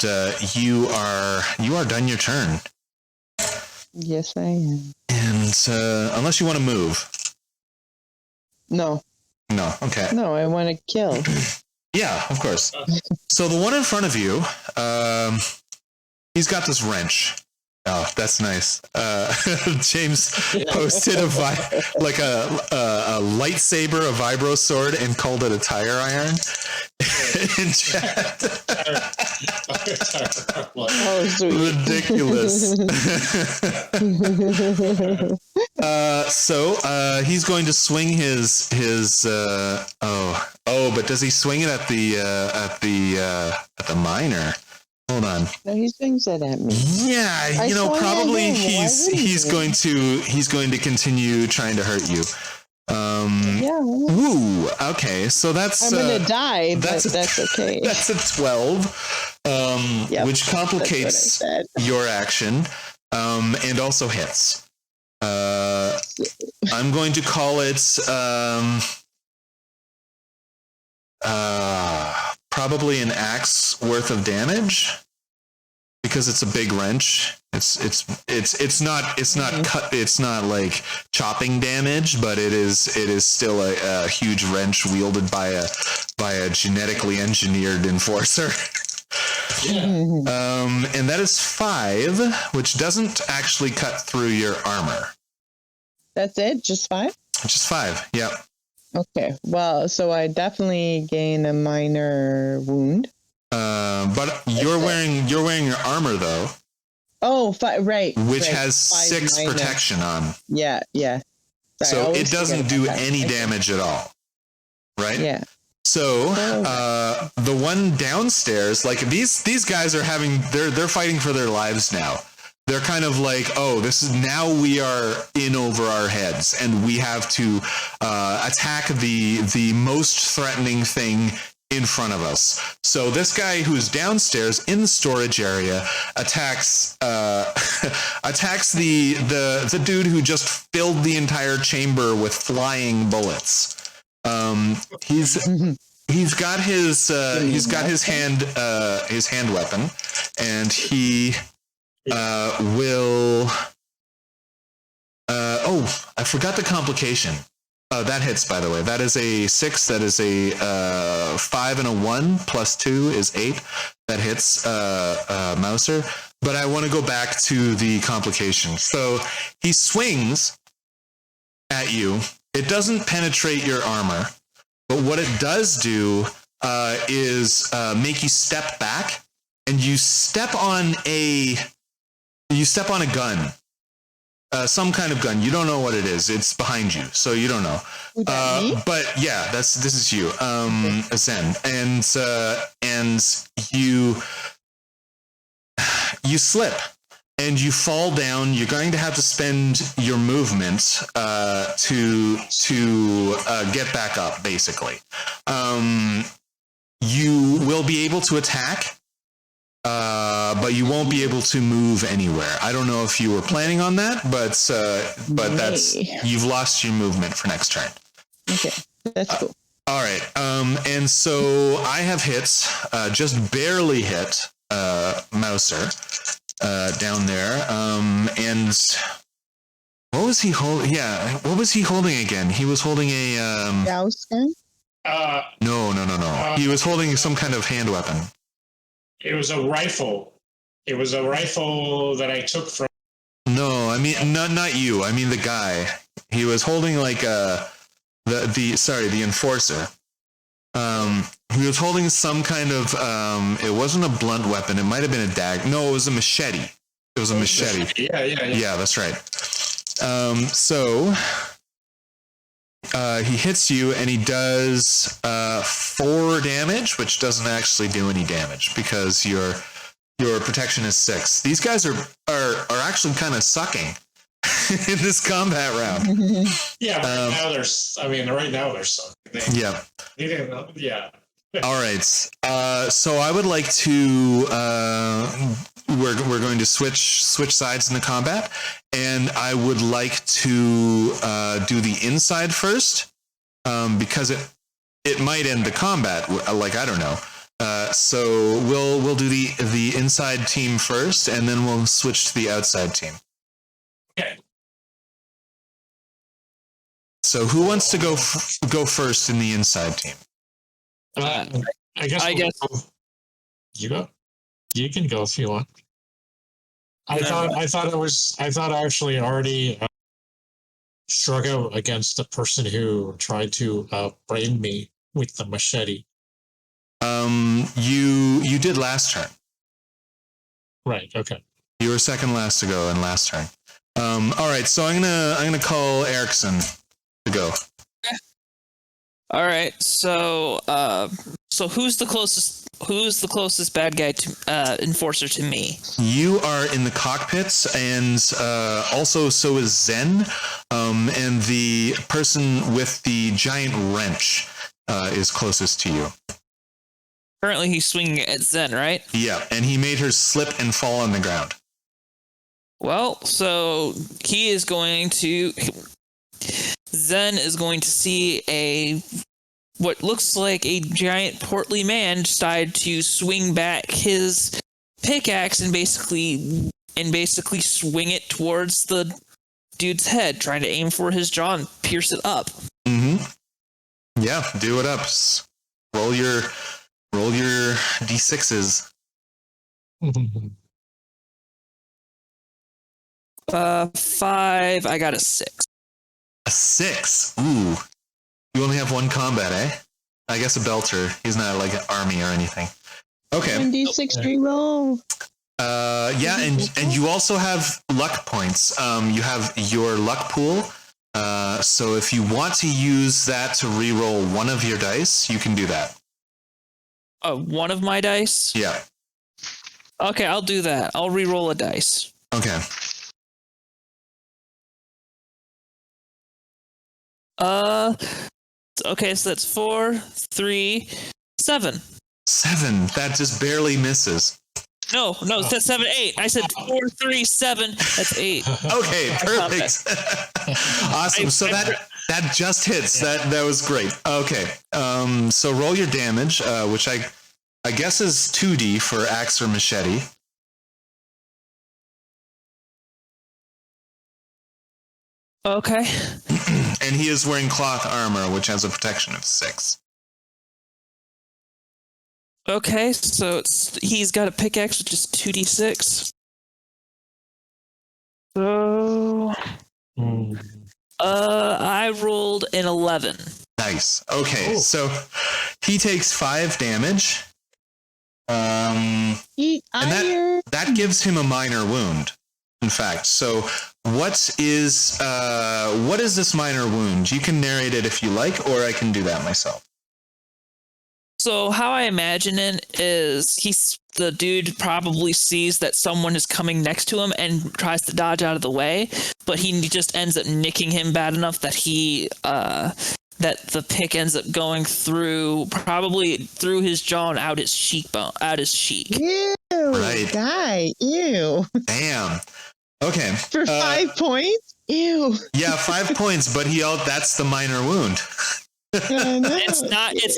you are done your turn. Yes, I am. And unless you want to move. No. No, okay. No, I want to kill. Yeah, of course. So the one in front of you, he's got this wrench. Oh, that's nice. James posted a lightsaber, a vibro sword, and called it a tire iron in chat. Oh, sweet. Ridiculous. So he's going to swing his but does he swing it at the miner? Hold on. No, he swings it at me. Yeah, I swung at probably him. Why he's wouldn't going to continue trying to hurt you. Yeah. Woo. Okay, so that's I'm gonna die, but that's okay. That's a 12, Yep, which complicates that's what I said. your action, and also hits. I'm going to call it probably an axe worth of damage because it's a big wrench. It's not like chopping damage, but it is still a huge wrench wielded by a genetically engineered enforcer. And that is 5, which doesn't actually cut through your armor. That's it? Just 5? Just 5. Yep. Okay. Well, so I definitely gain a minor wound. But you're wearing your armor though. Oh, right. Which right. has 6 minor. protection on. Yeah. Sorry, So it doesn't do any damage at all. Right? Yeah. So the one downstairs, like these guys are they're fighting for their lives now. They're kind of like, oh, now we are in over our heads, and we have to attack the most threatening thing in front of us. So this guy who's downstairs in the storage area attacks the dude who just filled the entire chamber with flying bullets. He's got his hand weapon, and he will. I forgot the complication. That hits, by the way. That is a 6. That is a 5 and a 1 plus 2 is 8. That hits Mouser. But I want to go back to the complication. So he swings at you. It doesn't penetrate your armor, but what it does do is make you step back, and you step on a gun. Some kind of gun. You don't know what it is. It's behind you, so you don't know. But yeah, this is you, Zen, and you slip and you fall down. You're going to have to spend your movement to get back up. Basically, you will be able to attack. But you won't be able to move anywhere. I don't know if you were planning on that, but you've lost your movement for next turn. Okay, that's cool. All right, and so I have hits, just barely hit Mouser down there, and what was he holding? Yeah, what was he holding again? He was holding a Jousting? No. He was holding some kind of hand weapon. It was a rifle. It was a rifle that I took from. No, I mean not you. I mean the guy. He was holding like the enforcer. He was holding some kind of it wasn't a blunt weapon. It might have been a dagger. No, it was a machete. It was a machete. Yeah, that's right. So he hits you and he does 4 damage, which doesn't actually do any damage because your protection is 6. These guys are actually kind of sucking in this combat round. Yeah, right now they're sucking. Yeah. They didn't know. Yeah. All right. So I would like to. We're going to switch sides in the combat, and I would like to do the inside first, because it might end the combat. Like I don't know. So we'll do the inside team first, and then we'll switch to the outside team. Okay. So who wants to go first in the inside team? I guess you go. You can go if you want. I thought I actually already struck out against the person who tried to brain me with the machete. You did last turn. Right. Okay. You were second last to go and last turn. All right, so I'm gonna call Erickson to go. All right. So who's the closest bad guy to enforcer to me? You are in the cockpits, and also so is Zen, and the person with the giant wrench is closest to you. Currently, he's swinging at Zen, right? Yeah, and he made her slip and fall on the ground. Well, so he is going to. Zen is going to see what looks like a giant portly man decide to swing back his pickaxe and basically swing it towards the dude's head, trying to aim for his jaw and pierce it up. Mm-hmm. Yeah, do it up. Roll your d6s. 5. I got a 6. A 6. Ooh. You only have one combat, eh? I guess a belter. He's not like an army or anything. Okay. 1d6 reroll. Yeah, and you also have luck points. You have your luck pool. So if you want to use that to reroll one of your dice, you can do that. One of my dice? Yeah. Okay, I'll do that. I'll reroll a dice. Okay. Okay, so that's 4, 3, 7. 7. That just barely misses. No, that's 7, 8. I said 4, 3, 7. That's 8. Okay, perfect. Awesome. So that just hits. That was great. Okay. So roll your damage, which I guess is 2d for axe or machete. Okay. And he is wearing cloth armor, which has a protection of 6. Okay, so he's got a pickaxe, which is 2d6. So, I rolled an 11. Nice. Okay, so he takes 5 damage. And that gives him a minor wound. In fact, so what is this minor wound? You can narrate it if you like, or I can do that myself. So how I imagine it is the dude probably sees that someone is coming next to him and tries to dodge out of the way, but he just ends up nicking him bad enough that that the pick ends up going probably through his jaw and out his cheekbone, out his cheek. Ew, right. Guy, ew. Damn. Okay. For 5 points? Ew. Yeah, 5 points, but that's the minor wound. It's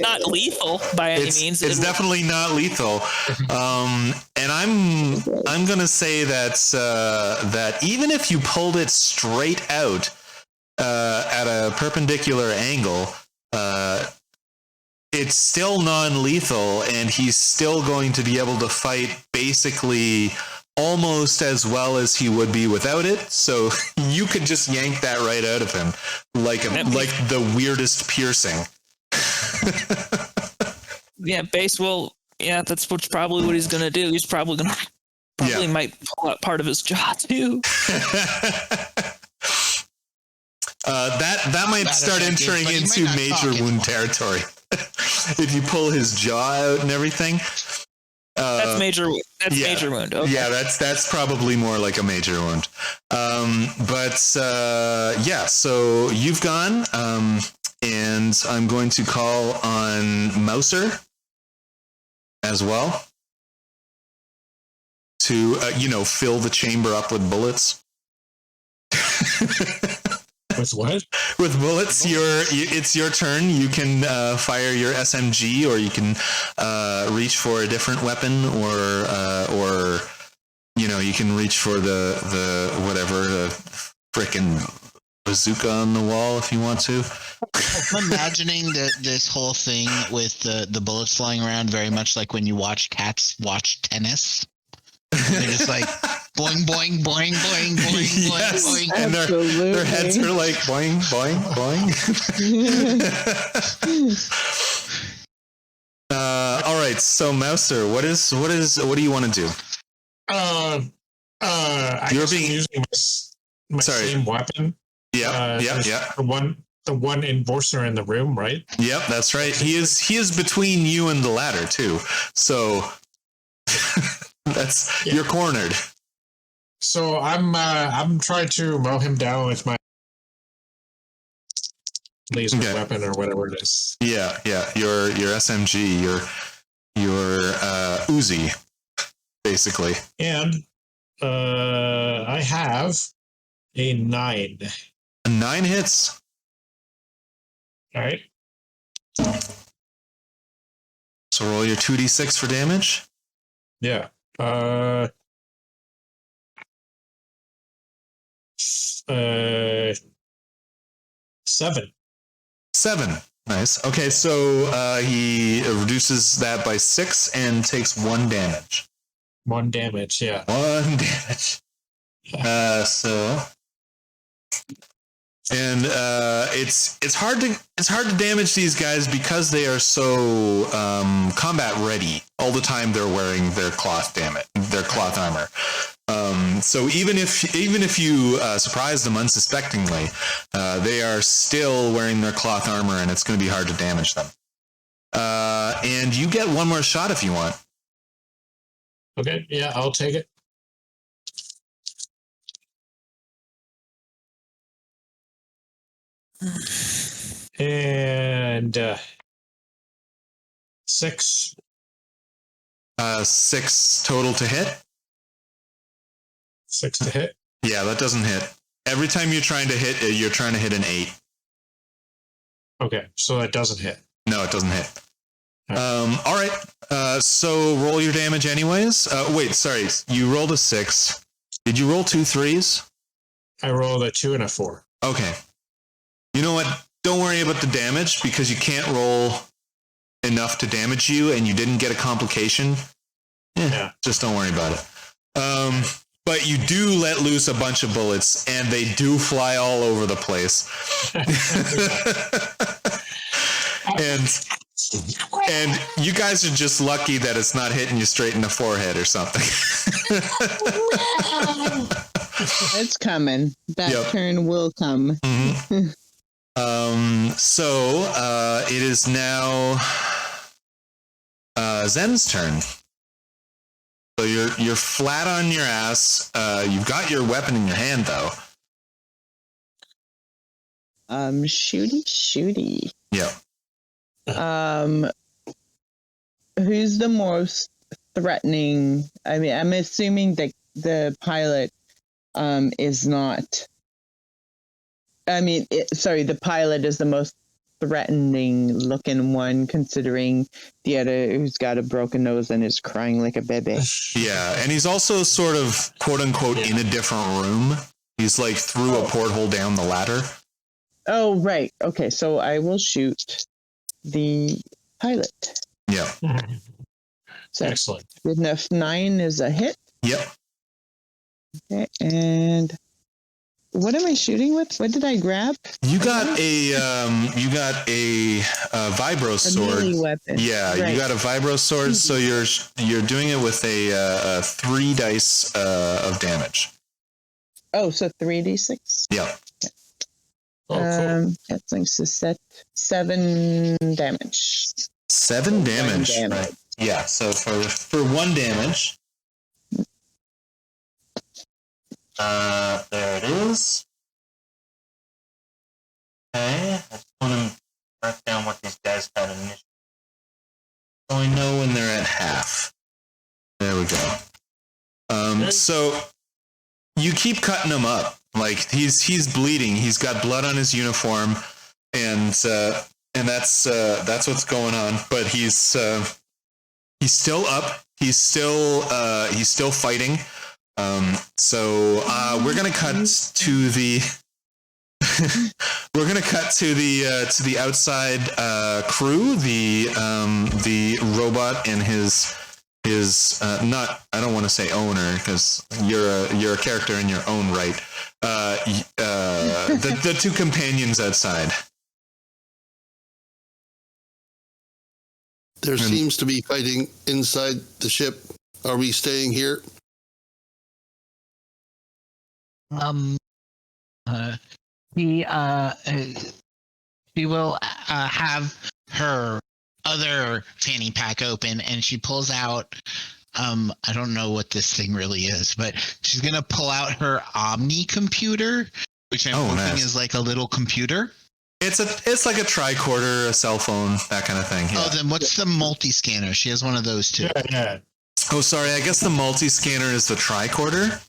not lethal by any means. It's definitely not lethal. And I'm gonna say that even if you pulled it straight out at a perpendicular angle, it's still non-lethal, and he's still going to be able to fight basically almost as well as he would be without it. So you could just yank that right out of him like the weirdest piercing. Yeah, that's probably what he's gonna do. He's probably might pull out part of his jaw too. That might start entering into major wound territory. If you pull his jaw out and everything. That's major. That's major wound. Okay. Yeah, that's probably more like a major wound. So you've gone, and I'm going to call on Mouser as well to fill the chamber up with bullets. With what? With bullets. It's your turn. You can fire your SMG, or you can reach for a different weapon, or you can reach for the frickin' bazooka on the wall if you want to. I'm imagining this whole thing with the bullets flying around very much like when you watch cats watch tennis. They're just like boing, boing, boing, boing, boing, Yes. boing, boing. And their heads are like boing, boing, boing. All right, so Mouser, what do you want to do? I You're guess I'm being- using my Sorry. same weapon. Yeah. The one enforcer in the room, right? Yep, that's right. He is between you and the ladder too. So you're cornered. So I'm trying to mow him down with my laser weapon or whatever it is. Yeah. Your SMG, your Uzi, basically. And I have a 9. 9 hits. All right. So roll your 2d6 for damage. Yeah. 7. 7. Nice. Okay, so he reduces that by 6 and takes 1 damage. 1 damage. Yeah. 1 damage. It's hard to damage these guys because they are so combat ready all the time. They're wearing their cloth armor. So even if you surprise them unsuspectingly, they are still wearing their cloth armor, and it's going to be hard to damage them. And you get one more shot if you want. Okay. Yeah, I'll take it. And 6. 6 total to hit. 6 to hit. Yeah, that doesn't hit. Every time you're trying to hit an 8. Okay, so that doesn't hit. No, it doesn't hit. All right. So roll your damage anyways. Wait, sorry. You rolled a 6. Did you roll 2 3s? I rolled a 2 and a 4. Okay. You know what? Don't worry about the damage because you can't roll enough to damage you, and you didn't get a complication. Yeah. Just don't worry about it. But you do let loose a bunch of bullets, and they do fly all over the place. And you guys are just lucky that it's not hitting you straight in the forehead or something. It's coming. That Yep. turn will come. Mm-hmm. So it is now Zen's turn. So you're flat on your ass. You've got your weapon in your hand though. Shooty. Yeah. Who's the most threatening? I mean, I'm assuming that the pilot is not. I mean, the pilot is the most threatening looking one, considering the other who's got a broken nose and is crying like a baby. Yeah, and he's also sort of quote unquote in a different room. He's like through a porthole down the ladder. Oh, right. Okay, so I will shoot the pilot. Yeah. So excellent. Good enough. 9 is a hit. Yep. Okay, and what am I shooting with? What did I grab? You got a vibro sword. melee weapon. Yeah, Right. you got a vibro sword, so you're doing it with a 3 dice of damage. Oh, so 3d6. Yeah. Oh, cool. That's like to set 7 damage. 7 damage. damage. Right. Yeah. So for 1 damage. There it is. Okay. I just want to mark down what these guys had initially. So I know when they're at half. There we go. So you keep cutting him up. Like he's bleeding. He's got blood on his uniform, and that's what's going on. But he's still up. He's still fighting. So we're gonna cut to the we're gonna cut to the outside crew, the robot and his not, I don't want to say owner because you're a character in your own right. The two companions outside. There seems to be fighting inside the ship. Are we staying here? She will have her other fanny pack open, and she pulls out. I don't know what this thing really is, but she's gonna pull out her Omni computer, which I'm hoping is like a little computer. It's like a tricorder, a cell phone, that kind of thing. Yeah. Oh, then what's the multi-scanner? She has one of those too. Yeah. Oh, sorry. I guess the multi-scanner is the tricorder,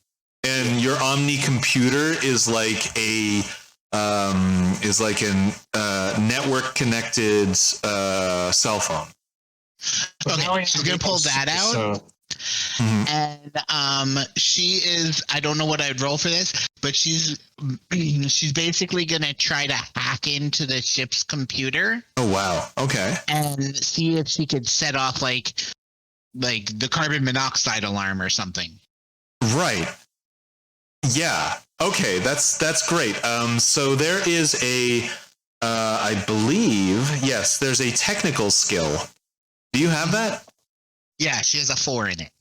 and your Omni computer is like a network connected cell phone. Okay, she's gonna pull that out. And she is, I don't know what I'd roll for this, but she's basically gonna try to hack into the ship's computer. Oh wow. Okay. And see if she could set off like the carbon monoxide alarm or something. Right. Yeah. Okay, that's great. So there is a I believe, yes, there's a technical skill. Do you have that? Yeah, she has a 4 in it.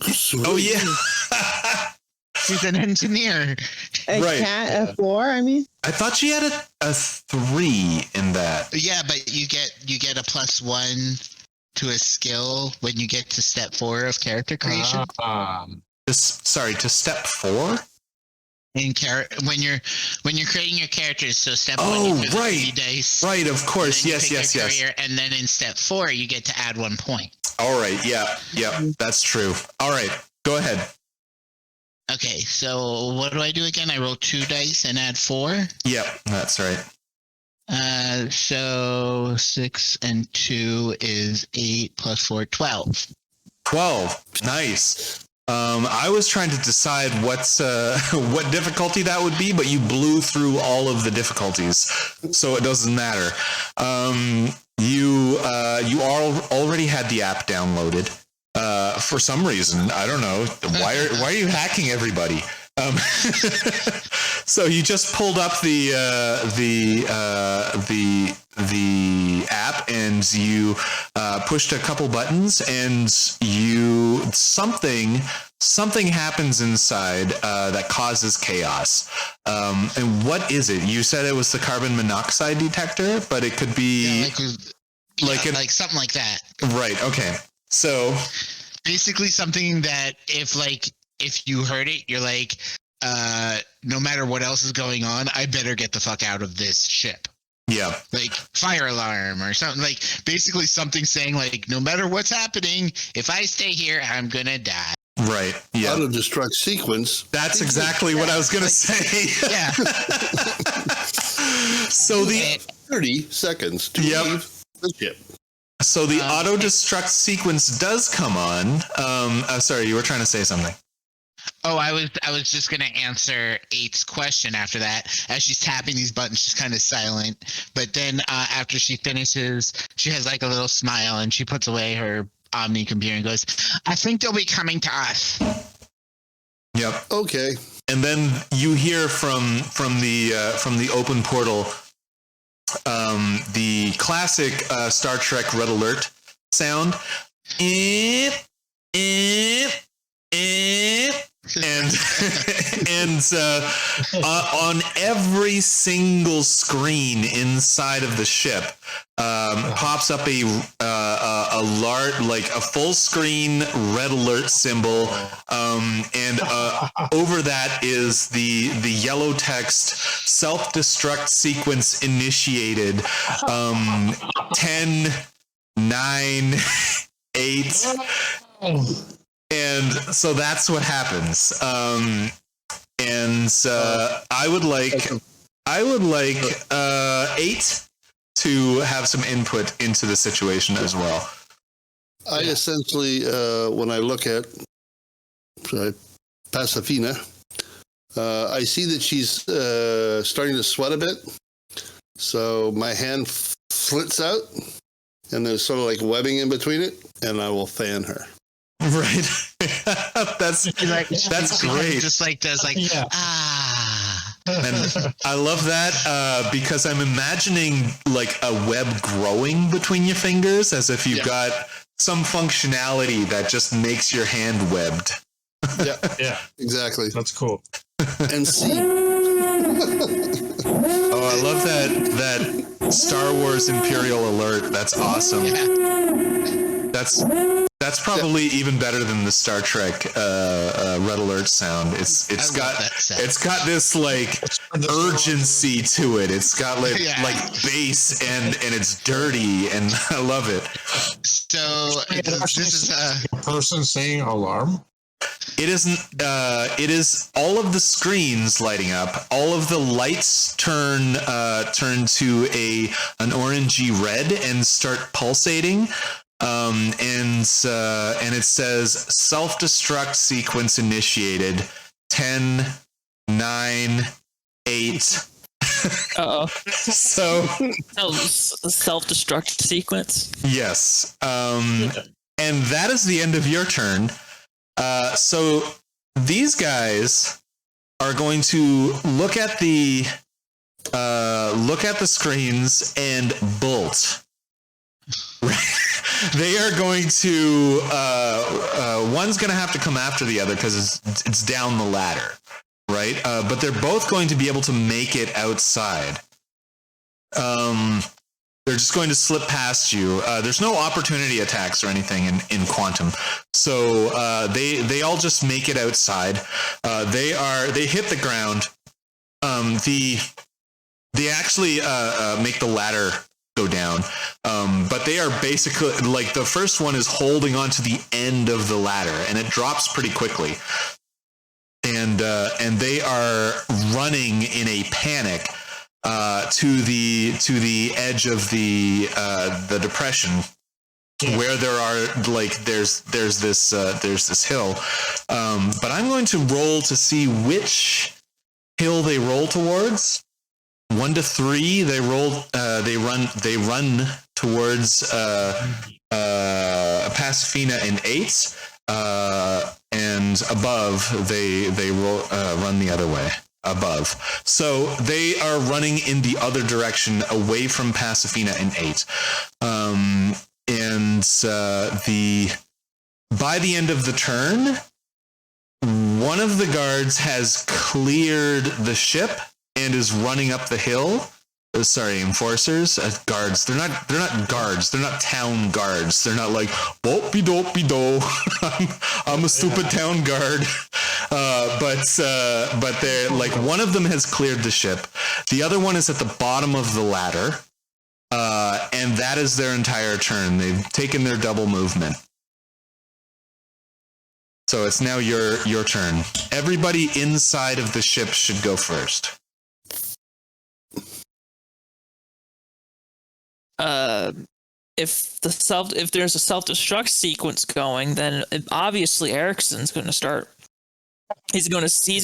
Sweet. Oh yeah. She's an engineer. A 4, I mean? I thought she had a 3 in that. Yeah, but you get a +1 to a skill when you get to step 4 of character creation. To step 4? When you're creating your characters, so step 1 Oh, you right. 3 dice. Right, of course. Yes. Career, and then in step 4 you get to add 1 point. All right. Yeah. That's true. All right. Go ahead. Okay, so what do I do again? I roll 2 dice and add 4. Yep, that's right. So 6 and 2 is 8 plus 4, 12. 12. Nice. I was trying to decide what difficulty that would be, but you blew through all of the difficulties, so it doesn't matter. You already had the app downloaded. For some reason, I don't know. Why are you hacking everybody? So you just pulled up the app and you pushed a couple buttons and something happens inside that causes chaos. And what is it? You said it was the carbon monoxide detector, but it could be like something like that. Right. Okay. So basically something that if you heard it, you're like, no matter what else is going on, I better get the fuck out of this ship. Yeah. Like fire alarm or something, like basically something saying like, no matter what's happening, if I stay here, I'm gonna die. Right. Yeah. Auto destruct sequence. That's exactly what I was gonna say. Yeah. So the 30 seconds to leave the ship. So the auto destruct sequence does come on. Sorry, you were trying to say something. Oh, I was just gonna answer 8's question after that. As she's tapping these buttons, she's kind of silent. But then after she finishes, she has like a little smile and she puts away her Omni computer and goes, "I think they'll be coming to us." Yep. Okay. And then you hear from the open portal the classic Star Trek Red Alert sound. And on every single screen inside of the ship pops up a large, like a full screen Red Alert symbol, and over that is the yellow text: self-destruct sequence initiated. 10, 9, 8. And so that's what happens. I would like 8 to have some input into the situation as well. I essentially, when I look at Pacifina, I see that she's starting to sweat a bit. So my hand flits out, and there's sort of like webbing in between it, and I will fan her. Right. that's great. Just like does like And I love that because I'm imagining like a web growing between your fingers, as if you've got some functionality that just makes your hand webbed. Yeah, exactly. That's cool. And see. Oh, I love that Star Wars Imperial alert. That's awesome. That's probably even better than the Star Trek red alert sound. It's got this like urgency to it. It's got like bass and it's dirty, and I love it. So this is a person saying alarm. It isn't. It is all of the screens lighting up. All of the lights turn to an orangey red and start pulsating. And it says self-destruct sequence initiated. 10, 9, 8. Uh-oh. So self-destruct sequence. Yes. And that is the end of your turn. So these guys are going to look at the screens and bolt. They are going to one's going to have to come after the other because it's down the ladder, right? But they're both going to be able to make it outside. They're just going to slip past you. There's no opportunity attacks or anything in Quantum. So they all just make it outside. They hit the ground. They actually make the ladder go down. But they are basically like the first one is holding onto the end of the ladder, and it drops pretty quickly. And they are running in a panic to the edge of the depression, where there are like there's this hill. But I'm going to roll to see which hill they roll towards. 1 to 3, they roll. They run towards Pacifina and 8, and above they roll, run the other way. Above, so they are running in the other direction, away from Pacifina and 8. By the end of the turn, one of the guards has cleared the ship and is running up the hill. Sorry, enforcers, guards. They're not guards. They're not town guards. They're not like dopey do. I'm a stupid town guard. But they're like, one of them has cleared the ship. The other one is at the bottom of the ladder, and that is their entire turn. They've taken their double movement. So it's now your turn. Everybody inside of the ship should go first. If there's a self-destruct sequence going, then obviously Erickson's going to start. He's going to see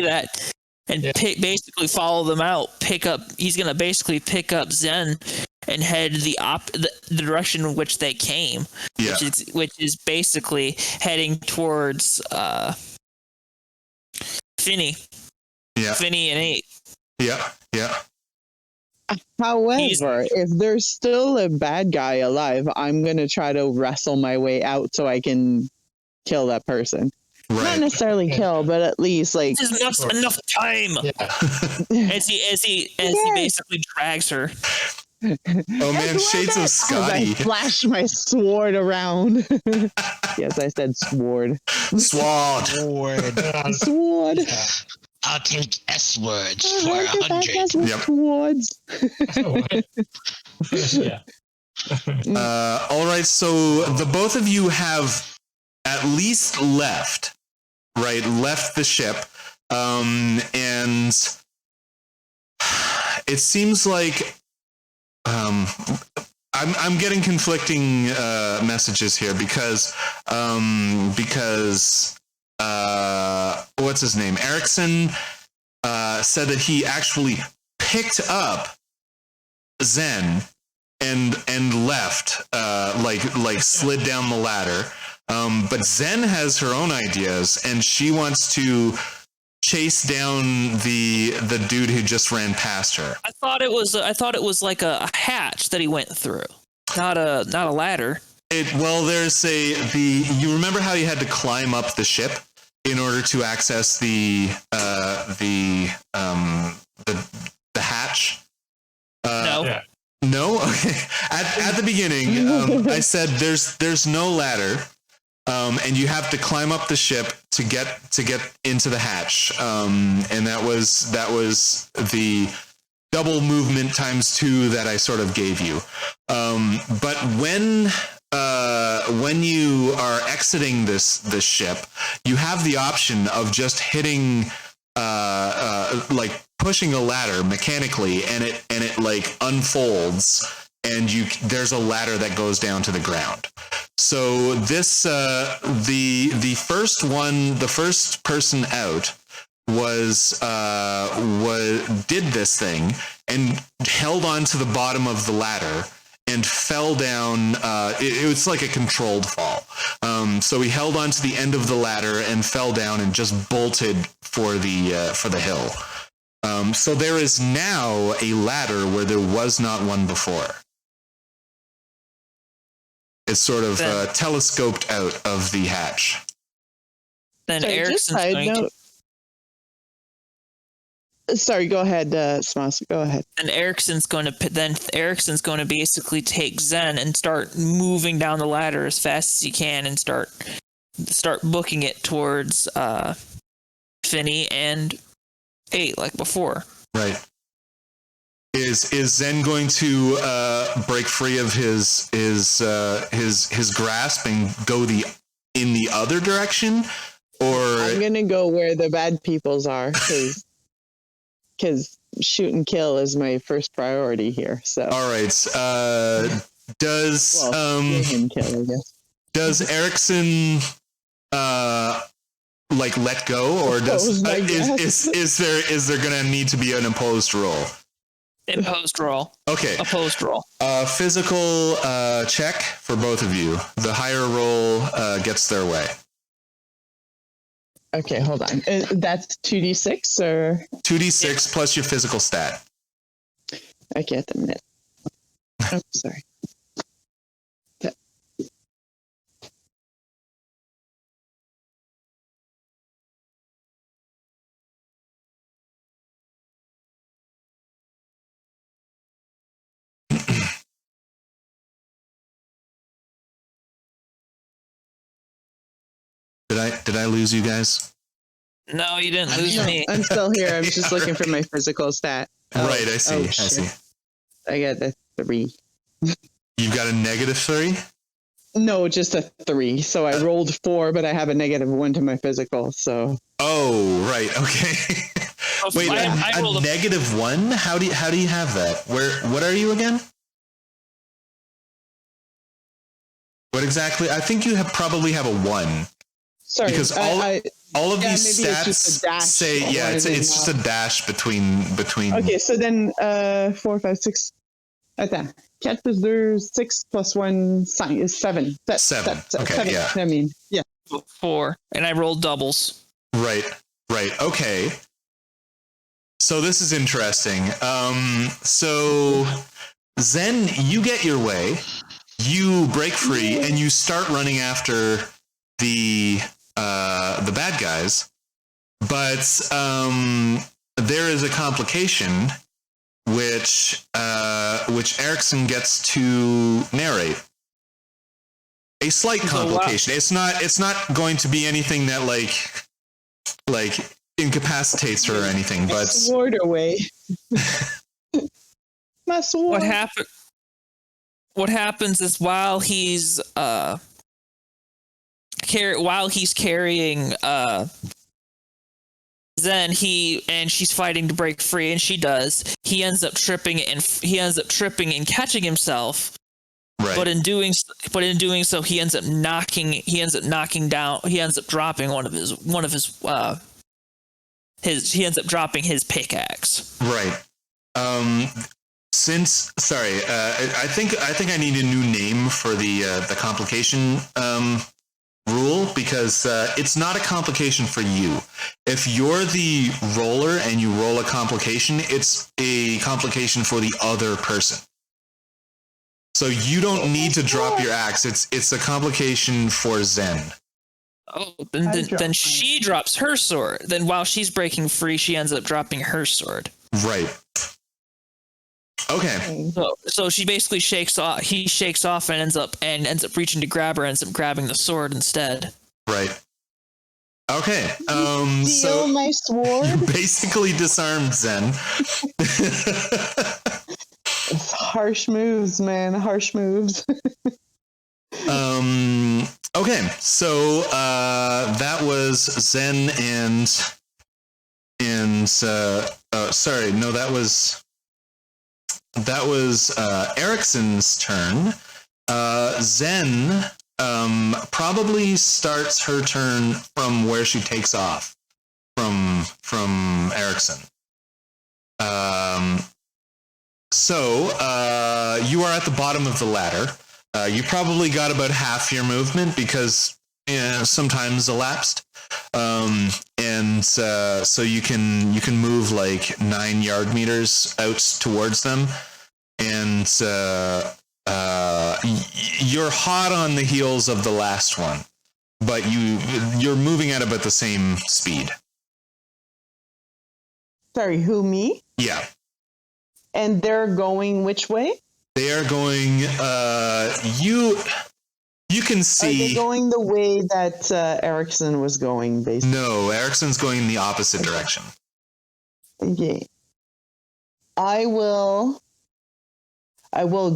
that and basically follow them out. He's going to basically pick up Zen and head the direction in which they came, which is basically heading towards Fanny. Yeah. Fanny and 8. Yeah. Yeah. However, if there's still a bad guy alive, I'm going to try to wrestle my way out so I can kill that person. Right. Not necessarily kill, but at least like enough time. Yeah. as he basically drags her. Oh man, shades of Scotty. I flash my sword around. Yes, I said sword. Sword. Sword. Yeah. I'll take S words for 100. Swords. Yeah. All right, so the both of you have at least left the ship, and it seems like I'm getting conflicting messages here because what's his name? Erickson said that he actually picked up Zen and left, like slid down the ladder. But Zen has her own ideas, and she wants to chase down the dude who just ran past her. I thought it was like a hatch that he went through, not a ladder. You remember how you had to climb up the ship in order to access the hatch? No. Yeah. No? Okay. At the beginning, I said there's no ladder, and you have to climb up the ship to get into the hatch. And that was the double movement times 2 that I sort of gave you. But when you are exiting this ship, you have the option of just hitting like pushing a ladder mechanically, and it like unfolds, and there's a ladder that goes down to the ground. So this the first person out did this thing and held on to the bottom of the ladder and fell down. It was like a controlled fall. So he held on to the end of the ladder and fell down and just bolted for the hill. So there is now a ladder where there was not one before. It's sort of telescoped out of the hatch. Then Sorry, just Erickson's side going note. Sorry, go ahead, Smoss. Go ahead. and Erickson's going to basically take Zen and start moving down the ladder as fast as he can and start booking it towards Fanny and 8 like before. Right. Is Zen going to break free of his grasp and go in the other direction, or I'm gonna go where the bad peoples are, because shoot and kill is my first priority here. So all right? Does and kill, I guess. does Erickson like let go, or is there gonna need to be an imposed roll? Imposed roll. Okay. Opposed roll. Physical check for both of you. The higher roll gets their way. Okay, hold on. That's 2d6 or 2d6 plus your physical stat. okay at the minute. Oh, sorry. Did I lose you guys? No, you didn't lose me. I'm still here. I'm just looking for my physical stat. Right, I see. I shit. see. I got a 3. You've got a -3? No, just a 3. So I rolled 4, but I have a -1 to my physical. So Oh, right. Okay. Wait, I rolled a -1? How do you have that? What are you again? What exactly? I think you probably have a 1. sorry, Because all of these maybe it's just a stats dash say, yeah, one it's and just a dash between. Okay, so then 4, 5, 6. Attends. 4 plus 2, 6 plus 1, 5 is 7. Seven. Okay, 7. yeah. I mean, yeah. 4, and I rolled doubles. Right. Okay. So this is interesting. So Zen, you get your way, you break free, and you start running after the bad guys. But there is a complication which Erickson gets to narrate. A slight complication. It's not going to be anything that like incapacitates her or anything, but Sword away. My sword. What happens is while he's carrying Zen, she's fighting to break free, and she does. He ends up tripping and catching himself. right. But in doing so, he ends up dropping one of his his pickaxe. Right. I think I need a new name for the complication rule, because it's not a complication for you. If you're the roller and you roll a complication, it's a complication for the other person. So you don't need to drop your axe. It's a complication for Zen. Oh, then she drops her sword. Then while she's breaking free, she ends up dropping her sword. Right. Okay. So she basically shakes off. He shakes off and ends up reaching to grab her. Ends up grabbing the sword instead. Right. Okay. Steal So my sword. you basically disarmed Zen. It's harsh moves, man. Harsh moves. Okay. So that was Zen sorry, no, that was Erickson's turn. Zen probably starts her turn from where she takes off from Erickson. So you are at the bottom of the ladder. You probably got about half your movement because some time's elapsed. So you can move like 9 yard meters out towards them, and you're hot on the heels of the last one, but you're moving at about the same speed. Sorry, who, me? Yeah. And they're going which way? They are going, you can see. Are they going the way that Erickson was going, basically? No, Erickson's going in the opposite direction. Okay. I will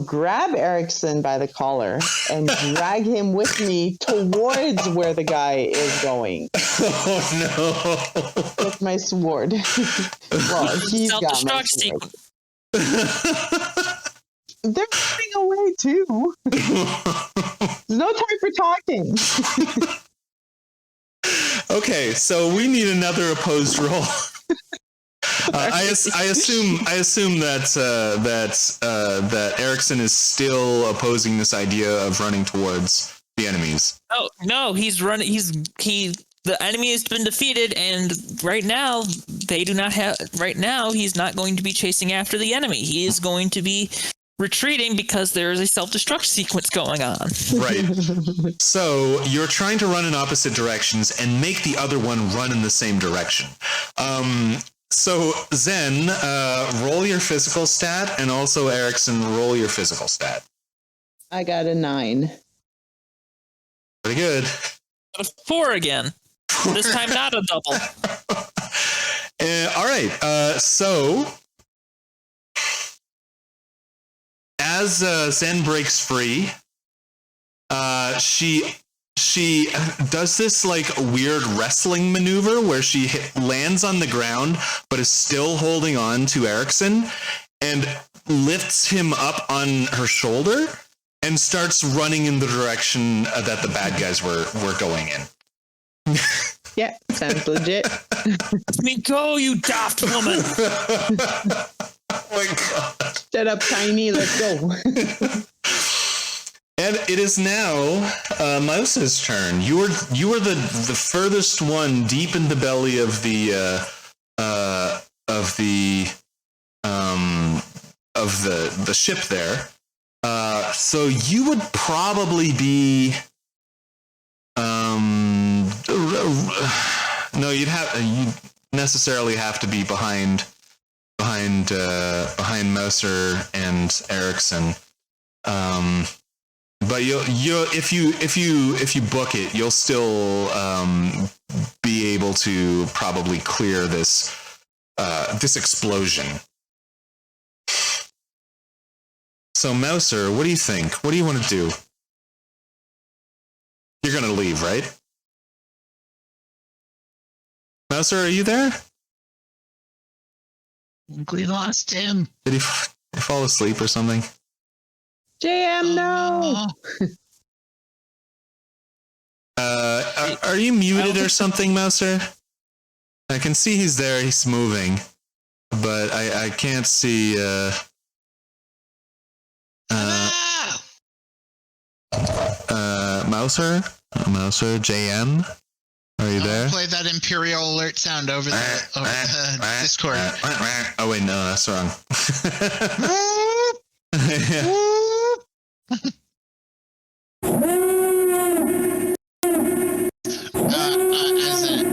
grab Erickson by the collar and drag him with me towards where the guy is going. Oh no. With my sword. Well, he's got my sword. They're running away too. There's no time for talking. Okay, so we need another opposed roll. I assume that Erickson is still opposing this idea of running towards the enemies. Oh no, he's running. The enemy has been defeated, and right now they do not have. Right now, he's not going to be chasing after the enemy. He is going to be retreating because there is a self-destruct sequence going on. Right. So you're trying to run in opposite directions and make the other one run in the same direction. So Zen, roll your physical stat, and also Erickson, roll your physical stat. I got a 9. Pretty good. A 4 again. This time not a double. All right. So as Zen breaks free, she does this like weird wrestling maneuver where she lands on the ground but is still holding on to Erickson and lifts him up on her shoulder and starts running in the direction that the bad guys were going in. Yeah, sounds legit. Let me go, you daft woman. Oh my god. Shut up, Tiny. Let's go. And it is now Mouse's turn. You were the furthest one deep in the belly of the ship there. So you would probably be no, you'd necessarily have to be behind Mouser and Erickson. But if you book it, you'll still be able to probably clear this explosion. So Mouser, what do you think? What do you want to do? You're gonna leave, right? Mouser, are you there? We lost him. Did he fall asleep or something? JM, no. Are you muted or something, Mouser? I can see he's there. He's moving, but I can't see. Mouser, JM, are you there? Play that Imperial alert sound over the Discord. Oh wait, no, that's wrong.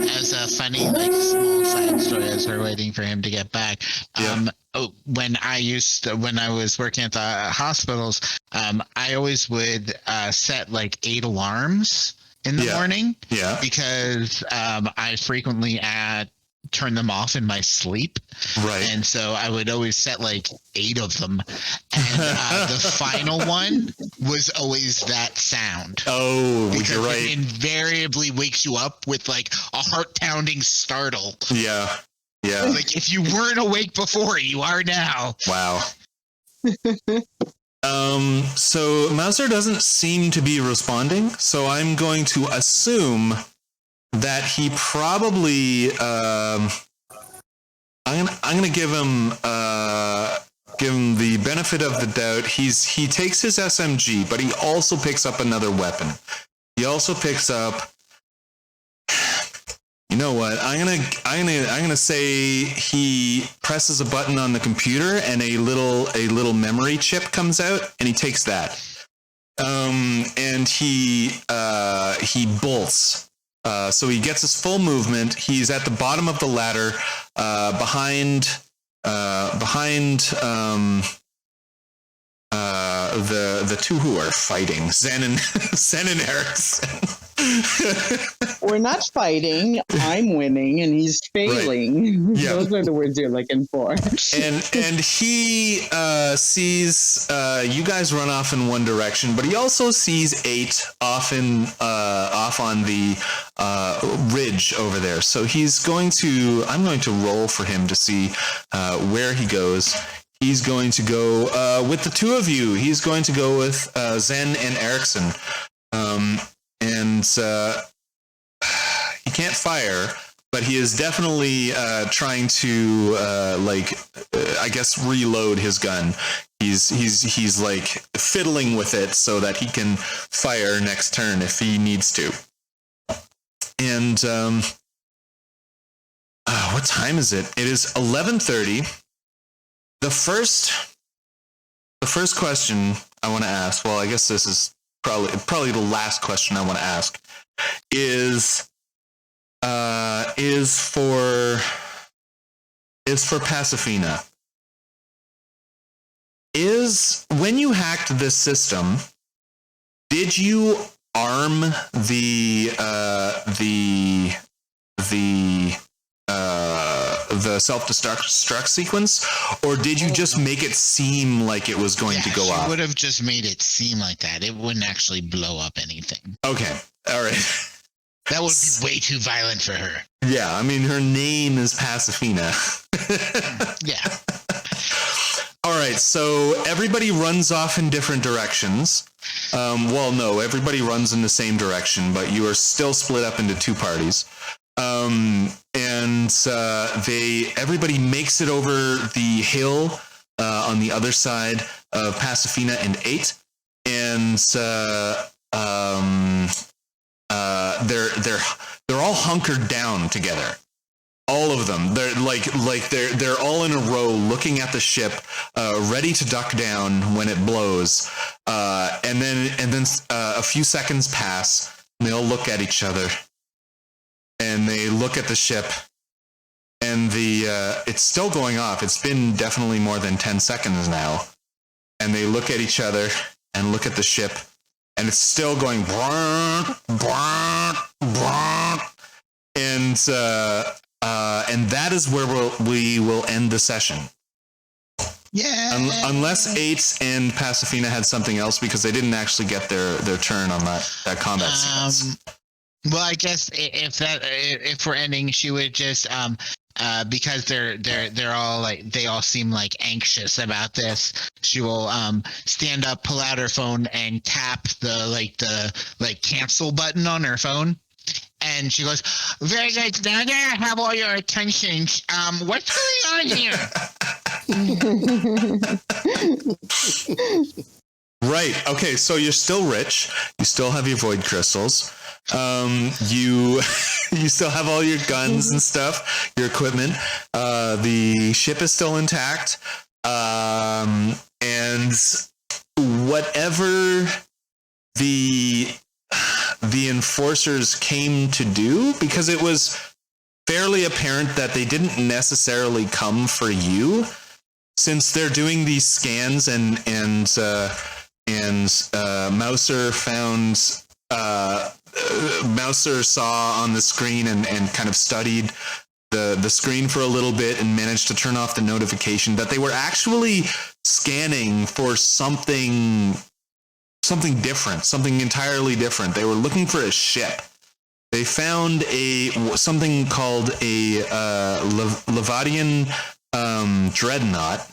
As a funny, like, small side story, as we're waiting for him to get back. When I was working at the hospitals, I always would set like 8 alarms in the morning. Yeah. Because I frequently turn them off in my sleep. Right. And so I would always set like 8 of them. And the final one was always that sound. Oh, because you're right. It invariably wakes you up with like a heart-pounding startle. Yeah. Yeah. Like if you weren't awake before, you are now. Wow. So Mouser doesn't seem to be responding, so I'm going to assume that he probably I'm gonna give him the benefit of the doubt. He takes his SMG, but he also picks up another weapon. He also picks up, you know what? I'm gonna say he presses a button on the computer and a little memory chip comes out and he takes that. And he bolts. So he gets his full movement. He's at the bottom of the ladder, behind the two who are fighting, Zen and Erickson. We're not fighting. I'm winning, and he's failing. Right. Yeah. Those are the words you're looking for. And he sees you guys run off in one direction, but he also sees 8 off on the ridge over there. So I'm going to roll for him to see where he goes. He's going to go with the two of you. He's going to go with Zen and Erickson. And he can't fire, but he is definitely trying to I guess reload his gun. He's like fiddling with it so that he can fire next turn if he needs to. And what time is it? It is 11:30. The first question I want to ask, well, I guess this is probably the last question I want to ask, is for Pacifina. When you hacked this system, did you arm the self-destruct sequence, or did you just make it seem like it was going to go off? She would have just made it seem like that. It wouldn't actually blow up anything. Okay, all right. That would be way too violent for her. Yeah, I mean, her name is Pacifina. Yeah. All right, so everybody runs off in different directions. Well, no, everybody runs in the same direction, but you are still split up into 2 parties. Everybody makes it over the hill on the other side of Pacifina and 8, and they're all hunkered down together. All of them. They're all in a row, looking at the ship, ready to duck down when it blows. And then a few seconds pass, and they all look at each other. And they look at the ship, and it's still going off. It's been definitely more than 10 seconds now. And they look at each other and look at the ship, and it's still going. And that is where we will end the session. Yeah. Unless 8 and Pacifina had something else, because they didn't actually get their turn on that combat sequence. Well, I guess if we're ending, she would just because they're all like, they all seem like anxious about this. She will stand up, pull out her phone, and tap the cancel button on her phone, And she goes, very good. Now that I have all your attention, what's going on here? Right. Okay. So you're still rich. You still have your void crystals. You you still have all your guns and stuff, your equipment. The ship is still intact. And whatever the enforcers came to do, because it was fairly apparent that they didn't necessarily come for you, since they're doing these scans and Mouser found Mouser saw on the screen and kind of studied the screen for a little bit and managed to turn off the notification that they were actually scanning for something different, something entirely different. They were looking for a ship. They found something called a Levadian dreadnought.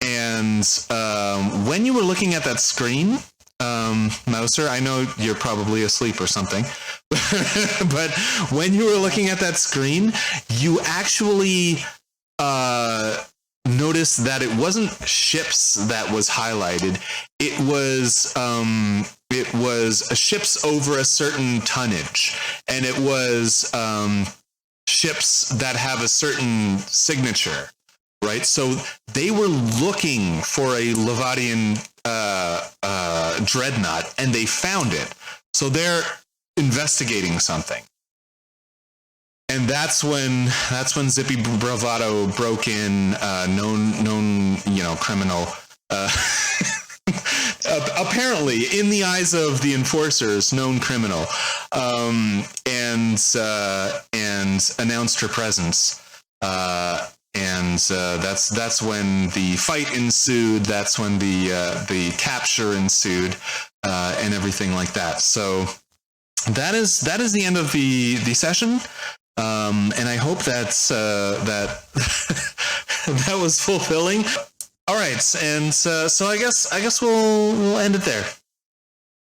And when you were looking at that screen, Mouser, I know you're probably asleep or something, but when you were looking at that screen, you actually noticed that it wasn't ships that was highlighted. It was ships over a certain tonnage, and it was ships that have a certain signature. Right, so they were looking for a Levadian dreadnought, and they found it. So they're investigating something, and that's when Zippy Bravado broke in, known criminal. Apparently, in the eyes of the enforcers, known criminal, and announced her presence. And that's when the fight ensued. That's when the capture ensued, and everything like that. So that is the end of the session. And I hope that that was fulfilling. All right, and so I guess we'll end it there.